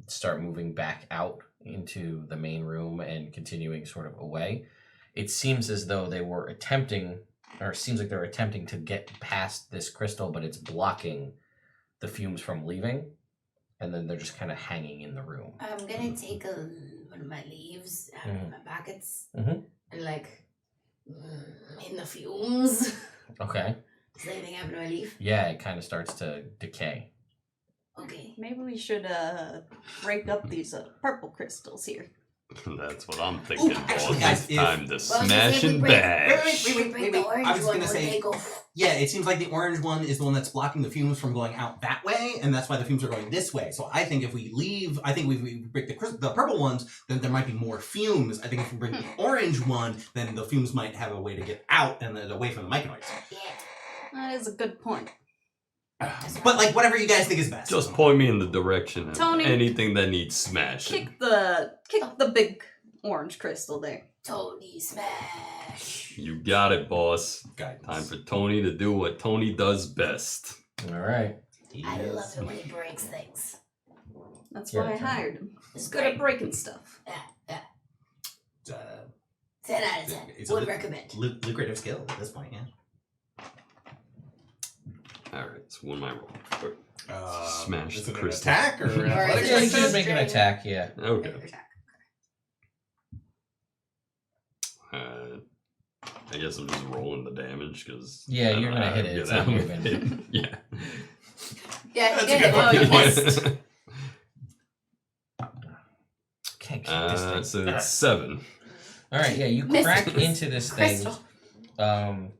S1: start moving back out into the main room and continuing sort of away. It seems as though they were attempting, or it seems like they're attempting to get past this crystal, but it's blocking the fumes from leaving, and then they're just kind of hanging in the room.
S5: I'm gonna take one of my leaves out of my pockets
S1: Mhm.
S5: and like in the fumes.
S1: Okay.
S5: Does anything happen to my leaf?
S1: Yeah, it kind of starts to decay.
S5: Okay.
S3: Maybe we should break up these purple crystals here.
S4: That's what I'm thinking, boss.
S2: actually, guys,
S4: It's time to
S5: Well,
S4: smash
S5: if we
S4: and
S5: break-
S4: bash.
S5: Wait,
S2: Wait,
S5: the
S2: I
S5: orange
S2: was
S5: one,
S2: gonna
S5: would
S2: say-
S5: they go?
S2: Yeah, it seems like the orange one is the one that's blocking the fumes from going out that way, and that's why the fumes are going this way. So I think if we leave, I think if we break the purple ones, then there might be more fumes. I think if we break the orange one, then the fumes might have a way to get out and then away from the myconoids.
S5: Yeah.
S3: That is a good point.
S2: But like whatever you guys think is best.
S4: Just point me in the direction of
S3: Tony.
S4: anything that needs smashing.
S3: Kick the big orange crystal there.
S5: Tony smash.
S4: You got it, boss.
S2: Guidance.
S4: Time for Tony to do what Tony does best.
S1: All right.
S5: I love it when he breaks things.
S3: That's
S1: Yeah,
S3: why I
S1: that's right.
S3: hired him.
S5: It's
S3: He's good at breaking stuff.
S5: Yeah.
S2: It's,
S5: 10 out of 10.
S2: it's a
S5: Would recommend.
S2: lucrative skill at this point, yeah.
S4: Alright, so what am I rolling? Smash
S2: is
S4: the
S2: it an
S4: crystal.
S2: attack or an
S5: Or
S2: athletics?
S5: is
S1: Yeah,
S5: it
S1: you
S5: just
S1: should make an
S5: straight-
S1: attack, yeah.
S4: Okay.
S5: Attack.
S4: I guess I'm just rolling the damage because.
S1: Yeah, you're gonna hit it. It's not moving.
S4: Yeah.
S5: Yeah,
S2: That's
S5: yeah,
S2: a good
S5: oh,
S2: fucking
S5: you
S2: point.
S5: missed.
S1: Can't keep this thing.
S4: So it's 7.
S1: All right, yeah, you
S5: Missed
S1: crack
S5: it.
S1: into this thing.
S5: Crystal.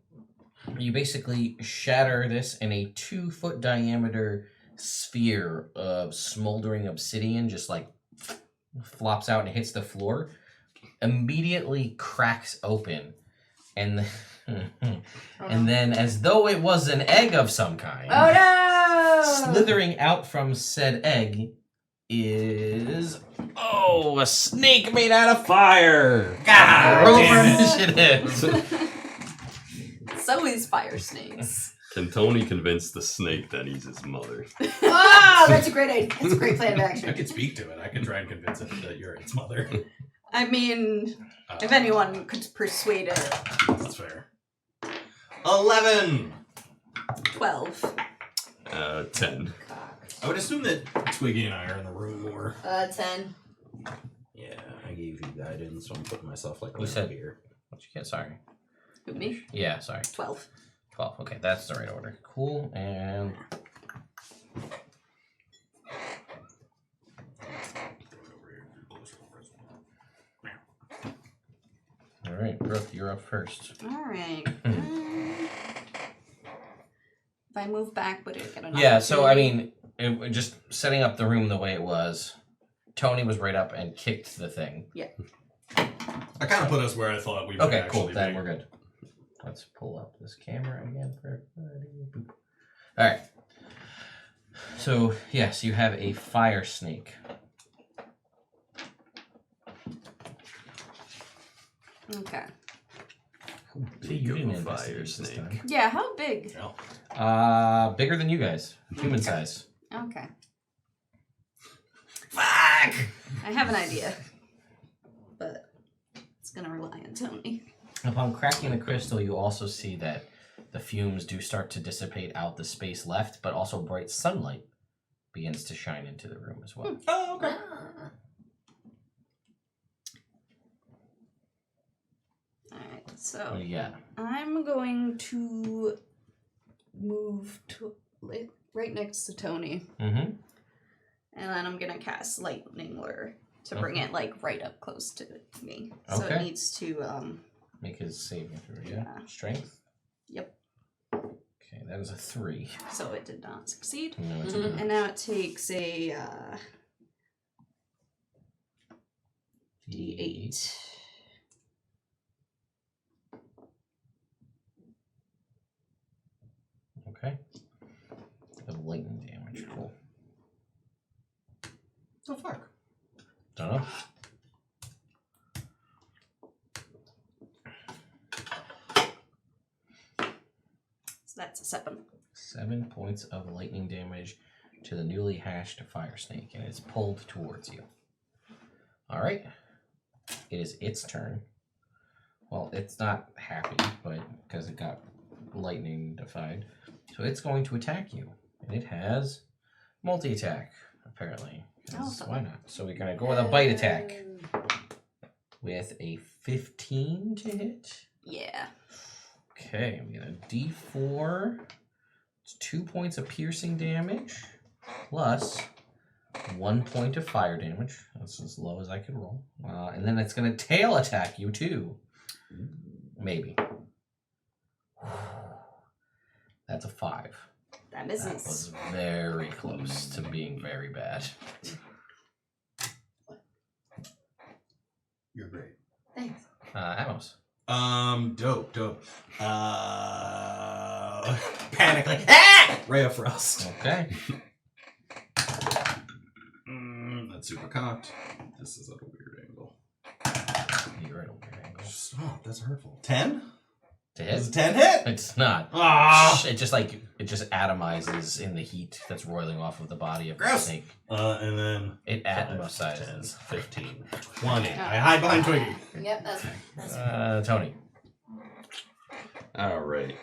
S1: You basically shatter this in a 2-foot diameter sphere of smoldering obsidian, just like flops out and hits the floor. Immediately cracks open, and and then, as though it was an egg of some kind,
S5: Oh no!
S1: slithering out from said egg is a snake made out of fire.
S2: God
S1: Roll
S2: damn
S1: for
S2: it.
S1: initiative.
S3: So is fire snakes.
S4: Can Tony convince the snake that he's his mother?
S5: Wow, that's a great idea. That's a great plan of
S6: I
S5: action.
S6: could speak to it. I could try and convince it that you're its mother.
S3: I mean, if anyone could persuade it,
S6: That's fair.
S2: 11.
S3: 12.
S4: 10.
S2: I would assume that.
S6: Twiggy and I are in the room more.
S5: 10.
S2: Yeah, I gave you guidance, so I'm putting myself like
S1: You said-
S2: here.
S1: What you get? Sorry.
S3: Who, me?
S1: Yeah, sorry.
S3: 12.
S1: 12. Okay, that's the right order. Cool. And all right, Brooke, you're up first.
S3: Alright. If I move back, would it get an
S1: Yeah. So I
S3: opportunity?
S1: mean, just setting up the room the way it was. Tony was right up and kicked the thing.
S6: I kind of put us where I thought we would
S1: Okay,
S6: actually
S1: cool. Then
S6: be.
S1: we're good. Let's pull up this camera again for everybody. Boop. All right. So yes, you have a fire snake.
S3: Okay.
S1: See, you didn't
S4: Big of a
S1: investigate
S4: fire
S1: this
S4: snake.
S1: time.
S3: Yeah, how big?
S1: Bigger than you guys, human size.
S3: Okay.
S2: Fuck!
S3: I have an idea. But it's gonna rely on Tony.
S1: Upon cracking the crystal, you also see that the fumes do start to dissipate out the space left, but also bright sunlight begins to shine into the room as well.
S2: Oh, okay.
S3: Alright,
S1: What
S3: so
S1: do you got?
S3: I'm going to move to right next to Tony.
S1: Mm-hmm.
S3: And then I'm gonna cast Lightning Lure to bring it like right up close to me. So it
S1: Okay.
S3: needs to
S1: Make his saving throw. Yeah.
S3: Yeah.
S1: Strength.
S3: Yep.
S1: Okay, that is a 3.
S3: So it did not succeed.
S1: No, it's a
S3: And now it takes a D8.
S1: Okay. Of lightning damage. Cool.
S2: So fuck.
S1: Don't know.
S3: So that's a 7.
S1: 7 points of lightning damage to the newly hatched fire snake, and it's pulled towards you. All right. It is its turn. Well, it's not happy, but because it got lightning defied, so it's going to attack you, and it has multi-attack apparently. 'Cause why not? So we're gonna go with a bite attack with a 15 to hit.
S3: Yeah.
S1: Okay, we get a D4. It's 2 points of piercing damage plus 1 point of fire damage. That's as low as I could roll. And then it's going to tail attack you too. Maybe. That's a 5.
S3: That
S1: That
S3: misses.
S1: was very close to being very bad.
S2: You're great.
S5: Thanks.
S1: Amos.
S2: Dope. Panic like Ray of Frost.
S1: Okay.
S2: That's super cocked. This is at a weird angle.
S1: You're at a weird angle.
S2: Stop. That's hurtful. 10?
S1: To
S2: Does
S1: hit?
S2: 10 hit?
S1: It's not.
S2: Ah.
S1: It just atomizes in the heat that's roiling off of the body of the
S2: Gross.
S1: snake.
S2: And then
S1: It atomizes.
S2: 15, 20. I hide behind Twiggy.
S5: Yep, that's fine.
S1: Tony.
S4: All right.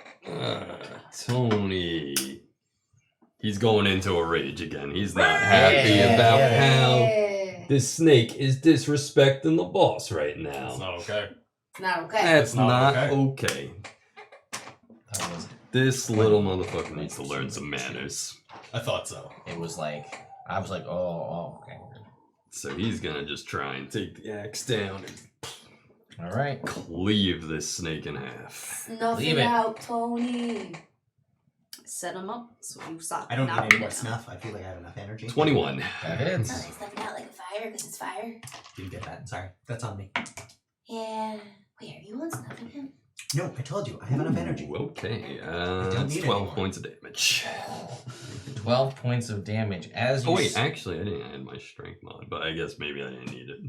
S4: Tony. He's going into a rage again. He's not happy about how
S5: Yeah.
S4: this snake is disrespecting the boss right now.
S2: It's not okay.
S5: It's not okay.
S4: That's
S2: not
S4: not
S2: okay.
S4: okay.
S1: That was,
S4: This little motherfucker needs to learn some manners.
S2: I thought so.
S1: it was like, I was like, oh, okay.
S4: So he's gonna just try and take the axe down and
S1: All right.
S4: cleave this snake in half.
S5: Snuff
S1: Leave
S5: it
S1: it.
S5: out, Tony.
S3: Set him up so you stop.
S2: I don't
S3: knock
S2: need any
S3: him
S2: more
S3: down.
S2: snuff. I feel like I have enough energy.
S4: 21.
S1: That
S7: Oh,
S1: hits.
S7: they stuff it out like a fire because it's fire.
S2: Didn't get that. Sorry. That's on me.
S7: Yeah. Wait, are you on snuffing him?
S2: No, I told you. I have enough energy.
S4: Ooh, okay,
S2: don't
S4: that's
S2: need
S4: 12
S2: anymore.
S4: points of damage.
S1: 12 points of damage as you.
S4: Oh wait, actually I didn't add my strength mod, but I guess maybe I didn't need it.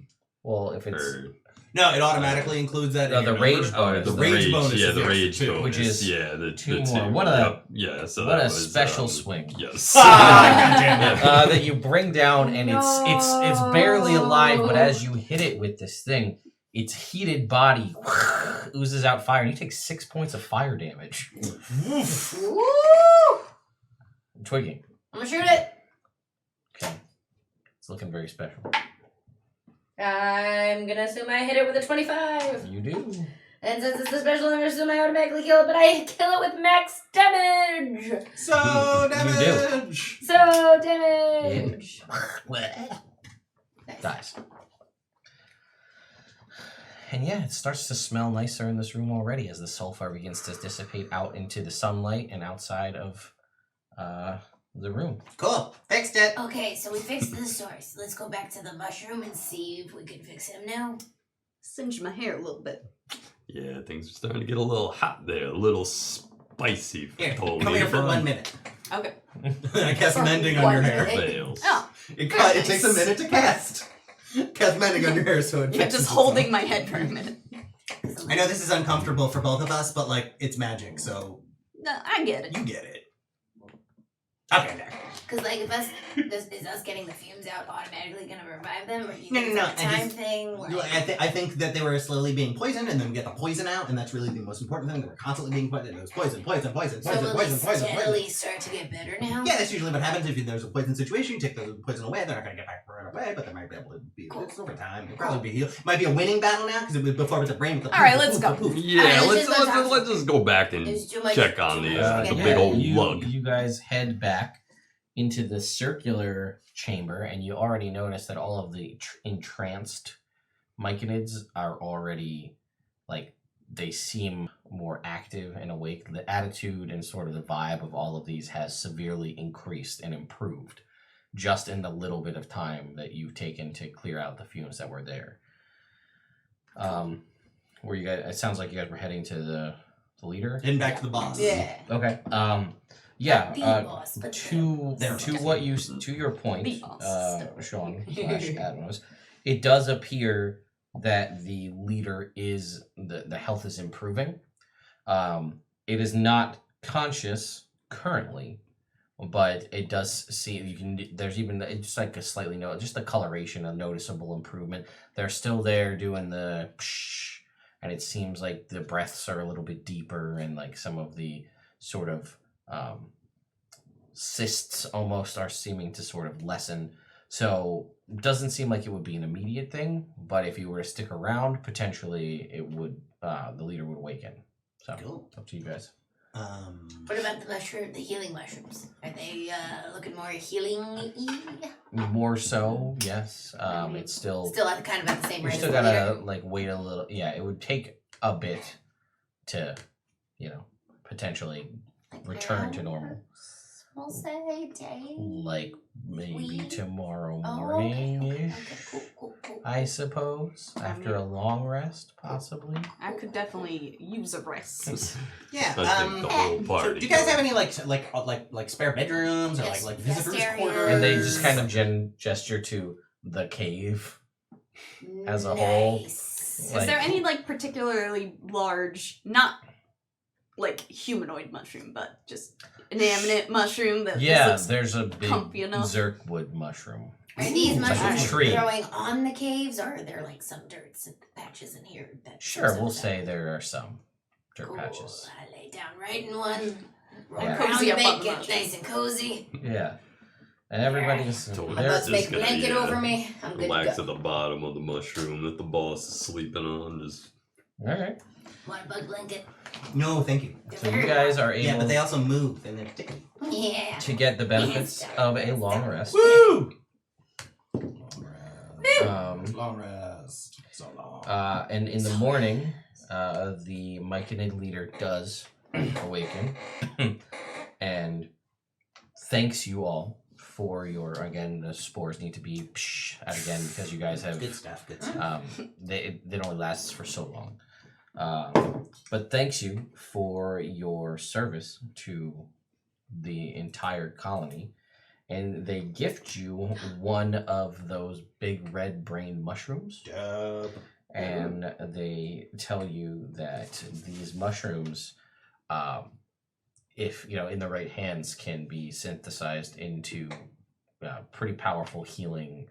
S1: Well, if it's.
S4: Or,
S2: No, it automatically includes that.
S1: No,
S2: in
S1: the
S2: your
S1: rage
S2: number.
S1: bonus.
S2: The
S1: The
S2: rage bonus.
S4: yeah,
S2: is
S4: the
S2: the
S4: rage
S2: extra two.
S4: bonus,
S1: Which is
S4: yeah, the
S1: two
S4: the
S1: more.
S4: two.
S1: What a-
S4: Yep, yeah, so
S1: what
S4: that
S1: a
S4: was,
S1: special swing.
S4: Yes.
S2: Ah, goddamn it.
S1: That you bring down, and it's barely alive, but as you hit it with this thing, its heated body oozes out fire, and you take 6 points of fire damage.
S5: Woo!
S1: Twiggy.
S5: I'm gonna shoot it.
S1: Okay. It's looking very special.
S5: I'm gonna assume I hit it with a 25.
S1: You do.
S5: And since it's a special, I'm gonna assume I automatically kill it, but I kill it with max damage.
S2: So
S1: You do.
S2: damage.
S5: So damage.
S1: Dies. And yeah, it starts to smell nicer in this room already as the sulfur begins to dissipate out into the sunlight and outside of the room.
S2: Cool. Fixed it.
S7: Okay, so we fixed the source. Let's go back to the mushroom and see if we can fix him now.
S3: Singe my hair a little bit.
S4: Yeah, things are starting to get a little hot there, a little spicy.
S2: Here,
S4: Tony,
S2: come here for
S4: but
S2: 1 minute.
S3: Okay.
S2: I cast
S5: For
S2: mending on
S5: 1
S2: your hair.
S5: minute.
S4: fails.
S3: Oh,
S2: It takes a minute to cast. Cast mending on your hair, so it
S3: yeah,
S2: fixes
S3: just
S2: itself.
S3: holding my head for a minute.
S2: I know this is uncomfortable for both of us, but like it's magic, so
S3: No, I get it.
S2: you get it. Okay, there.
S7: Because, like, is us getting the fumes out automatically going to revive them? Or do you
S2: No,
S7: think
S2: no,
S7: it's
S2: no,
S7: like a
S2: I
S7: time
S2: just-
S7: thing? Like,
S2: I think that they were slowly being poisoned, and then we get the poison out, and that's really the most important thing. They were constantly being poisoned. It was poison.
S7: so will they steadily start to get better now?
S2: Yeah, that's usually what happens if there's a poison situation. You take the poison away, they're not going to get back right away, but they might be able to be.
S7: Cool.
S2: It's over time. It'll probably be healed. Might be a winning battle now because it was before with the brain. With the
S3: All right, let's go.
S4: Yeah,
S7: Alright,
S4: let's
S7: let's
S4: let's just go back and
S7: There's too much.
S4: check on the
S7: Yeah.
S4: big old lug.
S1: You guys head back into the circular chamber, and you already notice that all of the entranced myconids are already, like, they seem more active and awake. The attitude and sort of the vibe of all of these has severely increased and improved just in the little bit of time that you've taken to clear out the fumes that were there. Where you guys, it sounds like you guys were heading to the leader.
S2: Heading back to the boss.
S5: Yeah.
S1: Okay.
S7: Not the boss, but
S1: to
S7: the-
S1: what you to your point,
S3: The boss.
S1: Sean / Adamos, it does appear that the leader is the health is improving. It is not conscious currently, but it does see you can. There's even it's like a slightly just the coloration, a noticeable improvement. They're still there doing the psh, and it seems like the breaths are a little bit deeper, and like some of the sort of cysts almost are seeming to sort of lessen. So it doesn't seem like it would be an immediate thing, but if you were to stick around, potentially it would the leader would awaken. So
S2: Cool.
S1: up to you guys.
S7: What about the healing mushrooms? Are they looking more healing-y?
S1: More so, yes. It's still
S7: Still kind of at the same
S1: you
S7: rate
S1: still
S7: as the
S1: gotta
S7: leader?
S1: like wait a little. Yeah, it would take a bit to, potentially
S7: Like
S1: return to
S7: hours,
S1: normal.
S7: We'll say day.
S1: Like maybe
S7: Week?
S1: tomorrow
S7: Oh,
S1: morning
S7: okay,
S1: ish.
S7: cool.
S1: I suppose after a long rest, possibly.
S3: I could definitely use a rest.
S2: Yeah.
S4: I think the whole
S2: So
S4: party.
S2: do you guys have any like spare bedrooms or
S7: Yes,
S2: like
S7: guest
S2: visitors'
S7: areas.
S2: quarters?
S1: And they just kind of gesture to the cave. As a whole,
S7: Nice.
S1: like-
S3: Is there any like particularly large, not like humanoid mushroom, but just inanimate mushroom that
S1: Yeah,
S3: looks
S1: there's a big
S3: comfy enough?
S1: zerkwood mushroom.
S7: Are these
S1: Like a
S7: mushrooms
S1: tree.
S7: growing on the caves, or are there like some dirt patches in here? That
S1: Sure, we'll
S7: some-
S1: say there are some dirt
S7: Cool.
S1: patches.
S7: I lay down right in one. Roll
S1: Yeah.
S7: around,
S3: Cozy up on
S7: make
S3: the
S7: it
S3: mushroom.
S7: nice and cozy.
S1: Yeah. And everybody's
S4: Totally.
S7: My
S1: there.
S7: butt's make
S4: just
S7: a
S4: gonna,
S7: blanket
S4: yeah,
S7: over me. I'm good
S4: Relax
S7: to
S4: at
S7: go.
S4: the bottom of the mushroom that the boss is sleeping on. Just
S1: All right.
S7: Want a bug blanket?
S2: No, thank you.
S1: So you guys are
S2: Yeah,
S1: able
S2: but they also move and they're tickly.
S7: Yeah.
S1: to get the benefits of a long rest.
S2: Woo!
S1: Um,
S2: Long rest. So long.
S1: and in the morning, the Myconid leader does awaken and thanks you all for your, again, the spores need to be out again because you guys have,
S2: Good stuff. Good stuff.
S1: it only lasts for so long. But thanks you for your service to the entire colony. And they gift you one of those big red brain mushrooms.
S2: Dope.
S1: And they tell you that these mushrooms, if in the right hands, can be synthesized into pretty powerful healing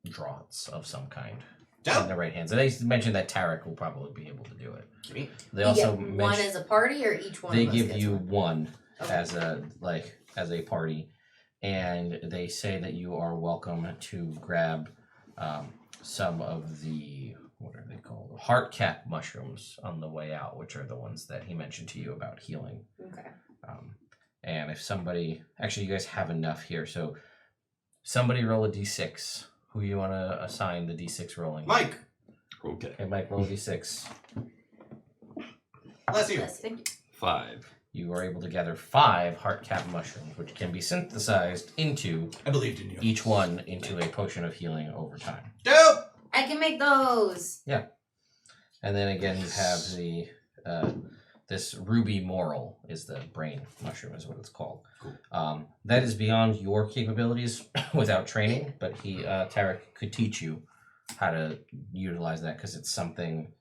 S1: draughts of some kind. In
S2: Dope.
S1: the right hands. And they mentioned that Tarek will probably be able to do it.
S2: Sweet.
S1: They
S5: We
S1: also
S5: get one
S1: mentioned
S5: as a party, or each one
S1: they
S5: of us
S1: give
S5: gets
S1: you
S5: one?
S1: one
S5: Okay.
S1: as a party, and they say that you are welcome to grab some of the, what are they called, heart cap mushrooms on the way out, which are the ones that he mentioned to you about healing.
S5: Okay.
S1: And if somebody, actually, you guys have enough here, so somebody roll a d6. Who you want to assign the d6 rolling?
S2: Mike,
S4: okay.
S1: Okay, Mike, roll a d6.
S2: bless you.
S3: Thank you.
S4: 5.
S1: You are able to gather 5 heart cap mushrooms, which can be synthesized into
S2: I believed in you.
S1: each one into a potion of healing over time.
S2: Dope.
S5: I can make those.
S1: And then again, you have the this ruby moral is the brain mushroom, is what it's called.
S2: Cool.
S1: That is beyond your capabilities without training, but Tarek could teach you how to utilize that because it's something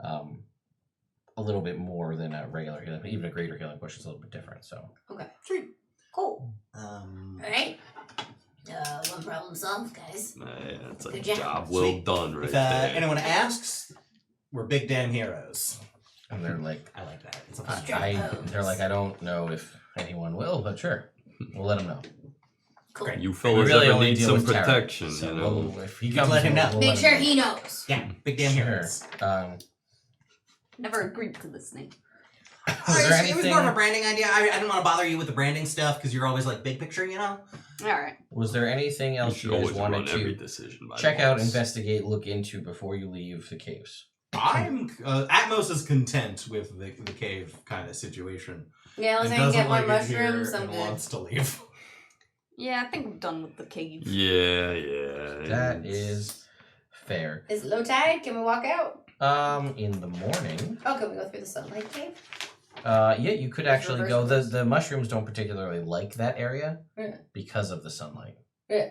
S1: a little bit more than a regular healing, but even a greater healing push is a little bit different. So
S5: Okay.
S2: Sweet.
S5: Cool.
S7: Alright. One problem solved, guys.
S4: Yeah, it's a
S7: Good job.
S4: job well
S2: Sweet.
S4: done right
S2: If
S4: there.
S2: anyone asks, we're big damn heroes.
S1: and they're like,
S2: I like that. It's
S1: they're like, I don't know if anyone will, but sure, we'll let them know.
S7: Cool.
S4: You
S1: We
S4: fellas
S1: really
S4: ever
S1: only
S4: need
S1: deal
S4: some
S1: with Tarek,
S4: protection,
S1: so
S4: you know.
S1: we'll- if he
S2: You
S1: comes,
S2: let him know.
S1: we'll
S7: Make
S1: let
S7: sure
S1: him
S7: he knows.
S2: Yeah, big damn
S1: Sure.
S2: heroes.
S3: Never agreed to this name.
S2: It was more of a branding idea. I didn't want to bother you with the branding stuff because you're always like big picture, you know?
S3: Alright.
S1: Was there anything else you guys wanted
S4: every
S1: to
S4: decision by
S1: check out,
S4: once.
S1: investigate, look into before you leave the caves?
S2: I'm Atmos is content with the cave kind of situation.
S5: Yeah, unless
S2: And
S5: I can get
S2: doesn't
S5: more
S2: like it here
S5: mushrooms, I'm
S2: and
S5: good.
S2: wants to leave.
S3: Yeah, I think I'm done with the cave.
S4: Yeah.
S1: That is fair.
S5: Is it low tide? Can we walk out?
S1: In the morning.
S5: Oh, can we go through the sunlight cave?
S1: Yeah, you could actually go.
S5: reverse.
S1: The mushrooms don't particularly like that area
S5: Yeah.
S1: because of the sunlight.
S5: Yeah.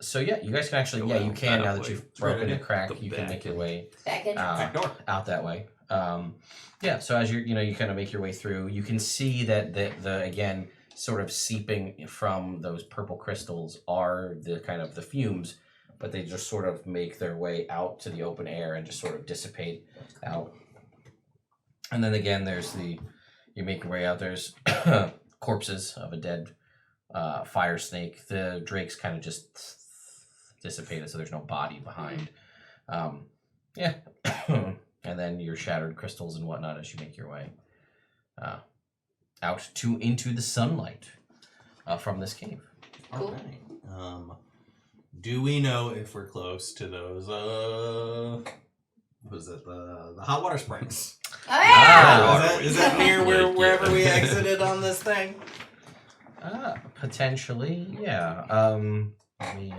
S1: So yeah, you guys can actually,
S4: Go
S1: you
S4: out
S1: can
S4: that
S1: now that
S2: Right
S1: you've
S2: idea.
S1: broken the crack,
S4: The
S1: you can make your
S4: back.
S1: way
S5: Back in.
S2: Back door.
S1: out that way. Yeah, so as you kind of make your way through, you can see that the again sort of seeping from those purple crystals are the kind of the fumes, but they just sort of make their way out to the open air and just sort of dissipate out. And then again, you make your way out, there's corpses of a dead fire snake. The drakes kind of just dissipated, so there's no body behind. Yeah. And then your shattered crystals and whatnot as you make your way out into the sunlight from this cave.
S5: Cool.
S2: Alright. Do we know if we're close to those what is it, the hot water springs?
S5: Oh, yeah!
S4: Ah.
S2: Is that near wherever we exited on this thing?
S1: Potentially, yeah. Let me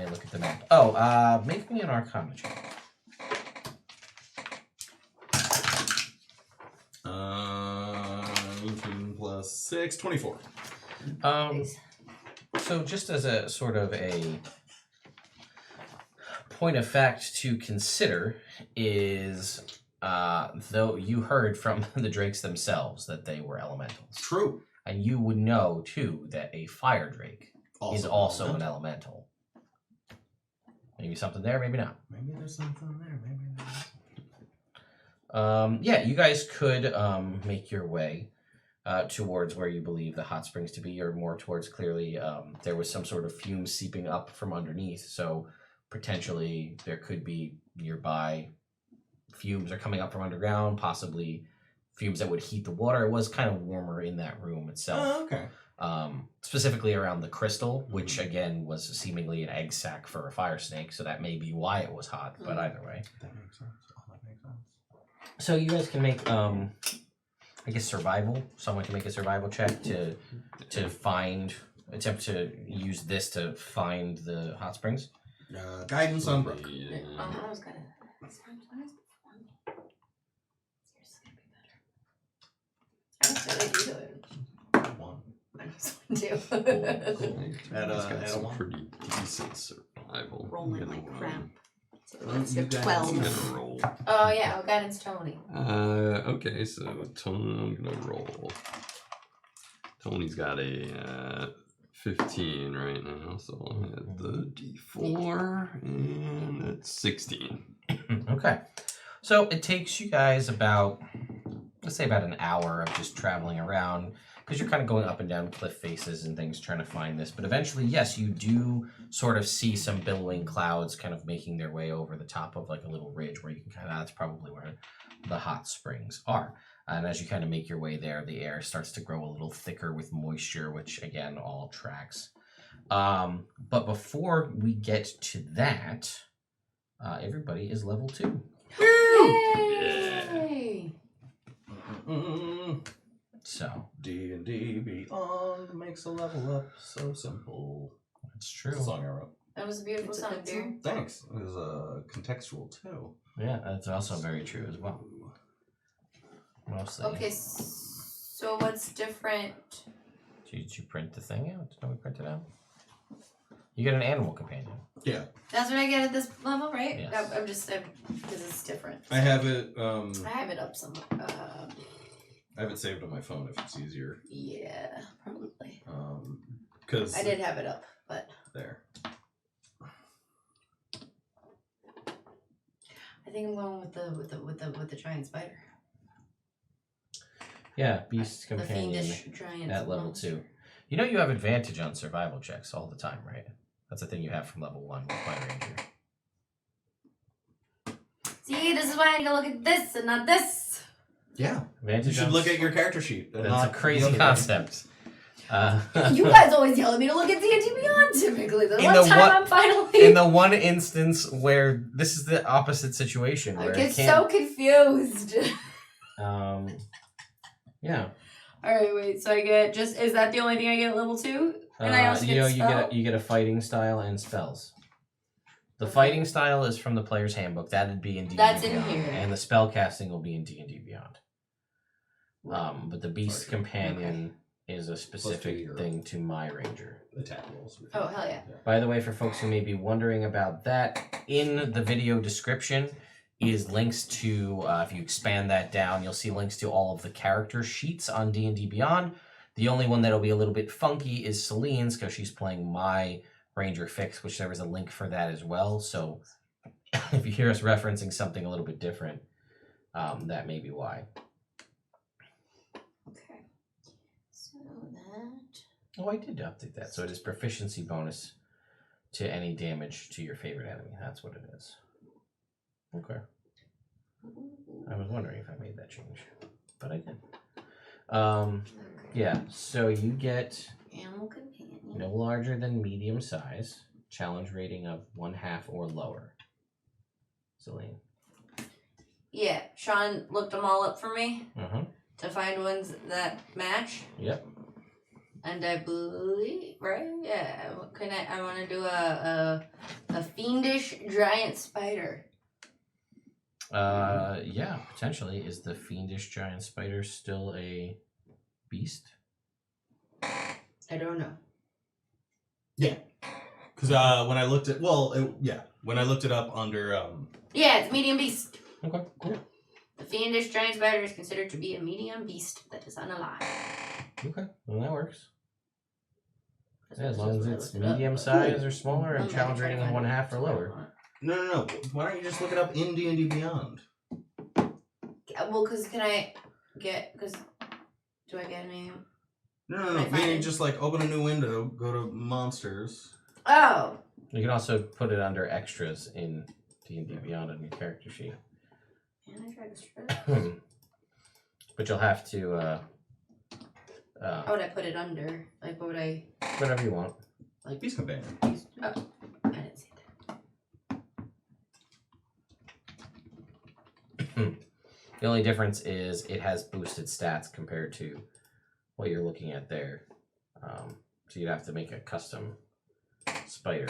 S1: look at the map. Oh, make me an Arcana check.
S2: 18 plus 6, 24.
S1: So just as a sort of a point of fact to consider is, though you heard from the drakes themselves that they were elementals.
S2: True.
S1: And you would know, too, that a fire drake is also an elemental. Maybe something there, maybe not.
S2: Maybe there's something there. Maybe there's...
S1: Yeah, you guys could make your way towards where you believe the hot springs to be, or more towards clearly there was some sort of fume seeping up from underneath, so potentially there could be nearby fumes are coming up from underground, possibly fumes that would heat the water. It was kind of warmer in that room itself.
S2: Oh, okay.
S1: Specifically around the crystal, which again was seemingly an egg sac for a fire snake, so that may be why it was hot, but either way.
S2: That makes sense. Oh, that makes sense.
S1: So you guys can make, I guess, survival. Someone can make a survival check to attempt to use this to find the hot springs.
S2: Guidance on Brooke.
S4: Yeah.
S5: I was gonna.
S2: One.
S5: I just want to.
S2: At
S4: He's got
S2: a
S4: some
S2: one.
S4: pretty decent survival.
S3: Rolling
S4: I'm
S3: my
S4: gonna
S3: cramp. So
S2: Well,
S3: let's
S2: you
S3: get
S2: guys-
S4: I'm
S3: 12.
S4: gonna roll.
S5: Oh yeah, oh guidance Tony.
S4: Okay, so I'm gonna roll. Tony's got a 15 right now, so I'll hit the D4, and it's 16.
S1: Okay. So it takes you guys about, let's say about an hour of just traveling around, because you're kind of going up and down cliff faces and things trying to find this. But eventually, yes, you do sort of see some billowing clouds kind of making their way over the top of like a little ridge where you can kind of, that's probably where the hot springs are. And as you kind of make your way there, the air starts to grow a little thicker with moisture, which again, all tracks. But before we get to that, everybody is level 2.
S5: Yay!
S1: So
S2: D&D Beyond makes a level up so simple.
S1: that's true.
S2: It's a song I wrote.
S5: That was a beautiful
S3: It's a
S5: song,
S3: good
S5: dear.
S3: song.
S2: Thanks. It was contextual too.
S1: Yeah, that's also very true as well. Mostly.
S5: Okay, so what's different?
S1: Did you print the thing out? Did we print it out? You get an animal companion.
S2: Yeah.
S5: That's what I get at this level, right?
S1: Yes.
S5: I'm just because it's different.
S2: I have it.
S5: I have it up somewhere.
S2: I have it saved on my phone if it's easier.
S5: Yeah, probably.
S2: Because
S5: I did have it up, but
S2: there.
S5: I think I'm going with the giant spider.
S1: Yeah, beast
S5: The
S1: companion
S5: fiendish giant.
S1: at level
S5: monster.
S1: 2. You know you have advantage on survival checks all the time, right? That's a thing you have from level 1 with my ranger.
S5: See, this is why I need to look at this and not this.
S2: Yeah.
S1: Advantage
S2: You should
S1: on-
S2: look at your character sheet. and
S1: That's
S2: not
S1: a
S2: the
S1: crazy
S2: other
S1: concept.
S5: You guys always yell at me to look at D&D Beyond, typically. The
S1: In
S5: one
S1: the
S5: time
S1: one-
S5: I'm finally...
S1: In the one instance where this is the opposite situation,
S5: I
S1: where
S5: get
S1: it
S5: so
S1: can't.
S5: confused.
S1: Yeah.
S5: Alright, wait, so I get just... Is that the only thing I get at level 2? And I also get spell?
S1: you get a fighting style and spells. The fighting style is from the player's handbook. That'd be in D&D
S5: That's in
S1: Beyond,
S5: here.
S1: and the spell casting will be in D&D Beyond. But the Beast Companion is a specific
S2: your-
S1: thing to my ranger.
S2: Attack rolls.
S5: Oh, hell yeah.
S1: By the way, for folks who may be wondering about that, in the video description is links to, if you expand that down, you'll see links to all of the character sheets on D&D Beyond. The only one that'll be a little bit funky is Celine's, because she's playing my Ranger Fix, which there was a link for that as well. So if you hear us referencing something a little bit different, that may be why.
S5: Okay. So that...
S1: Oh, I did update that. So it is proficiency bonus to any damage to your favorite enemy. That's what it is. Okay. I was wondering if I made that change, but I did. Yeah, so you get
S5: Animal companion.
S1: no larger than medium size, challenge rating of 1/2 or lower. Celine.
S5: Yeah, Sean looked them all up for me
S1: Uh-huh.
S5: to find ones that match.
S1: Yep.
S5: And I believe, right? Yeah. I want to do a fiendish giant spider.
S1: Yeah, potentially. Is the fiendish giant spider still a beast?
S5: I don't know.
S2: Yeah. Because when I looked at, when I looked it up under,
S5: Yeah, it's medium beast.
S1: Okay, cool.
S5: The fiendish giant spider is considered to be a medium beast that is unalive.
S1: Okay, well that works.
S5: That's
S1: Yeah, as
S5: what
S1: long as
S5: I
S1: it's
S5: looked it up.
S1: medium size or smaller and
S5: I'm
S1: challenge
S5: trying to
S1: rating of
S5: find
S1: 1/2 or
S5: it.
S1: lower.
S2: no. Why don't you just look it up in D&D Beyond?
S5: Well, because do I get a name?
S2: No.
S5: Can I find
S2: Meaning
S5: it?
S2: just like open a new window, go to monsters.
S5: Oh!
S1: You can also put it under extras in D&D Beyond on your character sheet.
S5: Can I try to strip?
S1: But you'll have to,
S5: How would I put it under? Like, what would I...
S1: whatever you want.
S5: Like,
S2: Beast Companion.
S5: oh, I didn't see that.
S1: The only difference is it has boosted stats compared to what you're looking at there. So you'd have to make a custom spider,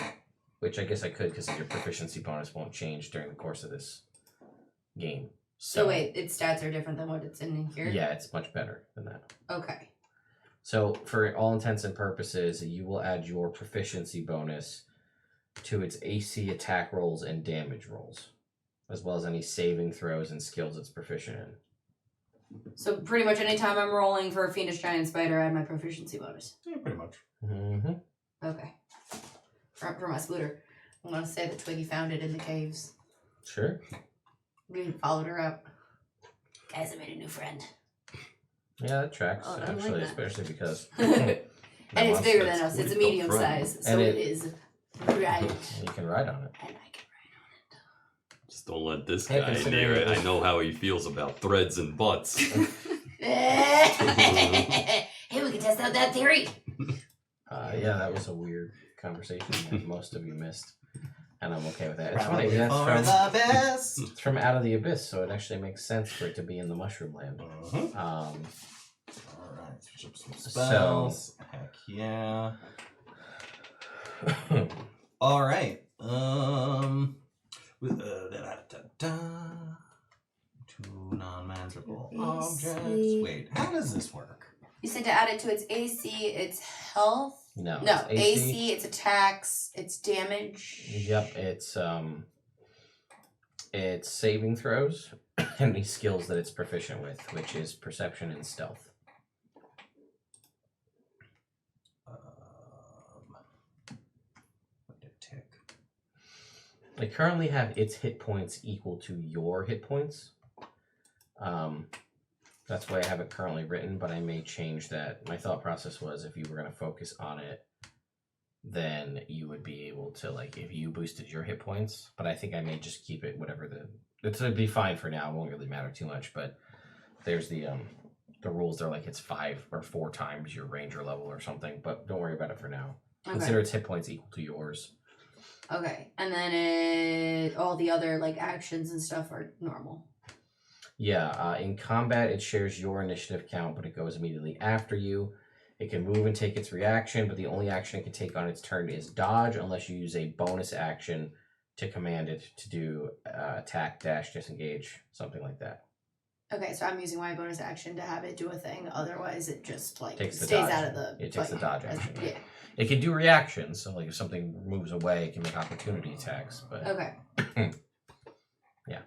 S1: which I guess I could because your proficiency bonus won't change during the course of this game.
S5: So wait, its stats are different than what it's in here?
S1: Yeah, it's much better than that.
S5: Okay.
S1: So for all intents and purposes, you will add your proficiency bonus to its AC attack rolls and damage rolls, as well as any saving throws and skills it's proficient in.
S5: So pretty much anytime I'm rolling for a fiendish giant spider, I add my proficiency bonus.
S2: Yeah, pretty much.
S1: Mm-hmm.
S5: Okay. For my scooter. I'm going to say that Twiggy found it in the caves.
S1: Sure.
S5: We followed her up.
S7: Guys, I made a new friend.
S1: Yeah, that tracks,
S5: Oh, I don't like
S1: actually,
S5: that.
S1: especially because...
S5: And it's bigger than
S4: that's
S5: us. It's a
S4: what he
S5: medium
S4: felt
S5: size. So
S1: And
S5: it
S1: it-
S5: is right.
S1: you can ride on it.
S5: And I can
S4: Just don't let this
S1: Hey,
S4: guy
S1: considering
S4: near
S1: it
S4: it.
S1: was-
S4: I know how he feels about threads and butts.
S7: Hey, we can test out that theory.
S1: Yeah, that was a weird conversation that most of you missed. And I'm okay with that. It's
S2: Probably
S1: funny, that's
S2: for
S1: from,
S2: the best.
S1: it's from Out of the Abyss, so it actually makes sense for it to be in the Mushroom Land.
S2: Uh-huh.
S1: Um,
S2: Alright, switch up some spells. Heck yeah. Alright. Two non-magical objects. Wait, how does this work?
S5: You said to add it to its AC, its health?
S1: no,
S5: No,
S1: it's
S5: AC, its attacks, its damage.
S1: Yep, it's saving throws and the skills that it's proficient with, which is perception and stealth.
S2: What did it tick?
S1: I currently have its hit points equal to your hit points. That's why I have it currently written, but I may change that. My thought process was if you were going to focus on it, then you would be able to, like, if you boosted your hit points, but I think I may just keep it whatever it would be fine for now. It won't really matter too much, but there's the rules. They're like it's 5 or 4 times your ranger level or something. But don't worry about it for now.
S5: Okay.
S1: Consider its hit points equal to yours.
S5: Okay, and then all the other like actions and stuff are normal.
S1: Yeah, in combat it shares your initiative count, but it goes immediately after you. It can move and take its reaction, but the only action it can take on its turn is dodge, unless you use a bonus action to command it to do attack, dash, disengage, something like that.
S5: Okay, so I'm using my bonus action to have it do a thing. Otherwise, it just like
S1: Takes the
S5: stays
S1: dodge.
S5: out of the.
S1: It takes the dodge action.
S5: Yeah.
S1: It can do reactions, so like if something moves away, it can make opportunity attacks. But
S5: Okay.
S1: yeah.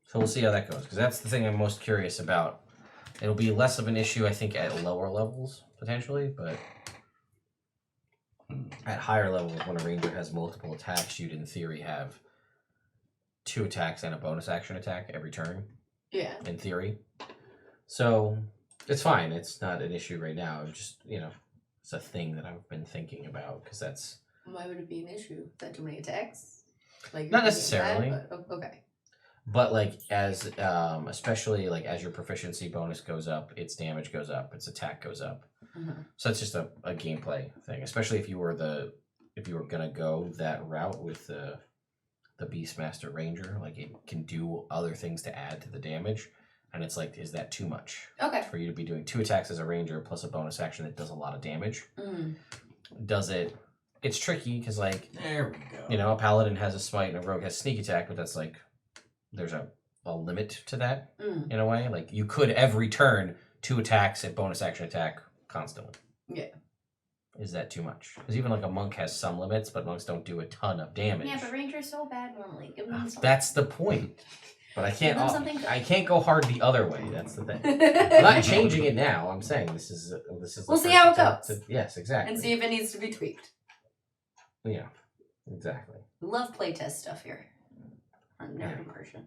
S1: So we'll see how that goes, because that's the thing I'm most curious about. It'll be less of an issue, I think, at lower levels potentially, but at higher levels, when a ranger has multiple attacks, you'd in theory have 2 attacks and a bonus action attack every turn.
S5: Yeah.
S1: In theory. So it's fine. It's not an issue right now. I'm just, it's a thing that I've been thinking about because that's.
S5: Why would it be an issue? Is that too many attacks? Like
S1: Not necessarily.
S5: But, okay.
S1: But like as especially like as your proficiency bonus goes up, its damage goes up, its attack goes up.
S5: Mm-hmm.
S1: So that's just a gameplay thing. Especially if you were gonna go that route with the Beastmaster Ranger, like it can do other things to add to the damage. And it's like, is that too much?
S5: Okay.
S1: For you to be doing 2 attacks as a ranger plus a bonus action that does a lot of damage.
S5: Mm.
S1: Does it? It's tricky because like
S2: There we go.
S1: a paladin has a smite and a rogue has sneak attack, but that's like there's a limit to that in a way. Like you could every turn 2 attacks and bonus action attack constantly.
S5: Yeah.
S1: Is that too much? Because even like a monk has some limits, but monks don't do a ton of damage.
S7: Yeah, but Ranger's so bad normally. Give them something.
S1: That's the point. But I can't.
S7: Give them something good.
S1: I can't go hard the other way. That's the thing. I'm not changing it now. I'm saying this is.
S5: We'll see how it goes.
S1: Yes, exactly.
S5: And see if it needs to be tweaked.
S1: Yeah, exactly.
S5: We love playtest stuff here on Nerd Immersion.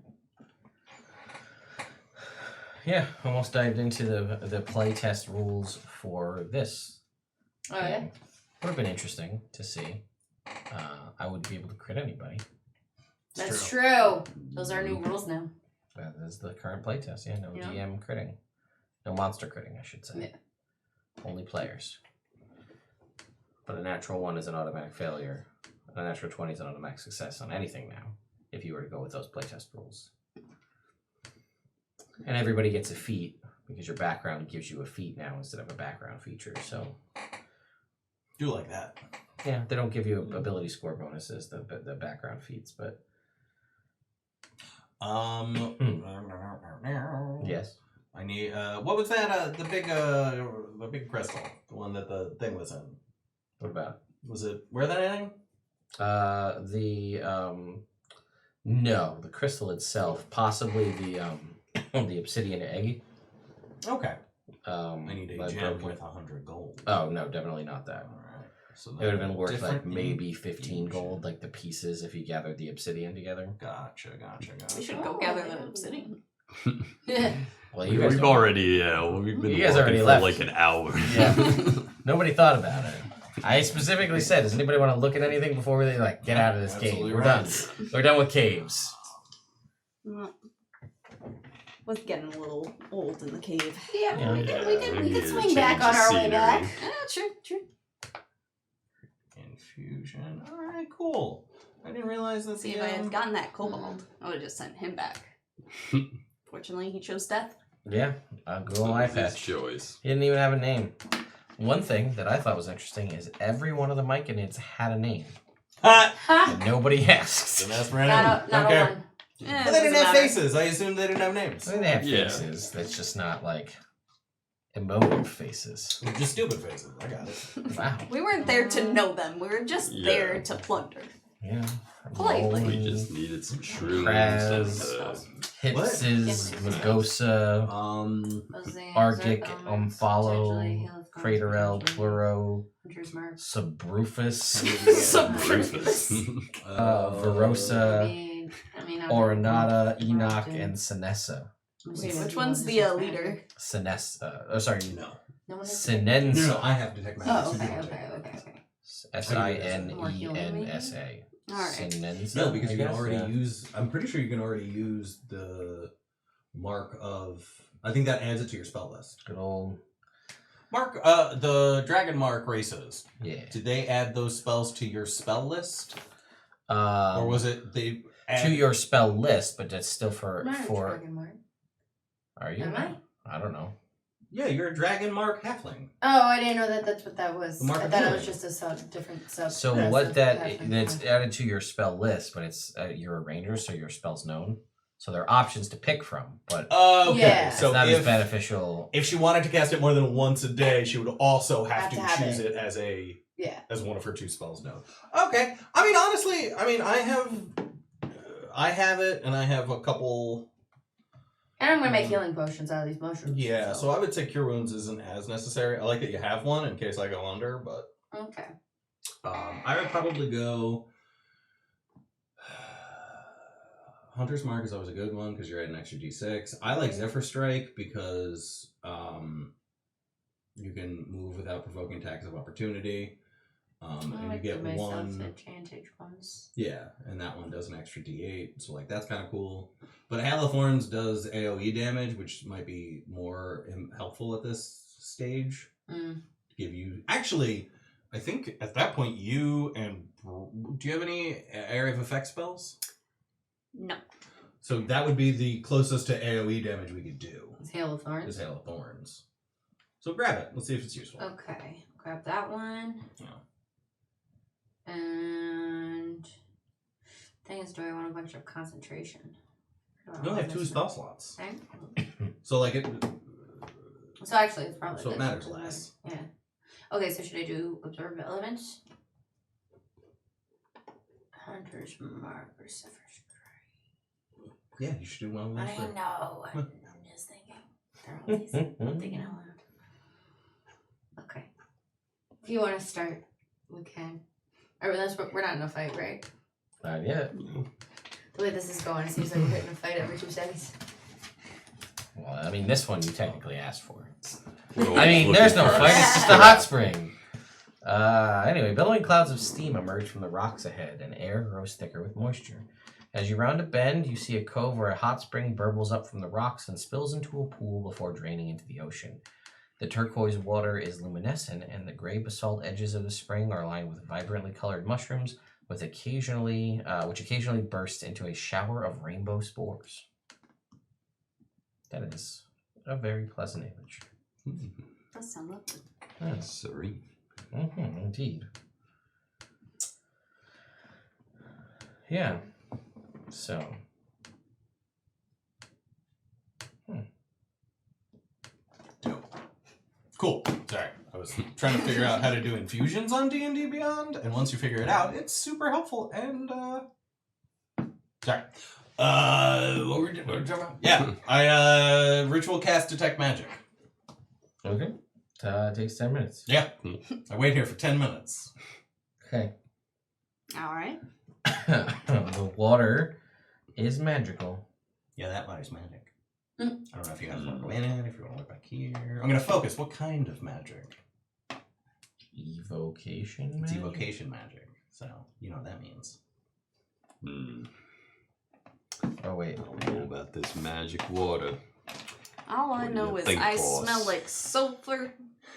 S1: Yeah, almost dived into the playtest rules for this.
S5: Oh yeah.
S1: Would have been interesting to see. I wouldn't be able to crit anybody.
S5: That's true. Those are new rules now.
S1: That is the current playtest. Yeah, no
S5: Yeah.
S1: GM critting, no monster critting, I should say.
S5: Yeah.
S1: Only players. But a natural 1 is an automatic failure. A natural 20 is an automatic success on anything now, if you were to go with those playtest rules. And everybody gets a feat, because your background gives you a feat now instead of a background feature, so...
S2: Do like that.
S1: Yeah, they don't give you ability score bonuses, the background feats, but... Yes?
S2: I need, what was that, the big crystal? The one that the thing was in?
S1: What about it?
S2: Was it worth anything?
S1: No, the crystal itself, possibly the obsidian egg.
S2: Okay.
S1: I
S2: I need a gem with 100 gold.
S1: Oh no, definitely not that.
S2: Alright. So
S1: It would have been worth like
S2: different
S1: maybe 15
S2: infusion.
S1: gold, like the pieces if you gathered the obsidian together.
S2: Gotcha.
S3: We should go gather the obsidian.
S1: Well, you guys
S4: We've
S1: don't-
S4: already, we've been
S1: You guys
S4: walking
S1: already
S4: for
S1: left.
S4: like an hour.
S1: Yeah. Nobody thought about it. I specifically said, does anybody want to look at anything before they like get out of this cave?
S2: Absolutely
S1: We're
S2: right.
S1: done. We're done with caves.
S3: Was getting a little old in the cave.
S5: Yeah,
S1: Yeah.
S5: we
S4: maybe
S5: could
S4: a
S5: swing back
S4: change
S5: on
S4: of
S5: our way
S4: scenery.
S5: back.
S3: True.
S2: Infusion. Alright, cool. I didn't realize that
S3: See, if I had gotten that kobold, I would have just sent him back. Fortunately, he chose death.
S1: Yeah, I'll go on my
S4: His
S1: patch.
S4: choice.
S1: He didn't even have a name. One thing that I thought was interesting is every one of the Myconids had a name.
S2: Ha!
S5: Ha!
S1: And nobody asked.
S2: Didn't ask for anything.
S5: Not
S2: Don't
S5: a
S2: care.
S5: one.
S3: Eh,
S2: But they didn't
S3: doesn't
S2: have
S3: matter.
S2: faces. I assumed they didn't have names.
S1: I mean, they have
S4: Yeah.
S1: faces. That's just not like emotive faces.
S2: They're just stupid faces. I got it.
S1: Wow.
S3: We weren't there to know them. We were just
S4: Yeah.
S3: there to plunder.
S1: Yeah.
S3: Politely.
S4: We just needed some shrooms
S1: Kraz.
S4: and
S1: Hipsis, Magosa, Argic, Omphalo, Craterel, Pluro, Subrufus, Verosa, Oronata, Enoch, and Sinessa.
S3: Wait, which one's the leader?
S1: Sinessa. Oh, sorry.
S2: No.
S1: Sinensa.
S2: I have detect magic.
S5: Oh, okay.
S1: Sinensa.
S3: All right.
S1: Synenza,
S2: No, because
S1: I
S2: you can
S1: guess,
S2: already
S1: yeah.
S2: use. I'm pretty sure you can already use the mark of. I think that adds it to your spell list.
S1: Good old.
S2: Mark, the dragon mark races.
S1: Yeah.
S2: Did they add those spells to your spell list, or
S1: Or
S2: was it they
S1: to your spell list, but that's still for
S5: I'm not a
S1: for.
S5: dragon mark.
S1: Are you?
S5: Am I?
S1: I don't know.
S2: Yeah, you're a dragon mark halfling.
S5: Oh, I didn't know that that's what that was.
S2: The mark
S5: I
S2: of
S5: thought it
S2: healing.
S5: was just a different sub.
S1: So what that's added to your spell list, but it's you're a ranger, so your spell's known. So there are options to pick from, but
S2: Okay,
S5: Yeah.
S1: it's
S2: so
S1: not as
S2: if
S1: beneficial.
S2: if she wanted to cast it more than once a day, she would also have to
S5: have
S2: choose
S5: it.
S2: it as a
S5: Yeah.
S2: as one of her 2 spells known. Okay, I mean honestly, I have it, and I have a couple.
S5: And I'm gonna make healing potions out of these mushrooms.
S2: Yeah, so I would say Cure Wounds isn't as necessary. I like that you have one in case I go under, but
S5: Okay.
S2: I would probably go. Hunter's Mark is always a good one because you're at an extra d6. I like Zephyr Strike because you can move without provoking attacks of opportunity. And you get one.
S5: Advantage ones.
S2: Yeah, and that one does an extra d8, so like that's kind of cool. But Hail of Thorns does AoE damage, which might be more helpful at this stage.
S5: Mm.
S2: To give you actually, I think at that point you and do you have any area of effect spells?
S3: No.
S2: So that would be the closest to AoE damage we could do.
S5: It's Hail of Thorns.
S2: Is Hail of Thorns. So grab it. Let's see if it's useful.
S5: Okay. Grab that one.
S2: Yeah.
S5: And thing is, do I want a bunch of concentration?
S2: You only have 2 spell slots.
S5: Okay.
S2: So like it.
S5: So actually, it's probably
S2: So it
S5: good.
S2: matters less.
S5: Yeah. Okay, so should I do absorb elements? Hunter's Mark or Zephyr Strike?
S2: Yeah, you should do one of those.
S5: I
S2: three.
S5: know. I'm just thinking. They're all these. I'm thinking out loud. Okay. If you want to start, we can. We're not in a fight, right?
S1: Not yet.
S5: The way this is going, it seems like we're hitting a fight every 2 seconds.
S1: Well, I mean, this one you technically asked for.
S4: We're
S1: I mean,
S4: looking
S1: there's no
S4: for
S1: fight.
S4: us.
S1: It's just a hot spring. Anyway, billowing clouds of steam emerge from the rocks ahead, and air grows thicker with moisture. As you round a bend, you see a cove where a hot spring burbles up from the rocks and spills into a pool before draining into the ocean. The turquoise water is luminescent, and the gray basalt edges of the spring are lined with vibrantly colored mushrooms, which occasionally burst into a shower of rainbow spores. That is a very pleasant image.
S3: That sounds lovely.
S1: Yes.
S4: Sorry.
S1: Indeed. Yeah. So.
S2: Dope. Cool. Sorry. I was trying to figure out how to do infusions on D&D Beyond, and once you figure it out, it's super helpful, and, sorry. What were we talking about? Yeah, I, ritual cast Detect Magic.
S1: Okay. Takes 10 minutes.
S2: Yeah. I wait here for 10 minutes.
S1: Okay.
S3: All right.
S1: The water is magical.
S2: Yeah, that water's magic.
S5: Mm.
S2: I don't know if you guys want to go in it, if you want to look back here. I'm going to focus. What kind of magic?
S1: Evocation
S2: It's
S1: magic?
S2: evocation magic. So, you know what that means.
S1: Oh, wait.
S4: I don't know about this magic water.
S3: All I
S4: What do
S3: know
S4: you
S3: is
S4: think,
S3: I
S4: boss?
S3: smell like sulfur,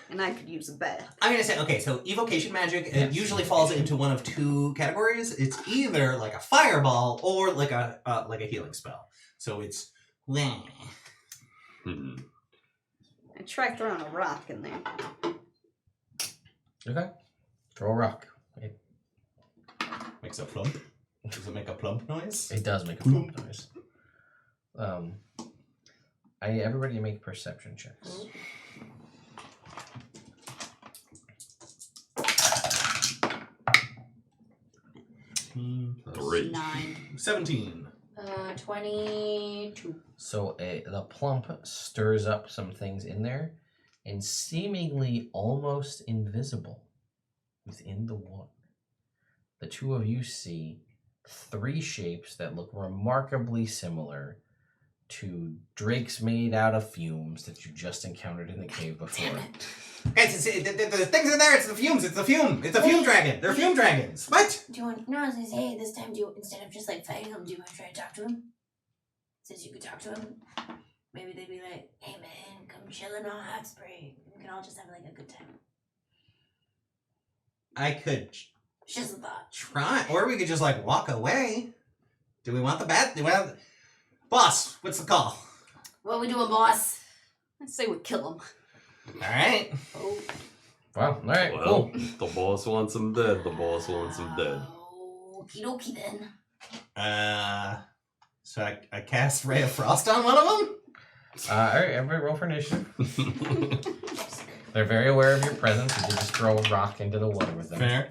S3: and I could use a bath.
S2: I'm going to say, okay, so evocation magic
S1: Yes.
S2: usually falls into one of 2 categories. It's either like a fireball or like a healing spell. So it's...
S3: I tried throwing a rock in there.
S1: Okay. Throw a rock.
S2: Makes a plump. Does it make a plump noise?
S1: It does make a plump noise. Everybody make perception checks.
S4: Three.
S3: 9.
S2: 17.
S5: 22.
S1: So the plump stirs up some things in there, and seemingly almost invisible within the water, the 2 of you see 3 shapes that look remarkably similar to drakes made out of fumes that you just encountered in the cave before.
S2: Guys, the things in there, it's the fumes. It's the fume. It's a fume dragon. They're fume dragons. What?
S7: Do you want? No, I was gonna say this time. Do you, instead of just like fighting him, do you want to try to talk to him? Since you could talk to him, maybe they'd be like, "Hey man, come chill in our hot spring. We can all just have like a good time."
S2: I could
S7: It's just a thought.
S2: try, or we could just like walk away. Do we want the bat? Boss, what's the call?
S7: What we doing, boss?
S3: I say we kill him.
S2: All right.
S7: Oh,
S1: Well, all right,
S4: Well,
S1: cool.
S4: the boss wants him dead. The boss wants him dead.
S7: okie dokie then.
S2: So I cast Ray of Frost on one of them.
S1: All right, everybody roll for initiative. They're very aware of your presence. You did just throw a rock into the water with them.
S2: Fair.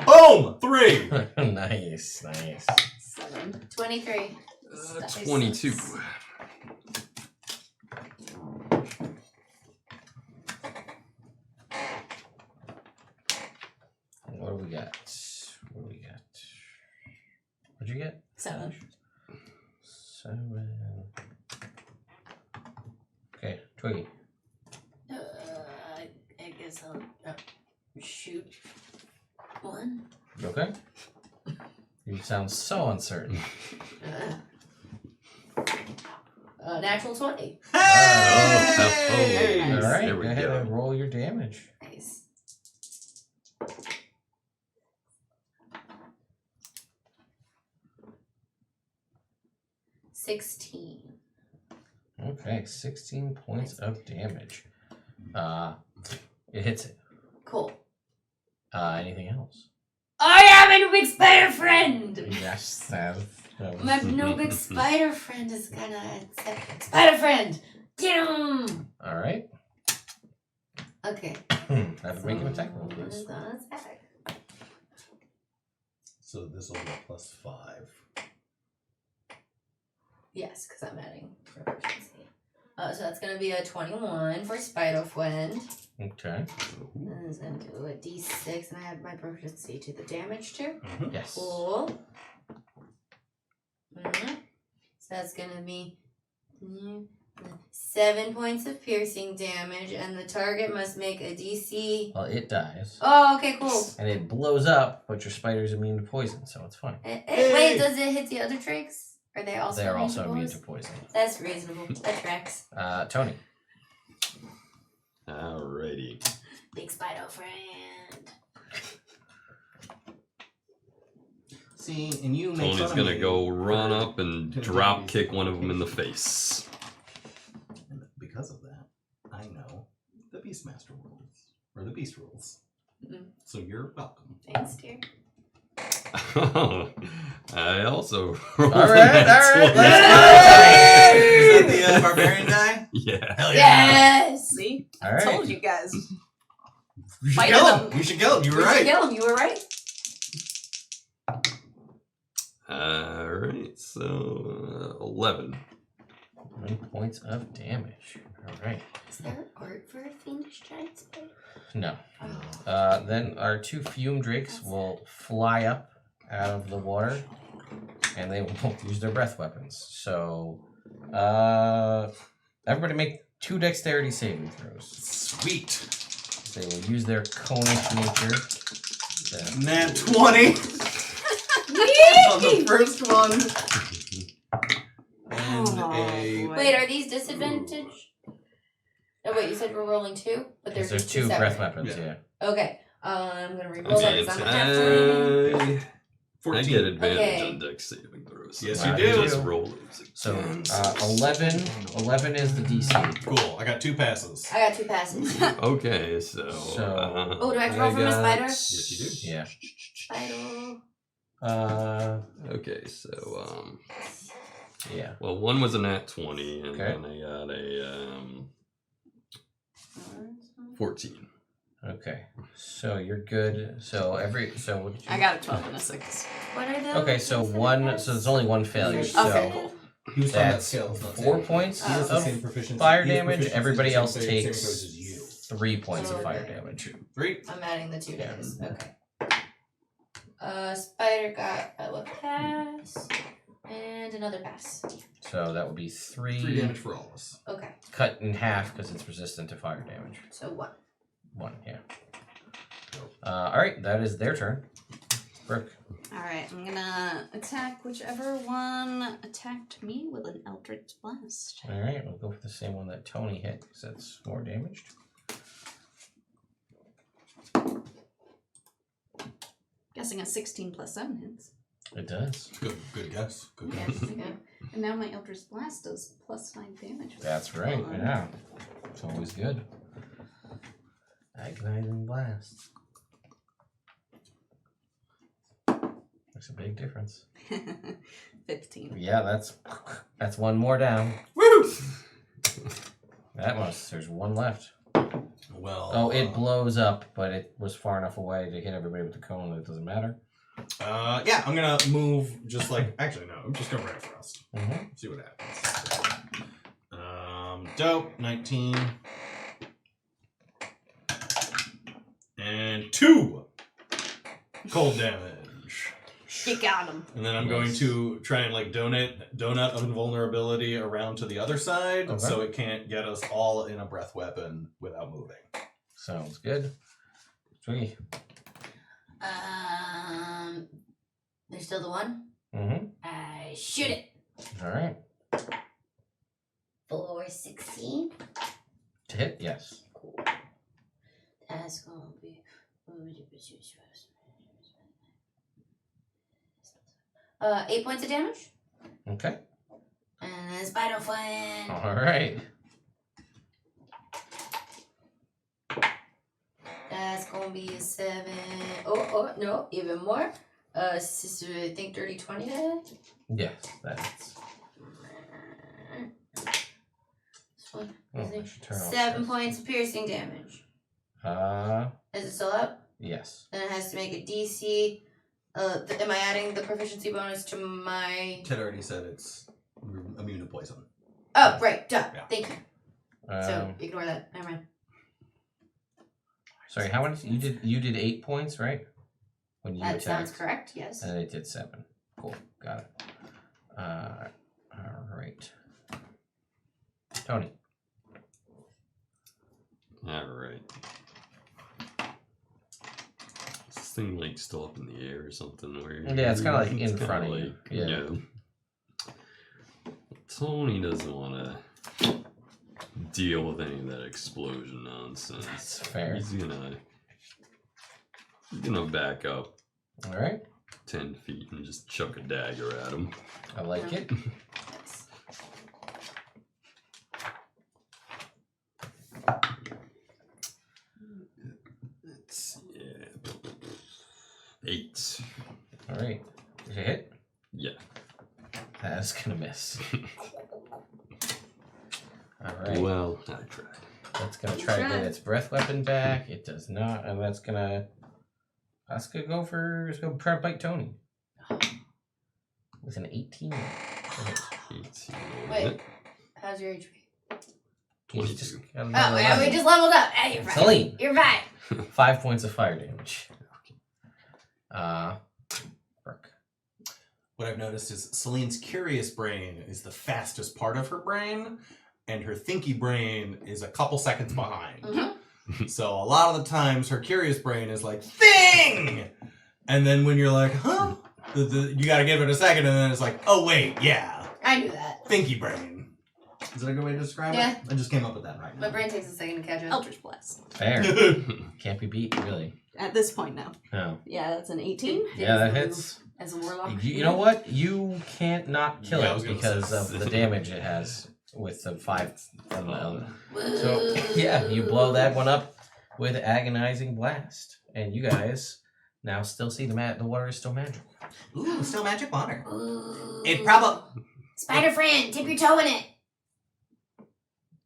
S2: Boom! 3.
S1: Nice.
S3: 7.
S5: 23.
S4: 22.
S1: What do we got? What'd you get?
S7: 7.
S1: 7. Okay, Twiggy.
S7: I guess I'll shoot 1.
S1: You okay? You sound so uncertain.
S5: Natural 20.
S2: Hey!
S1: All right,
S4: There
S1: go
S4: we
S1: ahead
S4: go.
S1: and roll your damage.
S5: Nice. $16.
S1: Okay, 16 points of damage. It hits it.
S5: Cool.
S1: Anything else?
S5: I am a big spider friend!
S1: Yes, that was
S5: My no big spider friend is gonna attack. Spider friend! Get him!
S1: all right.
S5: Okay.
S1: Have to make an attack roll, please.
S5: Attack.
S2: So this will be a +5.
S5: Yes, because I'm adding proficiency. So that's gonna be a 21 for spider friend.
S1: Okay.
S5: And it's gonna do a d6, and I add my proficiency to the damage too.
S1: Yes.
S5: Cool. So that's gonna be 7 points of piercing damage, and the target must make a DC.
S1: Well, it dies.
S5: Oh, okay, cool.
S1: And it blows up, but your spider's immune to poison, so it's fine.
S5: Wait, does it hit the other drakes? Are they also
S1: They're
S5: immune
S1: also
S5: to
S1: immune
S5: poison?
S1: to poison.
S5: That's reasonable. That tracks.
S1: Tony.
S4: Alrighty.
S7: Big spider friend.
S2: See, and you make
S4: Tony's
S2: fun of
S4: gonna
S2: me
S4: go run
S2: for-
S4: up and drop kick one of them in the face.
S2: And because of that, I know the Beastmaster rules, or the Beast rules. So you're welcome.
S5: Thanks, dear.
S4: I also.
S1: All right, let's
S2: Is that the barbarian guy?
S4: Yeah.
S2: Hell
S5: Yes!
S3: See?
S1: All
S3: I
S1: right.
S3: told you guys.
S2: You should
S3: Fight
S2: kill
S3: them.
S2: him. You should kill him. You were
S5: We should
S2: right.
S5: kill him. You were right.
S4: Alright, so 11.
S1: 1 points of damage. All right.
S7: Is there art for a fiendish giant spider?
S1: No.
S7: Oh.
S1: Then our 2 fume drakes will fly up out of the water, and they will use their breath weapons. So, everybody make 2 dexterity saving throws.
S2: Sweet.
S1: They will use their conish nature.
S2: Nat 20 on the first one. And
S3: Oh,
S2: a...
S3: boy.
S5: Wait, are these disadvantage? Oh, wait, you said we're rolling 2? But there's
S1: There's
S5: just
S1: 2
S5: separate.
S1: breath weapons, yeah.
S5: Okay. I'm going to re-roll
S4: Okay,
S5: that because I'm a halfling.
S4: I
S2: 14.
S4: get advantage
S5: Okay.
S4: on dex saving throws.
S2: Yes,
S1: you
S4: I
S1: do.
S4: Just roll those
S1: So,
S4: again.
S1: 11 is the DC.
S2: Cool. I got 2 passes.
S5: I got 2 passes.
S4: Okay, so.
S5: Oh, do I have to roll from a spider?
S2: Yes, you do.
S1: Yeah.
S5: Spider.
S4: Okay, so
S1: Yeah.
S4: well, one was a nat 20, and
S1: Okay.
S4: then I got a 14.
S1: Okay. So you're good. So what did you
S3: I got a 12 and a 6.
S5: What are those?
S1: Okay, so one. So there's only 1 failure. So
S3: Okay, cool.
S2: He was on that
S1: that's
S2: scale. It's not
S1: 4
S2: saving.
S1: points
S2: He has the
S1: of
S2: same proficiency.
S1: fire
S2: He has
S1: damage.
S2: proficiency,
S1: Everybody
S2: same
S1: else
S2: same
S1: takes
S2: throws as you.
S1: 3 points of fire
S5: Okay.
S1: damage.
S2: 3.
S5: I'm adding the 2
S1: Yeah.
S5: dice. Okay. Spider got a pass. And another pass.
S1: So that would be 3
S2: 3 damage for all of us.
S5: Okay.
S1: cut in half because it's resistant to fire damage.
S5: So 1.
S1: 1, yeah. Alright, that is their turn. Brooke.
S3: Alright, I'm gonna attack whichever one attacked me with an Eldritch Blast.
S1: Alright, we'll go for the same one that Tony hit, because that's more damaged.
S3: Guessing a 16 plus 7 hits.
S1: It does.
S2: Good guess. Good
S3: Yes,
S2: guess.
S3: yeah. And now my Eldritch Blast does plus 5 damage.
S1: That's right, yeah. It's always good. Agonizing Blast. Makes a big difference.
S3: 15.
S1: Yeah, that's one more down.
S2: Woo!
S1: There's one left.
S2: Well.
S1: Oh, it blows up, but it was far enough away to hit everybody with the cone that it doesn't matter.
S2: Yeah, I'm gonna move just like. Actually, no, I'm just gonna run first.
S1: Mm-hmm.
S2: See what happens. Dope. 19. And 2 cold damage.
S3: You got him.
S2: And then I'm going to try and like donut of invulnerability around to the other side,
S1: Okay.
S2: so it can't get us all in a breath weapon without moving.
S1: Sounds good. Twiggy.
S5: There's still the one.
S1: Mm-hmm.
S5: I shoot it.
S1: All right.
S5: For 16.
S1: To hit, yes.
S5: Cool. That's gonna be 8 points of damage.
S1: Okay.
S5: And then Spider Flame.
S1: All right.
S5: That's gonna be a 7. Oh, no, even more. I think dirty 20 to hit.
S1: Yes, that's.
S5: This one.
S1: Oh,
S5: Is it?
S1: I should turn off
S5: 7
S1: this.
S5: points of piercing damage. Is it still up?
S1: Yes.
S5: Then it has to make a DC. Am I adding the proficiency bonus to my...
S2: Ted already said it's immune to poison.
S5: Oh, right, duh.
S2: Yeah.
S5: Thank you. So ignore that. Never mind.
S1: Sorry, how many? You did 8 points, right? When you
S5: That
S1: attacked.
S5: sounds correct, yes.
S1: And it did 7. Cool, got it. All right. Tony.
S4: All right. Is this thing like still up in the air or something? Where
S1: Yeah, it's kinda like in
S4: kinda
S1: front of you. Yeah.
S4: Tony doesn't want to deal with any of that explosion nonsense.
S1: That's fair.
S4: He's gonna back up
S1: All right.
S4: 10 feet and just chuck a dagger at him.
S1: I like it.
S5: Yes.
S4: It's 8.
S1: All right. Did you hit?
S4: Yeah.
S1: That's gonna miss. All right.
S4: Well, I tried.
S1: That's gonna try to get
S3: Try.
S1: its breath weapon back. It does not, and that's gonna go for. It's gonna try to bite Tony. With an 18.
S4: 18.
S5: Wait. How's your HP?
S1: He's just
S4: 22.
S1: got
S5: Oh,
S1: another
S5: yeah, we
S1: level.
S5: just leveled up. Hey, you're fine.
S1: Celine.
S5: You're fine.
S1: 5 points of fire damage. Brooke.
S2: What I've noticed is Celine's curious brain is the fastest part of her brain, and her thinky brain is a couple seconds behind.
S5: Mhm.
S2: So a lot of the times her curious brain is like, thing! And then when you're like, huh? You gotta give it a second, and then it's like, oh wait, yeah.
S5: I knew that.
S2: Thinky brain. Is that a good way to describe
S5: Yeah.
S2: it? I just came up with that right now.
S5: My brain takes a second to catch up.
S3: Eldritch Blast.
S1: Fair. Can't be beat, really.
S3: At this point now.
S1: No.
S3: Yeah, that's an 18.
S1: Yeah, that hits.
S5: As a warlock.
S1: You know what? You can't not kill
S2: Yeah, I
S1: it
S2: was gonna
S1: because
S2: say.
S1: of the damage it has with the 5 from the other.
S5: Woo.
S1: So, yeah, you blow that one up with Agonizing Blast. And you guys now still see the water is still magic.
S2: Ooh, still magic water.
S5: Ooh.
S2: It probably...
S5: Spider friend, dip your toe in it.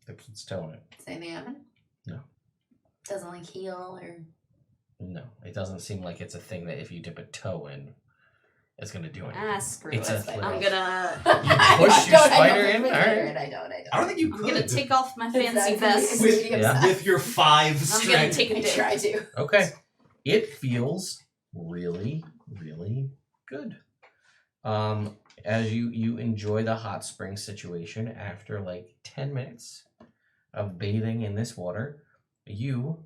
S1: It's towing it.
S5: Does anything happen?
S1: No.
S5: Doesn't like heal or...
S1: No, it doesn't seem like it's a thing that if you dip a toe in, it's going to do anything.
S3: Ah, screw
S1: It's
S3: it.
S1: a
S3: I'm
S1: flirt.
S3: gonna
S1: push your spider in? Alright.
S5: I don't.
S2: I don't think you
S3: I'm
S2: could.
S3: gonna take off my fancy
S5: Exactly.
S3: vest.
S2: With-
S1: Yeah.
S2: With your 5
S3: I'm gonna
S2: strength.
S3: take a
S5: I
S3: dip.
S5: try to.
S1: Okay. It feels really, really good. As you enjoy the hot spring situation after like 10 minutes of bathing in this water, you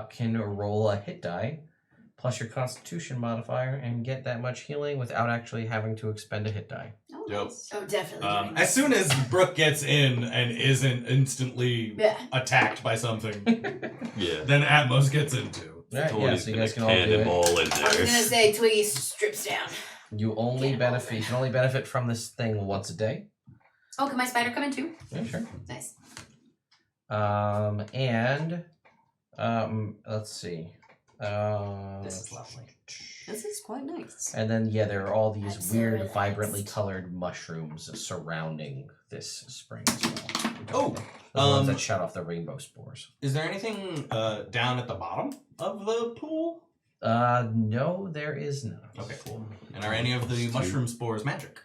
S1: can roll a hit die plus your Constitution modifier and get that much healing without actually having to expend a hit die.
S3: Oh,
S2: Yep.
S3: nice.
S5: Oh, definitely.
S2: As soon as Brooke gets in and isn't instantly attacked by something,
S4: Yeah.
S2: then Atmos gets into.
S1: Right,
S4: Tony's
S1: so you
S4: gonna
S1: guys can all do it.
S4: cannonball in
S5: I was
S4: there.
S5: gonna say Twiggy strips down.
S1: You can only benefit from this thing once a day.
S5: Oh, can my spider come in too?
S1: Yeah, sure.
S5: Nice.
S1: Let's see.
S2: This is lovely.
S3: This is quite nice.
S1: And then there are all these
S7: I'm so
S1: weird,
S7: relaxed.
S1: vibrantly colored mushrooms surrounding this spring as well.
S2: Oh,
S1: The ones that shot off the rainbow spores.
S2: is there anything down at the bottom of the pool?
S1: No, there is not.
S2: Okay, cool. And are any of the mushroom spores magic?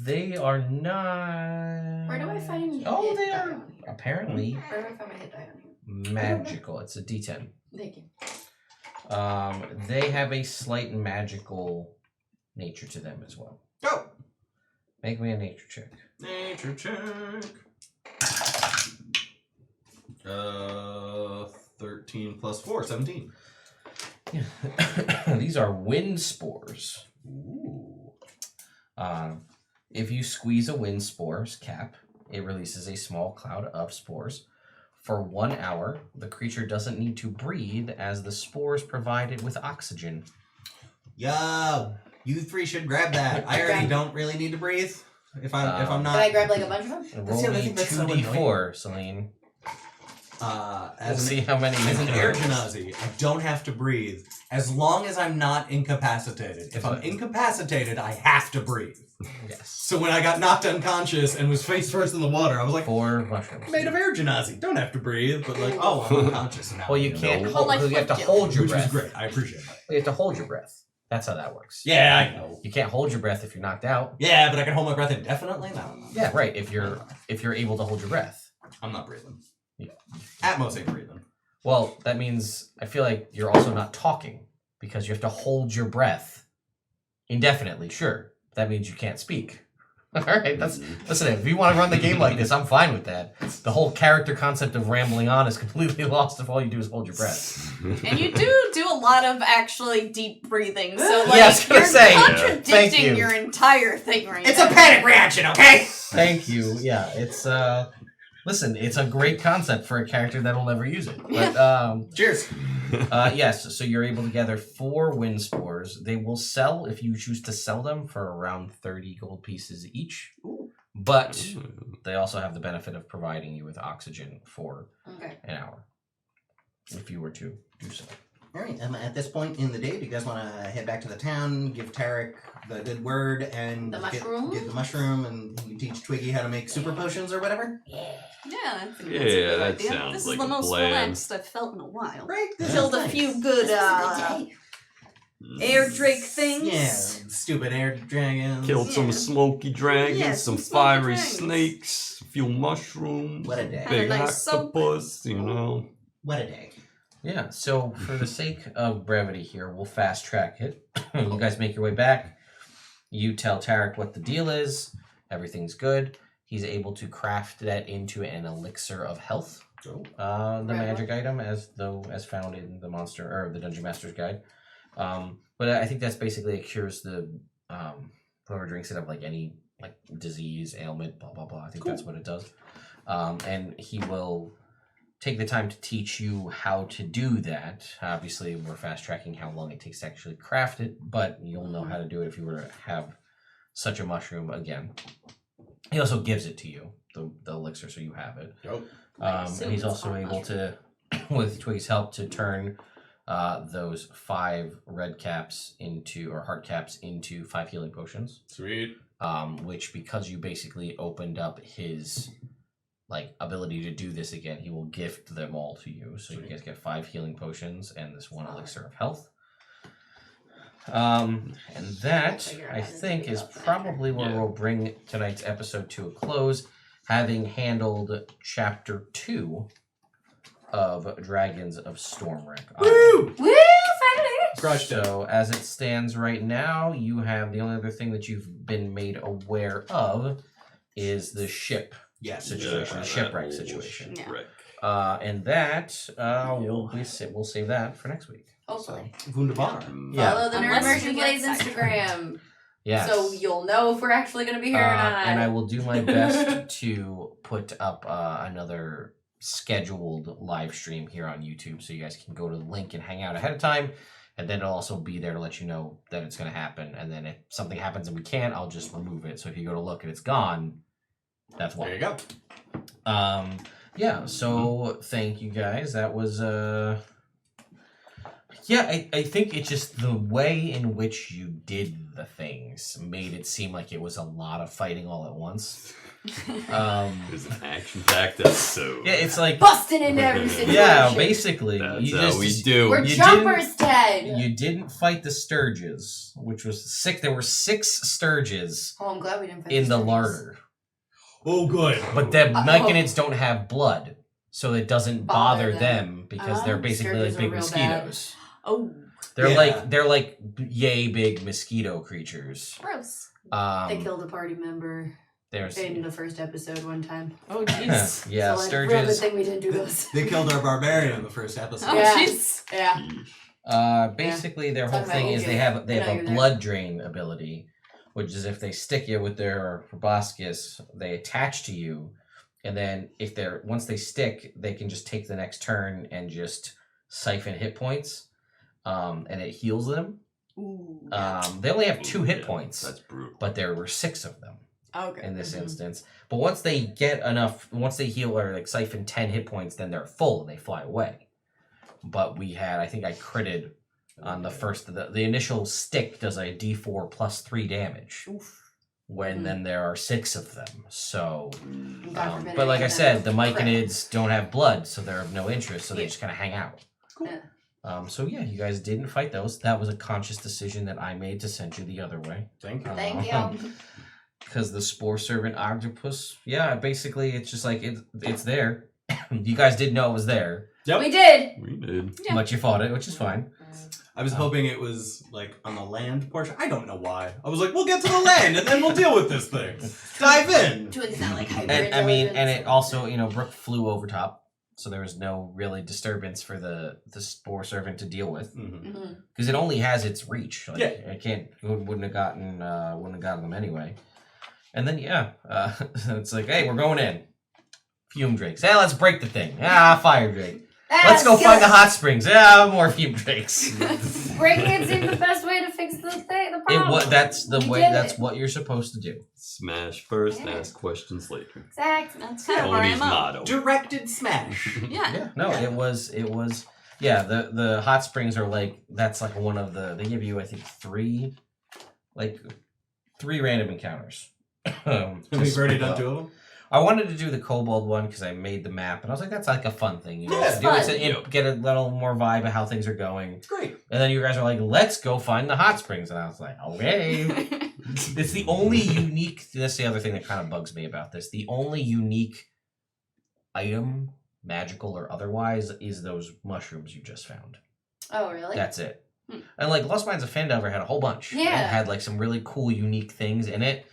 S1: They are not.
S5: Where do I find
S1: Oh,
S5: hit
S1: they
S5: die
S1: are
S5: on here?
S1: apparently
S5: Where do I find my hit die on here?
S1: magical. It's a D10.
S5: Thank you.
S1: They have a slight magical nature to them as well.
S2: Go!
S1: Make me a nature check.
S2: Nature check. 13 plus 4, 17.
S1: Yeah. These are wind spores.
S2: Ooh.
S1: If you squeeze a wind spore's cap, it releases a small cloud of spores. For 1 hour, the creature doesn't need to breathe as the spores provide it with oxygen.
S2: Yeah, you three should grab that. I already don't really need to breathe. If I'm not.
S5: Did I grab like a bunch of them?
S1: Roll
S2: See, I
S1: me
S2: think that's so
S1: 2d4, Celine. We'll
S2: As
S1: see how many
S2: As
S1: you
S2: an
S1: can
S2: air
S1: roll.
S2: genasi, I don't have to breathe as long as I'm not incapacitated. If I'm incapacitated, I have to breathe.
S1: Yes.
S2: So when I got knocked unconscious and was face first in the water, I was like,
S1: 4 mushrooms.
S2: made of air genasi, don't have to breathe, but like, oh, I'm unconscious now.
S1: Well, you can't
S4: No.
S1: hold.
S3: Well, I
S1: You have to
S3: flipped you.
S1: hold your
S2: Which was
S1: breath.
S2: great. I appreciate that.
S1: You have to hold your breath. That's how that works.
S2: Yeah, I know.
S1: You can't hold your breath if you're knocked out.
S2: Yeah, but I can hold my breath indefinitely? No.
S1: Yeah, right. If you're able to hold your breath.
S2: I'm not breathing.
S1: Yeah.
S2: Atmos ain't breathing.
S1: Well, that means I feel like you're also not talking because you have to hold your breath indefinitely. Sure, that means you can't speak. All right, listen. If you want to run the game like this, I'm fine with that. The whole character concept of rambling on is completely lost if all you do is hold your breath.
S3: And you do a lot of actually deep breathing, so like
S1: Yeah, I was gonna
S3: you're
S1: say, thank
S3: contradicting
S1: you.
S3: your entire thing right
S2: It's
S3: now.
S2: a panic reaction, okay?
S1: Thank you. Yeah, it's listen, it's a great concept for a character that'll never use it. But
S2: Cheers.
S1: yes, so you're able to gather 4 wind spores. They will sell if you choose to sell them for around 30 gold pieces each. But they also have the benefit of providing you with oxygen for
S5: Okay.
S1: an hour. If you were to do so.
S2: All right, at this point in the day, do you guys want to head back to the town, give Tarek the good word, and
S5: The
S2: get
S5: mushroom?
S2: the mushroom, and you teach Twiggy how to make super potions or whatever?
S7: Yeah.
S3: Yeah, I think that's a
S4: Yeah,
S3: good
S4: that
S3: idea.
S4: sounds
S3: This
S4: like
S3: is the
S4: a
S3: most
S4: plan.
S3: relaxed I've felt in a while.
S2: Right? This
S3: Killed
S2: is
S3: a
S2: nice.
S3: few good
S7: This was a good day.
S3: air drake things.
S2: Yeah, stupid air dragons.
S4: Killed some
S3: Yeah.
S4: smoky dragons,
S3: Yeah,
S4: some
S3: some smoky
S4: fiery
S3: dragons.
S4: snakes, a few mushrooms,
S2: What a day.
S3: Had a
S4: big
S3: nice soap.
S4: octopus, you know.
S2: What a day.
S1: Yeah, so for the sake of brevity here, we'll fast track it. You guys make your way back. You tell Tarek what the deal is. Everything's good. He's able to craft that into an elixir of health.
S2: Oh.
S1: The
S5: Right.
S1: magic item as found in the monster or the Dungeon Master's Guide. But I think that's basically it cures the whoever drinks it of like any like disease, ailment, blah blah blah. I think that's what it does. And he will take the time to teach you how to do that. Obviously, we're fast tracking how long it takes to actually craft it, but you'll know how to do it if you were to have such a mushroom again. He also gives it to you, the elixir, so you have it.
S2: Dope.
S1: And he's also able to, with Twiggy's help, to turn those 5 red caps into, or heart caps into 5 healing potions.
S6: Sweet.
S1: Which, because you basically opened up his like ability to do this again, he will gift them all to you. So you guys get 5 healing potions and this 1 elixir of health. And that, I think, is probably where we'll bring tonight's episode to a close, having handled Chapter 2 of Dragons of Stormwreck Isle.
S5: Woo! Finally!
S2: Crushed it.
S1: So, as it stands right now, you have the only other thing that you've been made aware of is the ship
S2: Yes.
S1: situation, the
S4: that
S1: shipwreck
S4: whole
S1: situation.
S3: Yeah.
S4: shipwreck.
S1: And that we'll save that for next week.
S5: Hopefully.
S2: Wunderbar.
S1: Yeah.
S5: Follow the Nerd
S3: Unless
S5: Immersion
S3: we
S5: Plays
S3: get
S5: Instagram.
S1: Yes.
S5: So you'll know if we're actually going to be here or not.
S1: And I will do my best to put up another scheduled live stream here on YouTube, so you guys can go to the link and hang out ahead of time. And then it'll also be there to let you know that it's going to happen. And then if something happens and we can't, I'll just remove it. So if you go to look and it's gone, that's why.
S2: There you go.
S1: Yeah, so thank you guys. That was I think it's just the way in which you did the things made it seem like it was a lot of fighting all at once.
S4: It was an action-packed episode.
S1: Yeah, it's like
S5: busting into every situation.
S1: yeah, basically.
S4: That's
S1: you
S4: how
S1: just,
S4: we do.
S5: We're
S1: You
S5: jumpers, Ted.
S1: You didn't fight the Sturges, which was sick. There were 6 Sturges
S5: Oh, I'm glad we didn't fight
S1: in the
S5: Sturges.
S1: larder.
S6: Oh, good.
S1: But the Myconids don't have blood, so it doesn't bother
S5: Bother
S1: them because they're basically
S5: Sturges
S1: like big
S5: are real bad.
S1: mosquitoes.
S3: Oh,
S1: They're like yay big mosquito creatures.
S3: gross.
S5: They killed a party member
S1: There's
S5: in the first episode one time.
S3: Oh, jeez.
S1: yeah,
S5: so, like, real good
S1: Sturges.
S5: thing we didn't do those.
S2: They killed our barbarian in the first episode.
S3: Oh,
S5: Yeah.
S3: jeez.
S5: Yeah.
S1: Basically, their
S5: Talk
S1: whole
S5: about
S1: thing is
S5: OJ.
S1: they have
S5: I know
S1: a
S5: you're there.
S1: blood drain ability, which is if they stick you with their proboscis, they attach to you, and then once they stick, they can just take the next turn and just siphon hit points, and it heals them.
S3: Ooh.
S1: They only have 2 hit
S4: Yeah,
S1: points,
S4: That's brutal.
S1: but there were 6 of them
S3: Okay.
S1: in this
S5: Mhm.
S1: instance. But once they heal or like siphon 10 hit points, then they're full and they fly away. But I think I critted on the first, the initial stick does a d4 plus 3 damage. When
S5: Mhm.
S1: then there are 6 of them. So,
S5: God forbid
S1: but like I
S5: any of
S1: said, the
S5: them crit.
S1: Myconids don't have blood, so they're of no interest, so they
S5: Yeah.
S1: just kind of hang out.
S5: Yeah.
S1: So yeah, you guys didn't fight those. That was a conscious decision that I made to send you the other way.
S2: Thank you.
S5: Thank you.
S1: Because the Spore Servant Octopus, yeah, basically it's just like it's there. You guys did know it was there,
S2: Yep.
S5: We did.
S4: We did.
S3: Yeah.
S1: but you fought it, which is fine.
S2: I was hoping it was like on the land portion. I don't know why. I was like, we'll get to the land and then we'll deal with this thing. Dive in.
S5: To sound like hyper
S1: And I mean, and it also, Brooke flew over top, so there was no really disturbance for the Spore Servant to deal with,
S2: Mhm.
S1: because it only has its reach. Like,
S2: Yeah.
S1: it wouldn't have gotten them anyway. And then it's like, hey, we're going in. Fume drakes. Yeah, let's break the thing. Fire drake. Let's go find the hot springs. More fume drakes.
S5: Breaking it seemed the best way to fix the problem.
S1: That's the
S5: We
S1: way.
S5: did
S1: That's
S5: it.
S1: what you're supposed to do.
S4: Smash first,
S5: Yeah.
S4: ask questions later.
S5: Exactly.
S3: That's kind of our
S4: Tony's
S3: MO.
S4: motto.
S2: Directed smash.
S3: Yeah.
S1: No, it was. Yeah, the hot springs are that's one of they give you I think 3 random encounters.
S2: We've already done 2 of them.
S1: I wanted to do the kobold one because I made the map, and I was like, that's like a fun thing,
S2: Yeah,
S1: just do it
S5: fun.
S1: to get a little more vibe of how things are going.
S2: It's great.
S1: And then you guys are like, let's go find the hot springs, and I was like, okay. It's the only unique. That's the other thing that kind of bugs me about this. The only unique item, magical or otherwise, is those mushrooms you just found.
S5: Oh, really?
S1: That's it.
S3: Hmm.
S1: And Lost Mines of Fendelver had a whole bunch.
S5: Yeah.
S1: It had some really cool, unique things in it.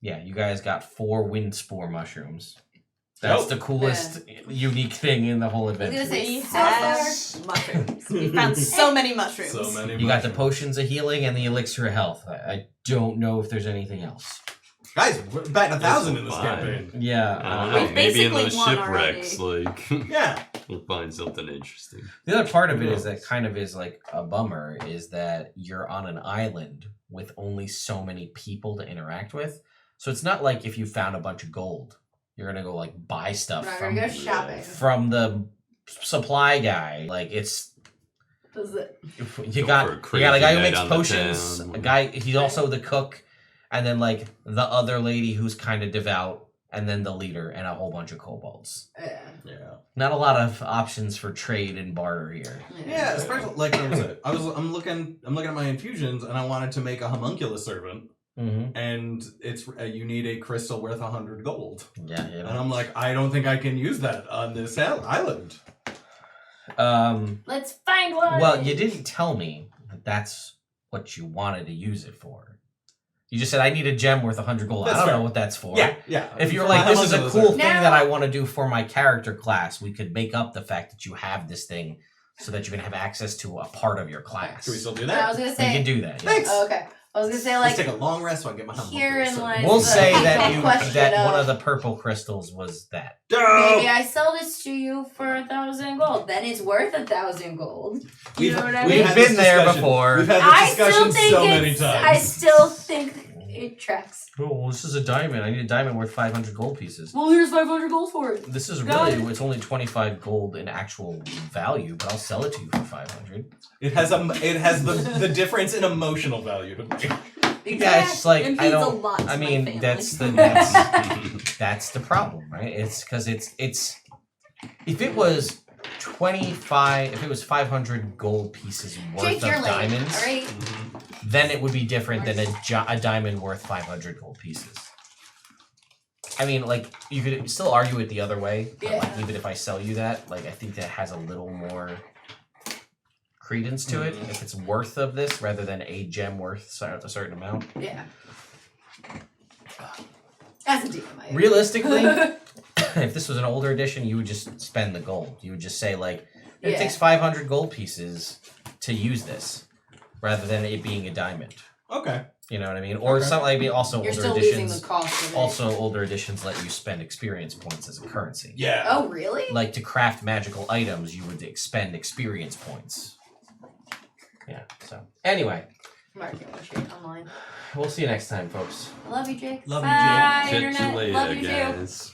S1: Yeah, you guys got 4 wind spore mushrooms. That's
S2: Nope.
S1: the coolest, unique thing in the whole
S5: I was
S1: adventure.
S5: gonna say,
S3: We
S5: so
S3: have mushrooms. We found so many mushrooms.
S2: So many.
S1: You got the
S2: mushrooms.
S1: potions of healing and the elixir of health. I don't know if there's anything else.
S2: Guys, we're batting 1,000 in this
S4: Fine.
S2: campaign.
S1: Yeah.
S4: I don't
S3: We've
S4: know. Maybe in
S3: basically
S4: those
S3: won
S4: shipwrecks,
S2: Yeah.
S4: we'll find something interesting.
S1: The other part of it
S2: Who
S1: is that
S2: knows?
S1: kind of is a bummer is that you're on an island with only so many people to interact with. So it's not like if you found a bunch of gold, you're gonna go buy stuff
S5: We're
S1: from
S5: gonna go shopping.
S1: from the supply guy.
S5: This is it.
S1: You
S4: Go
S1: got
S4: for a
S1: a
S4: crazy
S1: guy who
S4: night
S1: makes
S4: on the
S1: potions.
S4: town.
S1: A guy, he's also the cook, and then the other lady who's kind of devout, and then the leader, and a whole bunch of kobolds.
S5: Yeah.
S2: Yeah.
S1: Not a lot of options for trade and barter here.
S2: Yeah, especially where was it? I'm looking at my infusions and I wanted to make a homunculus servant.
S1: Mm-hmm.
S2: And it's you need a crystal worth 100 gold,
S1: Yeah,
S2: and I'm like, I don't think I can use that on this island.
S5: Let's find one.
S1: Well, you didn't tell me that that's what you wanted to use it for. You just said I need a gem worth 100 gold.
S2: That's
S1: I don't
S2: fair.
S1: know what that's for.
S2: Yeah.
S1: If you're
S2: For
S1: like,
S2: how
S1: this
S2: much
S1: is
S2: of
S1: a
S2: those
S1: cool
S2: are-
S1: thing that I want to do for my character class, we could make up the fact that you have this thing so that you can have access to a part of your class.
S2: Can we still do
S5: I
S2: that?
S5: was gonna
S1: We
S5: say.
S1: can do that. Yeah.
S2: Thanks.
S5: Oh, okay. I was gonna say
S2: Let's
S5: like
S2: take a long rest so I can get my humble.
S5: herein lies
S1: We'll
S5: the
S1: say that
S5: actual
S1: you
S5: question
S1: that one
S5: of-
S1: of the purple crystals was that.
S5: Maybe I sell this to you for 1,000 gold. Then it's worth 1,000 gold. You know what I mean?
S1: We've
S2: had
S1: been
S2: this
S1: there
S2: discussion.
S1: before.
S2: We've had
S5: I
S2: this
S5: still
S2: discussion
S5: think
S2: so many
S5: it's.
S2: times.
S5: I still think it tracks.
S1: Oh, this is a diamond. I need a diamond worth 500 gold pieces.
S5: Well, here's 500 gold for it.
S1: This is
S5: Got
S1: really, it's only 25 gold in actual value, but I'll sell it to you for 500.
S2: It has the difference in emotional value to me.
S1: Yeah, it's just like,
S3: It
S1: I
S3: means a
S1: don't,
S3: lot to
S1: I
S3: my
S1: mean,
S3: family.
S1: that's the problem, right? It's because it's, if it was 500 gold pieces worth
S5: Jake,
S1: of
S5: you're late.
S1: diamonds,
S5: Alright?
S1: then it would be different than a diamond worth 500 gold pieces. I mean, like, you could still argue it the other way. But, like,
S5: Yeah.
S1: even if I sell you that, like, I think that has a little more credence to it. If it's worth of this rather than a gem worth a certain amount.
S5: Yeah. That's a deal, Mike.
S1: Realistically, if this was an older edition, you would just spend the gold. You would just say, like, it
S5: Yeah.
S1: takes 500 gold pieces to use this, rather than it being a diamond.
S2: Okay.
S1: You know what I mean? Or
S2: Okay.
S1: something. I mean, also
S5: You're
S1: older
S5: still losing
S1: editions.
S5: the cost of it.
S1: Also, older editions let you spend experience points as a currency.
S2: Yeah.
S5: Oh, really?
S1: Like to craft magical items, you would expend experience points. Yeah. So anyway,
S5: Market one shit online.
S1: we'll see you next time, folks.
S5: I love you, Jake.
S2: Love you,
S5: Bye,
S2: Jake.
S4: Catch
S5: internet.
S4: you later,
S5: Love you too.
S4: guys.